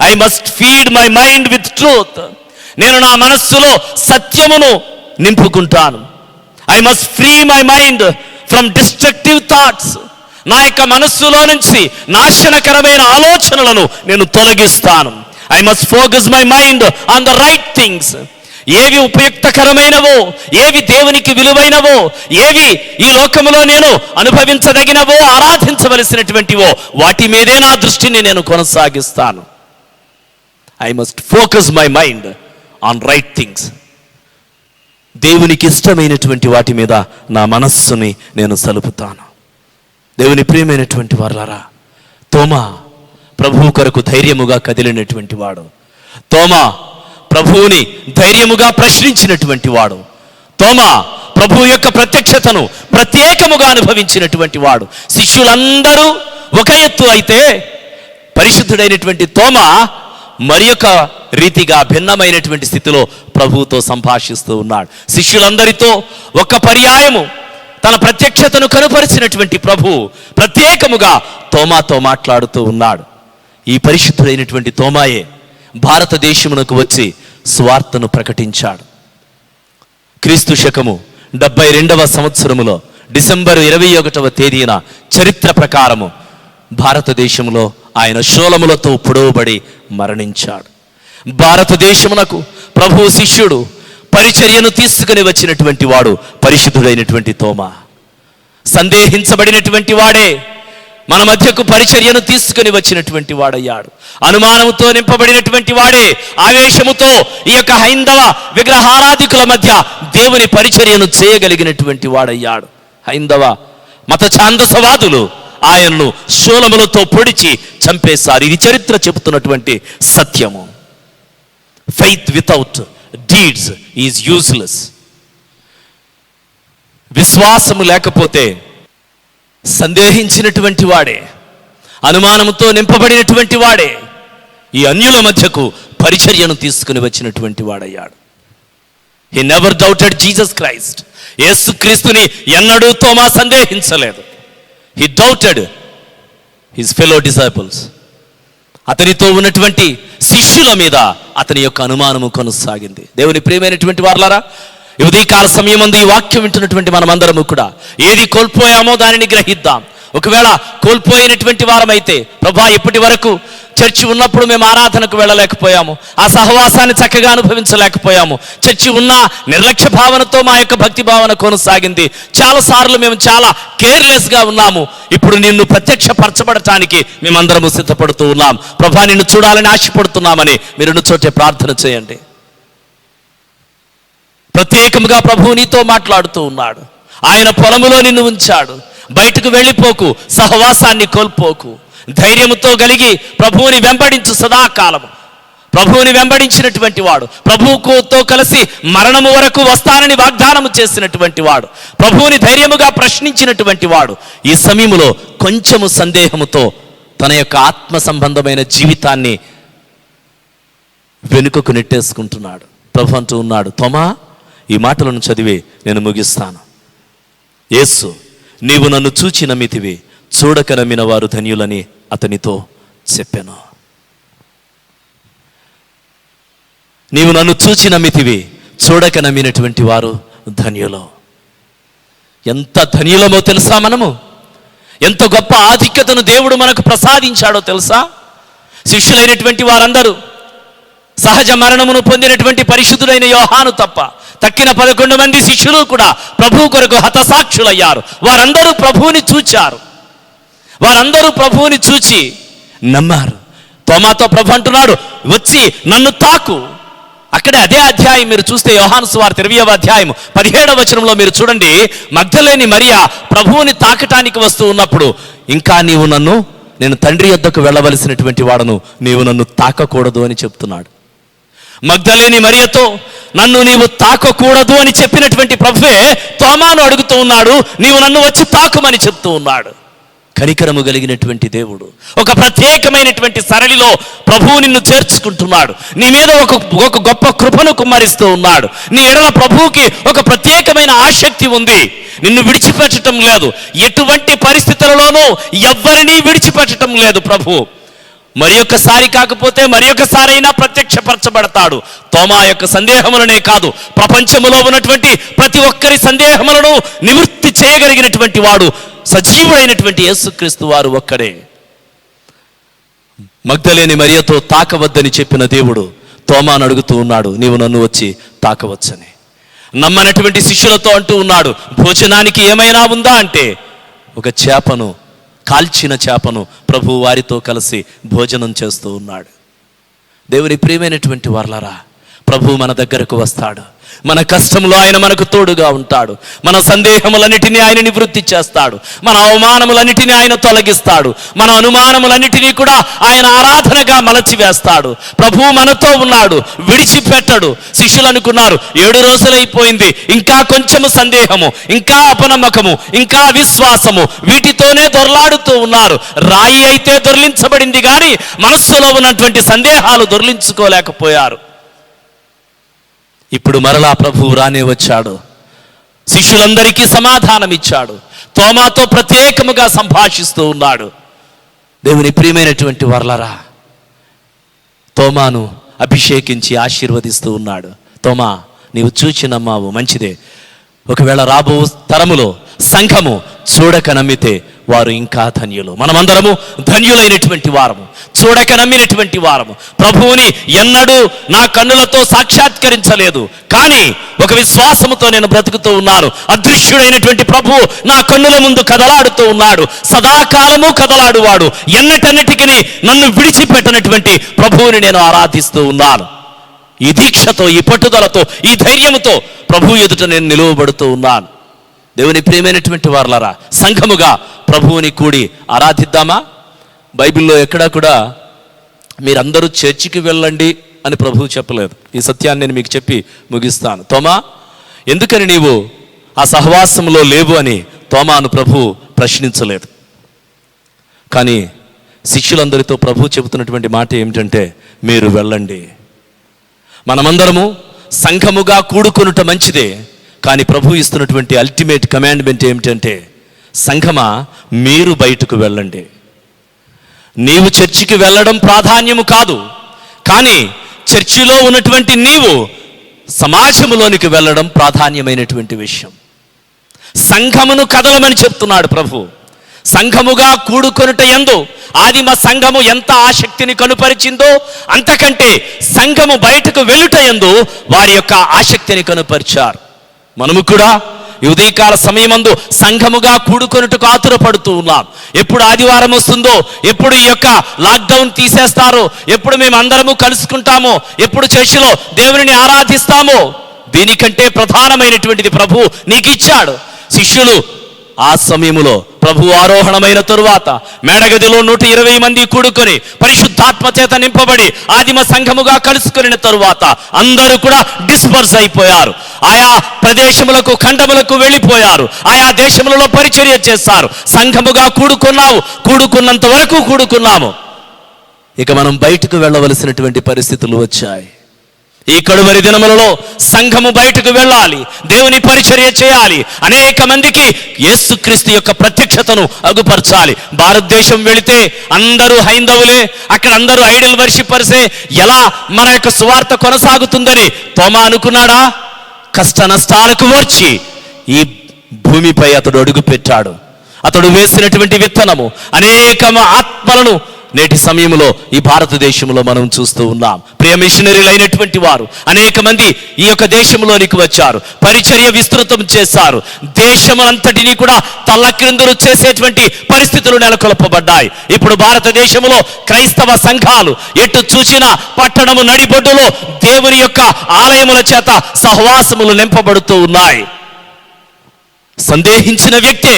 I must feed my mind with truth. నేను నా మనస్సులో సత్యమును నింపుకుంటాను. I must free my mind from destructive thoughts. నా యొక్క మనస్సులో నుంచి నాశనకరమైన ఆలోచనలను నేను తొలగిస్తాను. I must focus my mind on the right things. ఏవి ఉపయుక్తకరమైనవో, ఏవి దేవునికి విలువైనవో, ఏవి ఈ లోకములో నేను అనుభవించదగినవో, ఆరాధించవలసినటువంటివో, వాటి మీదే నా దృష్టిని నేను కొనసాగిస్తాను. I must focus my mind on right things. దేవునికి ఇష్టమైనటువంటి వాటి మీద నా మనస్సుని నేను సలుపుతాను. దేవుని ప్రియమైనటువంటి వారలారా, తోమా ప్రభువు కొరకు ధైర్యముగా కదిలినటువంటి వాడు. తోమా ప్రభువుని ధైర్యముగా ప్రశ్నించినటువంటి వాడు. తోమా ప్రభువు యొక్క ప్రత్యక్షతను ప్రత్యేకముగా అనుభవించినటువంటి వాడు. శిష్యులందరూ ఒక ఎత్తు అయితే, పరిశుద్ధుడైనటువంటి తోమా మరి యొక్క రీతిగా భిన్నమైనటువంటి స్థితిలో ప్రభువుతో సంభాషిస్తూ ఉన్నాడు. శిష్యులందరితో ఒక పర్యాయము తన ప్రత్యక్షతను కనుపరిచినటువంటి ప్రభువు ప్రత్యేకముగా తోమాతో మాట్లాడుతూ ఉన్నాడు. ఈ పరిశుద్ధుడైనటువంటి తోమాయే భారతదేశమునకు వచ్చి సువార్తను ప్రకటించాడు. క్రీస్తు శకము 72వ సంవత్సరములో డిసెంబర్ 21వ తేదీన చరిత్ర ప్రకారము భారతదేశంలో ఆయన శూలములతో పొడవబడి మరణించాడు. భారతదేశమునకు ప్రభు శిష్యుడు, పరిచర్యను తీసుకుని వచ్చినటువంటి వాడు పరిశుద్ధుడైనటువంటి తోమా. సందేహించబడినటువంటి వాడే మన మధ్యకు పరిచర్యను తీసుకుని వచ్చినటువంటి వాడయ్యాడు. అనుమానంతో నింపబడినటువంటి వాడే ఆవేశముతో ఈ యొక్క హైందవ విగ్రహారాధికుల మధ్య దేవుని పరిచర్యను చేయగలిగినటువంటి వాడయ్యాడు. హైందవ మత ఛాందసవాదులు ఆయన్ను శూలములతో పొడిచి చంపేశారు. ఇది చరిత్ర చెబుతున్నటువంటి సత్యము. Faith without deeds is useless. విశ్వాసము లేకపోతే సందేహించినటువంటి వాడే, అనుమానంతో నింపబడినటువంటి వాడే ఈ అన్యుల మధ్యకు పరిచర్యను తీసుకుని వచ్చినటువంటి వాడయ్యాడు. He never doubted Jesus Christ. Yesu క్రీస్తుని ఎన్నడూ తోమా సందేహించలేదు. He doubted his fellow disciples. అతనితో ఉన్నటువంటి శిష్యుల మీద అతని యొక్క అనుమానము కొనసాగింది. దేవుని ప్రియమైనటువంటి వారలారా, ఈ ఉదయకాల సమయమందు ఈ వాక్యం వింటున్నటువంటి మనమందరము కూడా ఏది కోల్పోయామో దానిని గ్రహిద్దాం. ఒకవేళ కోల్పోయినటువంటి వారమైతే, ప్రభా ఇప్పటి వరకు చర్చి ఉన్నప్పుడు మేము ఆరాధనకు వెళ్ళలేకపోయాము, ఆ సహవాసాన్ని చక్కగా అనుభవించలేకపోయాము, చర్చి ఉన్న నిర్లక్ష్య భావనతో మా యొక్క భక్తి భావన కొనసాగింది, చాలాసార్లు మేము చాలా కేర్లెస్గా ఉన్నాము, ఇప్పుడు నిన్ను ప్రత్యక్షపరచబడటానికి మేమందరము సిద్ధపడుతూ ఉన్నాం, ప్రభా నిన్ను చూడాలని ఆశపడుతున్నామని మీరు చోటే ప్రార్థన చేయండి. ప్రత్యేకంగా ప్రభువు నీతో మాట్లాడుతూ ఉన్నాడు. ఆయన పొలములో నిన్ను ఉంచాడు. బయటకు వెళ్ళిపోకు, సహవాసాన్ని కోల్పోకు, ధైర్యంతో కలిగి ప్రభువుని వెంబడించు సదాకాలము. ప్రభువుని వెంబడించినటువంటి వాడు, ప్రభువుతో కలిసి మరణము వరకు వస్తానని వాగ్దానము చేసినటువంటి వాడు, ప్రభువుని ధైర్యముగా ప్రశ్నించినటువంటి వాడు ఈ సమయంలో కొంచెము సందేహముతో తన యొక్క ఆత్మ సంబంధమైన జీవితాన్ని వెనుకకు నెట్టేసుకుంటున్నాడు. ప్రభు అంటూ ఉన్నాడు, తోమా ఈ మాటలను చదివి నేను ముగిస్తాను. యేసు, నీవు నన్ను చూచి నమ్మితివి, చూడక నమ్మిన వారు ధన్యులని అతనితో చెప్పాను. నీవు నన్ను చూచి నమ్మితివి, చూడక నమ్మినటువంటి వారు ధన్యులు. ఎంత ధన్యులమో తెలుసా? మనము ఎంత గొప్ప ఆధిక్యతను దేవుడు మనకు ప్రసాదించాడో తెలుసా? శిష్యులైనటువంటి వారందరూ, సహజ మరణమును పొందినటువంటి పరిశుద్ధుడైన యోహాను తప్ప తక్కిన 11 మంది శిష్యులు కూడా ప్రభువు కొరకు హతసాక్షులయ్యారు. వారందరూ ప్రభువుని చూచారు, వారందరూ ప్రభువుని చూచి నమ్మారు. తోమాతో ప్రభు అంటున్నాడు, వచ్చి నన్ను తాకు. అక్కడే అదే అధ్యాయం మీరు చూస్తే యోహాను సువార్త 20వ అధ్యాయం 17వ వచనంలో మీరు చూడండి, మగ్దలేని మరియా ప్రభువుని తాకటానికి వస్తూ ఉన్నప్పుడు, ఇంకా నేను తండ్రి యొద్దకు వెళ్ళవలసినటువంటి వాడను, నీవు నన్ను తాకకూడదు అని చెప్తున్నాడు. మగ్దలేని మరియతో నన్ను నీవు తాకకూడదు అని చెప్పినటువంటి ప్రభువే తోమాను అడుగుతూ ఉన్నాడు, నీవు నన్ను వచ్చి తాకుమని చెప్తూ ఉన్నాడు. కనికరము కలిగినటువంటి దేవుడు ఒక ప్రత్యేకమైనటువంటి సరళిలో ప్రభువు నిన్ను చేర్చుకుంటున్నాడు. నీ మీద ఒక గొప్ప కృపను కుమ్మరిస్తూ ఉన్నాడు. నీ ఎడల ప్రభువుకి ఒక ప్రత్యేకమైన ఆసక్తి ఉంది. నిన్ను విడిచిపెట్టడం లేదు, ఎటువంటి పరిస్థితులలోనూ ఎవ్వరినీ విడిచిపెట్టడం లేదు ప్రభు. మరి ఒక్కసారి కాకపోతే మరి ఒక్కసారైనా ప్రత్యక్షపరచబడతాడు. తోమా యొక్క సందేహములనే కాదు, ప్రపంచములో ఉన్నటువంటి ప్రతి ఒక్కరి సందేహములను నివృత్తి చేయగలిగినటువంటి వాడు సజీవుడైనటువంటి యేసుక్రీస్తు వారు ఒక్కడే. మగ్దలేని మరియతో తాకవద్దని చెప్పిన దేవుడు తోమాను అడుగుతూ ఉన్నాడు, నీవు నన్ను వచ్చి తాకవచ్చని. నమ్మనటువంటి శిష్యులతో అంటూ ఉన్నాడు, భోజనానికి ఏమైనా ఉందా అంటే, ఒక చేపను, కాల్చిన చేపను ప్రభు వారితో కలిసి భోజనం చేస్తూ ఉన్నాడు. దేవుని ప్రియమైనటువంటి వారలారా, ప్రభు మన దగ్గరకు వస్తాడు. మన కష్టంలో ఆయన మనకు తోడుగా ఉంటాడు. మన సందేహములన్నిటినీ ఆయన నివృత్తి చేస్తాడు. మన అవమానములన్నిటినీ ఆయన తొలగిస్తాడు. మన అనుమానములన్నిటినీ కూడా ఆయన ఆరాధనగా మలచివేస్తాడు. ప్రభువు మనతో ఉన్నాడు, విడిచిపెట్టడు. శిష్యులు అనుకున్నారు 7 రోజులైపోయింది, ఇంకా కొంచెము సందేహము, ఇంకా అపనమ్మకము, ఇంకా అవిశ్వాసము, వీటితోనే దొర్లాడుతూ ఉన్నారు. రాయి అయితే దొర్లించబడింది కానీ మనస్సులో ఉన్నటువంటి సందేహాలు దొర్లించుకోలేకపోయారు. ఇప్పుడు మరలా ప్రభువు రానే వచ్చాడు. శిష్యులందరికీ సమాధానం ఇచ్చాడు. తోమాతో ప్రత్యేకముగా సంభాషిస్తూ ఉన్నాడు. దేవుని ప్రియమైనటువంటి వారలారా, తోమాను అభిషేకించి ఆశీర్వదిస్తూ ఉన్నాడు. తోమా, నీవు చూచి నమ్మావు, మంచిదే. ఒకవేళ రాబో తరములో సంఘము చూడక నమ్మితే వారు ఇంకా ధన్యులు. మనమందరము ధన్యులైనటువంటి వారము, చూడక నమ్మినటువంటి వారము. ప్రభువుని ఎన్నడూ నా కన్నులతో సాక్షాత్కరించలేదు, కానీ ఒక విశ్వాసముతో నేను బ్రతుకుతూ ఉన్నాను. అదృశ్యుడైనటువంటి ప్రభువు నా కన్నుల ముందు కదలాడుతూ ఉన్నాడు. సదాకాలము కదలాడువాడు, ఎన్నటన్నిటికీ నన్ను విడిచిపెట్టనటువంటి ప్రభువుని నేను ఆరాధిస్తూ ఉన్నాను. ఈ దీక్షతో, ఈ పట్టుదలతో, ఈ ధైర్యముతో ప్రభు ఎదుట నేను నిలువబడుతూ ఉన్నాను. దేవుని ప్రియమైనటువంటి వారలారా, సంఘముగా ప్రభువుని కూడి ఆరాధిద్దామా? బైబిల్లో ఎక్కడా కూడా మీరందరూ చర్చికి వెళ్ళండి అని ప్రభువు చెప్పలేదు. ఈ సత్యాన్ని నేను మీకు చెప్పి ముగిస్తాను. తోమా, ఎందుకని నీవు ఆ సహవాసంలో లేవు అని తోమాను ప్రభువు ప్రశ్నించలేదు. కానీ శిష్యులందరితో ప్రభు చెబుతున్నటువంటి మాట ఏమిటంటే, మీరు వెళ్ళండి. మనమందరము సంఘముగా కూడుకొనుట మంచిదే, కానీ ప్రభు ఇస్తున్నటువంటి అల్టిమేట్ కమాండ్మెంట్ ఏమిటంటే, సంఘమా మీరు బయటకు వెళ్ళండి. నీవు చర్చికి వెళ్ళడం ప్రాధాన్యము కాదు, కానీ చర్చిలో ఉన్నటువంటి నీవు సమాజంలోనికి వెళ్ళడం ప్రాధాన్యమైనటువంటి విషయం. సంఘమును కదలమని చెప్తున్నాడు ప్రభు. సంఘముగా కూడుకొనుట యందు ఆదిమ సంఘము ఎంత ఆసక్తిని కనుపరిచిందో, అంతకంటే సంఘము బయటకు వెళ్ళుట యందు వారి యొక్క ఆసక్తిని కనుపరిచారు. మనము కూడా ఈ ఉదయకాల సమయమందు సంఘముగా కూడుకొనుటకు ఆతురపడుతూ ఉన్నాం. ఎప్పుడు ఆదివారం వస్తుందో, ఎప్పుడు ఈ యొక్క లాక్డౌన్ తీసేస్తారో, ఎప్పుడు మేము అందరము కలుసుకుంటామో, ఎప్పుడు చర్చిలో దేవుని ఆరాధిస్తామో, దీనికంటే ప్రధానమైనటువంటిది ప్రభు నీకు ఇచ్చాడు. శిష్యులు ఆ సమయములో ప్రభు ఆరోహణమైన తరువాత మేడగదిలో 120 మంది కూడుకొని పరిశుద్ధాత్మ చేత నింపబడి ఆదిమ సంఘముగా కలుసుకున్న తరువాత అందరూ కూడా డిస్పర్స్ అయిపోయారు. ఆయా ప్రదేశములకు, ఖండములకు వెళ్ళిపోయారు. ఆయా దేశములలో పరిచర్య చేస్తారు. సంఘముగా కూడుకున్నంత వరకు కూడుకున్నాము. ఇక మనం బయటకు వెళ్ళవలసినటువంటి పరిస్థితులు వచ్చాయి. ఈ కడువరి దినములలో సంఘము బయటకు వెళ్ళాలి, దేవుని పరిచర్య చేయాలి, అనేక మందికి యేసుక్రీస్తు యొక్క ప్రత్యక్షతను అగుపరచాలి. భారతదేశం వెళితే అందరూ హైందవులే, అక్కడ అందరూ ఐడల్ వర్షిపర్సే. ఎలా మన యొక్క సువార్త కొనసాగుతుందని తోమా అనుకున్నాడా? కష్ట నష్టాలకు వచ్చి ఈ భూమిపై అతడు అడుగు పెట్టాడు. అతడు వేసినటువంటి విత్తనము అనేక ఆత్మలను నేటి సమయంలో ఈ భారతదేశంలో మనం చూస్తూ ఉన్నాం. ప్రియ మిషనరీలు అయినటువంటి వారు అనేక మంది ఈ యొక్క దేశంలోనికి వచ్చారు, పరిచర్య విస్తృతం చేశారు. దేశములంతటినీ కూడా తల్లక్రిందులు చేసేటువంటి పరిస్థితులు నెలకొల్పబడ్డాయి. ఇప్పుడు భారతదేశంలో క్రైస్తవ సంఘాలు ఎటు చూసిన పట్టణము నడిబొడ్డులో దేవుని యొక్క ఆలయముల చేత సహవాసములు నింపబడుతూ ఉన్నాయి. సందేహించిన వ్యక్తే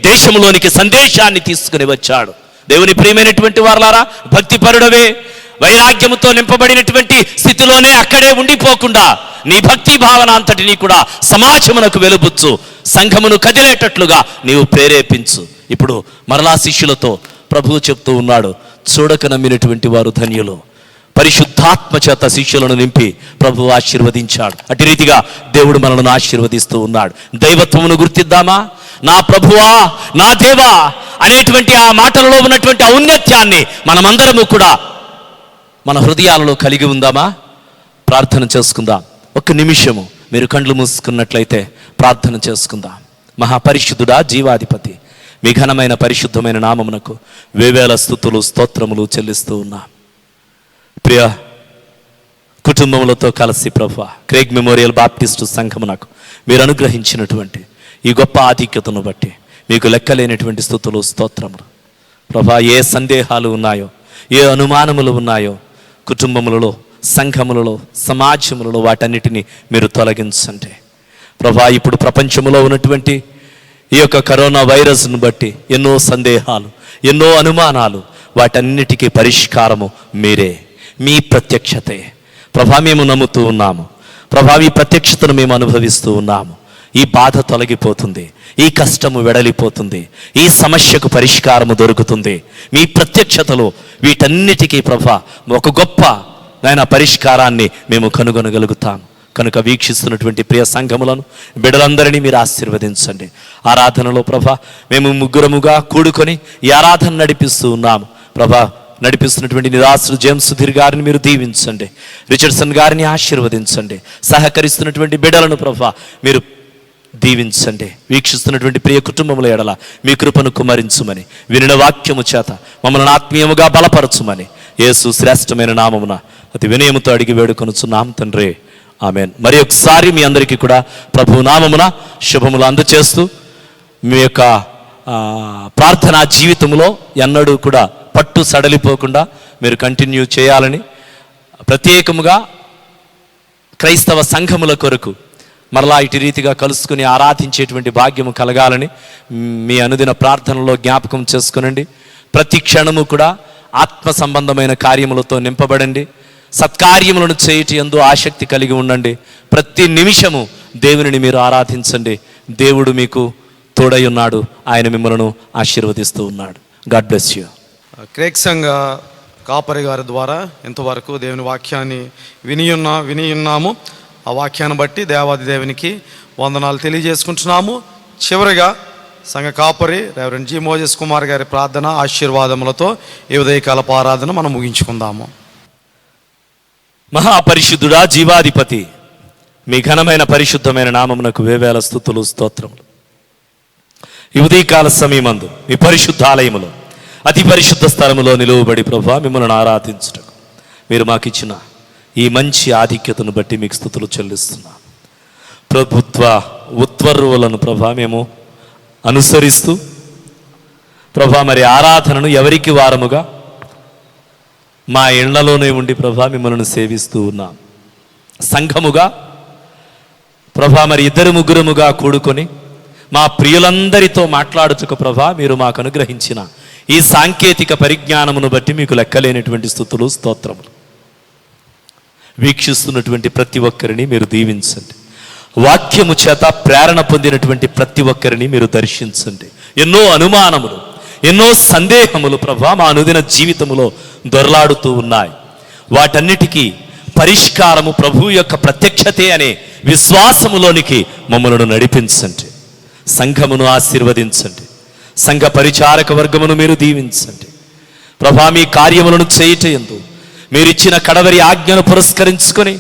దేశంలోనికి సందేశాన్ని తీసుకుని వచ్చాడు. దేవుని ప్రియమైనటువంటి వారలారా, భక్తిపరుడవే, వైరాగ్యముతో నింపబడినటువంటి స్థితిలోనే అక్కడే ఉండిపోకుండా నీ భక్తి భావన అంతటినీ కూడా సమాజమునకు వెలుబుచ్చు, సంఘమును కదిలేటట్లుగా నీవు ప్రేరేపించు. ఇప్పుడు మరలా శిష్యులతో ప్రభువు చెప్తూ ఉన్నాడు, చూడక నమ్మినటువంటి వారు ధన్యులు. పరిశుద్ధాత్మ చేత శిష్యులను నింపి ప్రభువు ఆశీర్వదించాడు. అటు రీతిగా దేవుడు మనల్ని ఆశీర్వదిస్తూ ఉన్నాడు. దైవత్వమును గుర్తిద్దామా? నా ప్రభువా, నా దేవా అనేటువంటి ఆ మాటలలో ఉన్నటువంటి ఔన్నత్యాన్ని మనమందరము కూడా మన హృదయాలలో కలిగి ఉందామా? ప్రార్థన చేసుకుందాం. ఒక్క నిమిషము మీరు కళ్ళు మూసుకున్నట్లయితే ప్రార్థన చేసుకుందాం. మహాపరిశుద్ధుడా, జీవాధిపతి, మీ ఘనమైన పరిశుద్ధమైన నామమునకు వేవేల స్తుతులు, స్తోత్రములు చెల్లిస్తూ ఉన్నాం. ప్రియ కుటుంబములతో కలిసి ప్రభువా, క్రేగ్ మెమోరియల్ బాప్టిస్టు సంఘమునకు మీరు అనుగ్రహించినటువంటి ఈ గొప్ప ఆధిక్యతను బట్టి మీకు లెక్కలేనటువంటి స్తుతులు, స్తోత్రములు. ప్రభా, ఏ సందేహాలు ఉన్నాయో, ఏ అనుమానములు ఉన్నాయో కుటుంబములలో, సంఘములలో, సమాజములలో వాటన్నిటినీ మీరు తొలగించండి. ప్రభా, ఇప్పుడు ప్రపంచంలో ఉన్నటువంటి ఈ యొక్క కరోనా వైరస్ను బట్టి ఎన్నో సందేహాలు, ఎన్నో అనుమానాలు, వాటన్నిటికీ పరిష్కారము మీరే, మీ ప్రత్యక్షతే. ప్రభా, మేము నమ్ముతూ ఉన్నాము. ప్రభా, ఈ ప్రత్యక్షతను మేము అనుభవిస్తూ ఉన్నాము. ఈ బాధ తొలగిపోతుంది, ఈ కష్టము వెడలిపోతుంది, ఈ సమస్యకు పరిష్కారము దొరుకుతుంది. మీ ప్రత్యక్షతలో వీటన్నిటికీ ప్రభా ఒక గొప్ప నాయన పరిష్కారాన్ని మేము కనుగొనగలుగుతాం. కనుక వీక్షిస్తున్నటువంటి ప్రియ సంఘములను, బిడ్డలందరినీ మీరు ఆశీర్వదించండి. ఆరాధనలో ప్రభా మేము ముగ్గురముగా కూడుకొని ఈ ఆరాధన నడిపిస్తూ ఉన్నాము. ప్రభా, నడిపిస్తున్నటువంటి నిరాశులు జేమ్స్ సుధీర్ గారిని మీరు దీవించండి. రిచర్డ్సన్ గారిని ఆశీర్వదించండి. సహకరిస్తున్నటువంటి బిడ్డలను ప్రభా మీరు దీవించండి. వీక్షిస్తున్నటువంటి ప్రియ కుటుంబముల ఎడల మీ కృపను కుమరించుమని, వినిన వాక్యము చేత మమ్మల్ని ఆత్మీయముగా బలపరచుమని యేసు శ్రేష్టమైన నామమున అతి వినయముతో అడిగి వేడుకొనుచున్నాం తండ్రి, ఆమేన్. మరి ఒకసారి మీ అందరికీ కూడా ప్రభు నామమున శుభములు అందచేస్తూ మీ యొక్క ప్రార్థనా జీవితంలో ఎన్నడూ కూడా పట్టు సడలిపోకుండా మీరు కంటిన్యూ చేయాలని, ప్రత్యేకముగా క్రైస్తవ సంఘముల కొరకు మరలా ఇటు రీతిగా కలుసుకుని ఆరాధించేటువంటి భాగ్యము కలగాలని మీ అనుదిన ప్రార్థనలో జ్ఞాపకం చేసుకునండి. ప్రతి క్షణము కూడా ఆత్మ సంబంధమైన కార్యములతో నింపబడండి. సత్కార్యములను చేయుట యందు ఆసక్తి కలిగి ఉండండి. ప్రతి నిమిషము దేవునిని మీరు ఆరాధించండి. దేవుడు మీకు తోడై ఉన్నాడు. ఆయన మిమ్మల్ని ఆశీర్వదిస్తూ ఉన్నాడు. God bless you. క్రేక్ సంఘ కాపరి గారి ద్వారా ఇంతవరకు దేవుని వాక్యాన్ని వినియున్నాము. ఆ వాక్యాన్ని బట్టి దేవాది దేవునికి వందనాలు తెలియజేసుకుంటున్నాము. చివరిగా సంఘ కాపరి రెవరెండ్ జి మోజెస్ కుమార్ గారి ప్రార్థన ఆశీర్వాదములతో ఈ ఉదయకాలపు ఆరాధన మనం ముగించుకుందాము. మహాపరిశుద్ధుడా, జీవాధిపతి, మీ ఘనమైన పరిశుద్ధమైన నామమునకు వేవేల స్తుతులు స్తోత్రములు. ఈ ఉదయకాల సమయమందు మీ పరిశుద్ధ ఆలయములో అతి పరిశుద్ధ స్థలములో నిలువబడి ప్రభువా మిమ్మల్ని ఆరాధించుటకు మీరు మాకు ఇచ్చిన ఈ మంచి ఆధిక్యతను బట్టి మీకు స్తుతులు చెల్లిస్తున్నాం. ప్రభుత్వ ఉత్తర్వులను ప్రభా మేము అనుసరిస్తూ ప్రభా మరి ఆరాధనను ఎవరికి వారముగా మా ఇళ్లలోనే ఉండి ప్రభా మిమ్మల్ని సేవిస్తూ ఉన్నాం. సంఘముగా ప్రభా మరి 2-3 కూడుకొని మా ప్రియులందరితో మాట్లాడుటకు ప్రభా మీరు మాకు అనుగ్రహించిన ఈ సాంకేతిక పరిజ్ఞానమును బట్టి మీకు లెక్కలేనటువంటి స్తుతులు స్తోత్రములు. వీక్షిస్తున్నటువంటి ప్రతి ఒక్కరిని మీరు దీవించండి. వాక్యము చేత ప్రేరణ పొందినటువంటి ప్రతి ఒక్కరిని మీరు దర్శించండి. ఎన్నో అనుమానములు, ఎన్నో సందేహములు ప్రభా మా అనుదిన జీవితములో దొరలాడుతూ ఉన్నాయి. వాటన్నిటికీ పరిష్కారము ప్రభు యొక్క ప్రత్యక్షతే అనే విశ్వాసములోనికి మమ్మలను నడిపించండి. సంఘమును ఆశీర్వదించండి. సంఘ పరిచారక వర్గమును మీరు దీవించండి. ప్రభా మీ కార్యములను చేయుటయందు మీరిచ్చిన కడవరి ఆజ్ఞను పురస్కరించుకొని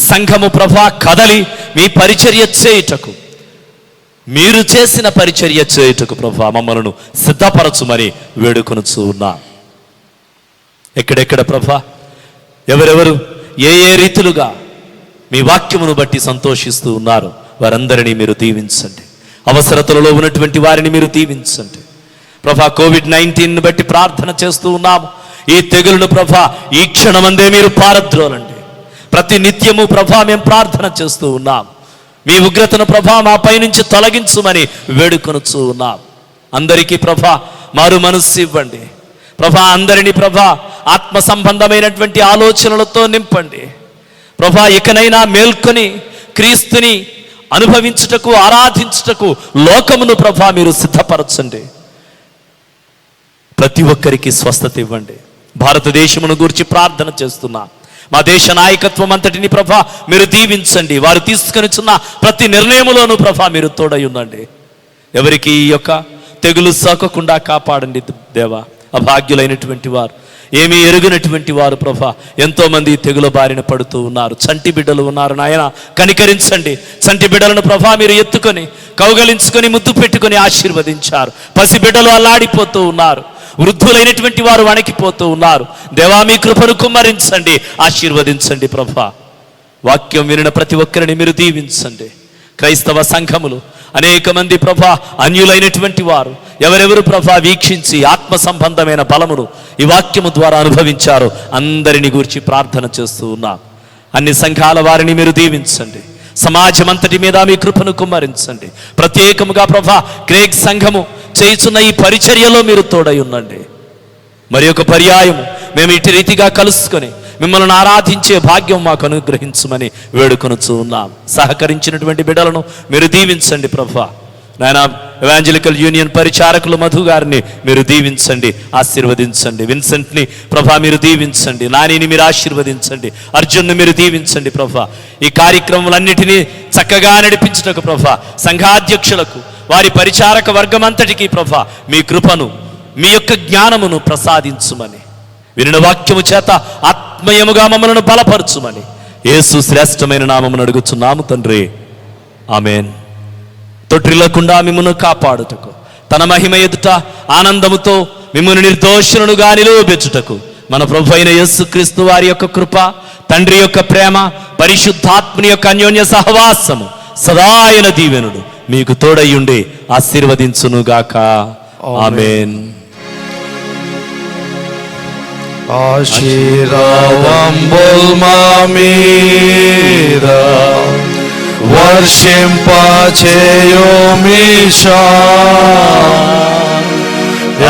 సంఘము ప్రభా కదలి మీ పరిచర్య చేయుటకు, మీరు చేసిన పరిచర్య చేయుటకు ప్రభా మమ్మలను సిద్ధపరచుమని వేడుకొనుచూ ఉన్నా. ఎక్కడెక్కడ ప్రభా ఎవరెవరు ఏ రీతులుగా మీ వాక్యమును బట్టి సంతోషిస్తూ ఉన్నారు వారందరినీ మీరు దీవించండి. అవసరతలలో ఉన్నటువంటి వారిని మీరు దీవించండి ప్రభా. కోవిడ్-19 బట్టి ప్రార్థన చేస్తూ ఉన్నాము. ఈ తెగులును ప్రభా ఈ క్షణమందే మీరు పారద్రోలండి. ప్రతి నిత్యము ప్రభా మేము ప్రార్థన చేస్తూ ఉన్నాం. మీ ఉగ్రతను ప్రభా మా పైనుంచి తొలగించుమని వేడుకొనుచూ ఉన్నాం. అందరికీ ప్రభా మారు మనస్సు ఇవ్వండి ప్రభా. అందరినీ ప్రభా ఆత్మ సంబంధమైనటువంటి ఆలోచనలతో నింపండి ప్రభా. ఇకనైనా మేల్కొని క్రీస్తుని అనుభవించుటకు, ఆరాధించుటకు లోకమును ప్రభా మీరు సిద్ధపరచండి. ప్రతి ఒక్కరికి స్వస్థత ఇవ్వండి. భారతదేశమును గురించి ప్రార్థన చేస్తున్నా. మా దేశ నాయకత్వం అంతటిని ప్రభా మీరు దీవించండి. వారు తీసుకొనిచున్న ప్రతి నిర్ణయములోనూ ప్రభా మీరు తోడై ఉండండి. ఎవరికి ఈ యొక్క తెగులు సోకకుండా కాపాడండి దేవా. అభాగ్యులైనటువంటి వారు, ఏమీ ఎరుగినటువంటి వారు ప్రభా ఎంతోమంది తెగుల బారిన పడుతూ ఉన్నారు. చంటి బిడ్డలు ఉన్నారు నాయన, కనికరించండి. చంటి బిడ్డలను ప్రభా మీరు ఎత్తుకొని కౌగలించుకొని ముద్దు పెట్టుకొని ఆశీర్వదించారు. పసి బిడ్డలు అల్లాడిపోతూ ఉన్నారు. వృద్ధులైనటువంటి వారు వణికిపోతూ ఉన్నారు. దేవా మీ కృపను కుమ్మరించండి, ఆశీర్వదించండి ప్రభా. వాక్యం వినిన ప్రతి ఒక్కరిని మీరు దీవించండి. క్రైస్తవ సంఘములు అనేక మంది ప్రభా అన్యులైనటువంటి వారు ఎవరెవరు ప్రభా వీక్షించి ఆత్మ సంబంధమైన బలమును ఈ వాక్యము ద్వారా అనుభవించారో అందరిని గురించి ప్రార్థన చేస్తూ ఉన్నాం. అన్ని సంఘాల వారిని మీరు దీవించండి. సమాజం అంతటి మీద మీ కృపను కుమ్మరించండి. ప్రత్యేకముగా ప్రభా క్రేక్ సంఘము చేయుచున్న ఈ పరిచర్యలో మీరు తోడై ఉండండి. మరి ఒక పర్యాయము మేము ఇటు రీతిగా కలుసుకొని మిమ్మల్ని ఆరాధించే భాగ్యం మాకు అనుగ్రహించమని వేడుకొనుచూ ఉన్నాం. సహకరించినటువంటి బిడ్డలను మీరు దీవించండి ప్రభా. నాయన ఎవాంజలికల్ యూనియన్ పరిచారకులు మధు గారిని మీరు దీవించండి, ఆశీర్వదించండి. విన్సెంట్ని ప్రభా మీరు దీవించండి. నానిని మీరు ఆశీర్వదించండి. అర్జున్ని మీరు దీవించండి ప్రభా. ఈ కార్యక్రమాలన్నిటినీ చక్కగా నడిపించుటకు ప్రభా సంఘాధ్యక్షులకు వారి పరిచారక వర్గం అంతటికీ ప్రభా మీ కృపను, మీ యొక్క జ్ఞానమును ప్రసాదించుమని, వినిన వాక్యము చేత ఆత్మయముగా మమ్మలను బలపరచుమని యేసు శ్రేష్టమైన నామమును అడుగుచున్నాము తండ్రి, ఆమేన్. తొట్టిల్లకుండా మిమ్మల్ని కాపాడుటకు, తన మహిమ ఎదుట ఆనందముతో మిమ్మల్ని నిర్దోషులుగా నిలువబెచ్చుటకు మన ప్రభు అయిన యేసుక్రీస్తు వారి యొక్క కృప, తండ్రి యొక్క ప్రేమ, పరిశుద్ధాత్మని యొక్క అన్యోన్య సహవాసము, సదాయన దీవెనుడు మీకు తోడయ్యుండి ఆశీర్వదించునుగాక. ఆమేన్. ఆశీర్వాదంబుల్ మా మీద వర్షింపచేయుమీశా,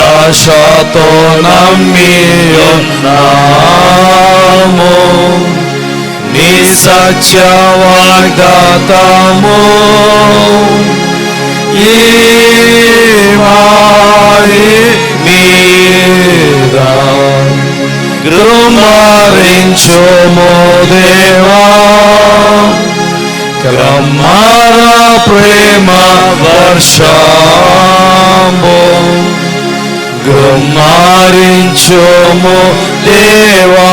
ఆశతో నమ్మియున్నాము నీ సత్య వాగ్దాతము. ఈ మారి మీద కుమారించుము దేవా క్రమార ప్రేమ వర్షంబు కుమారించుము దేవా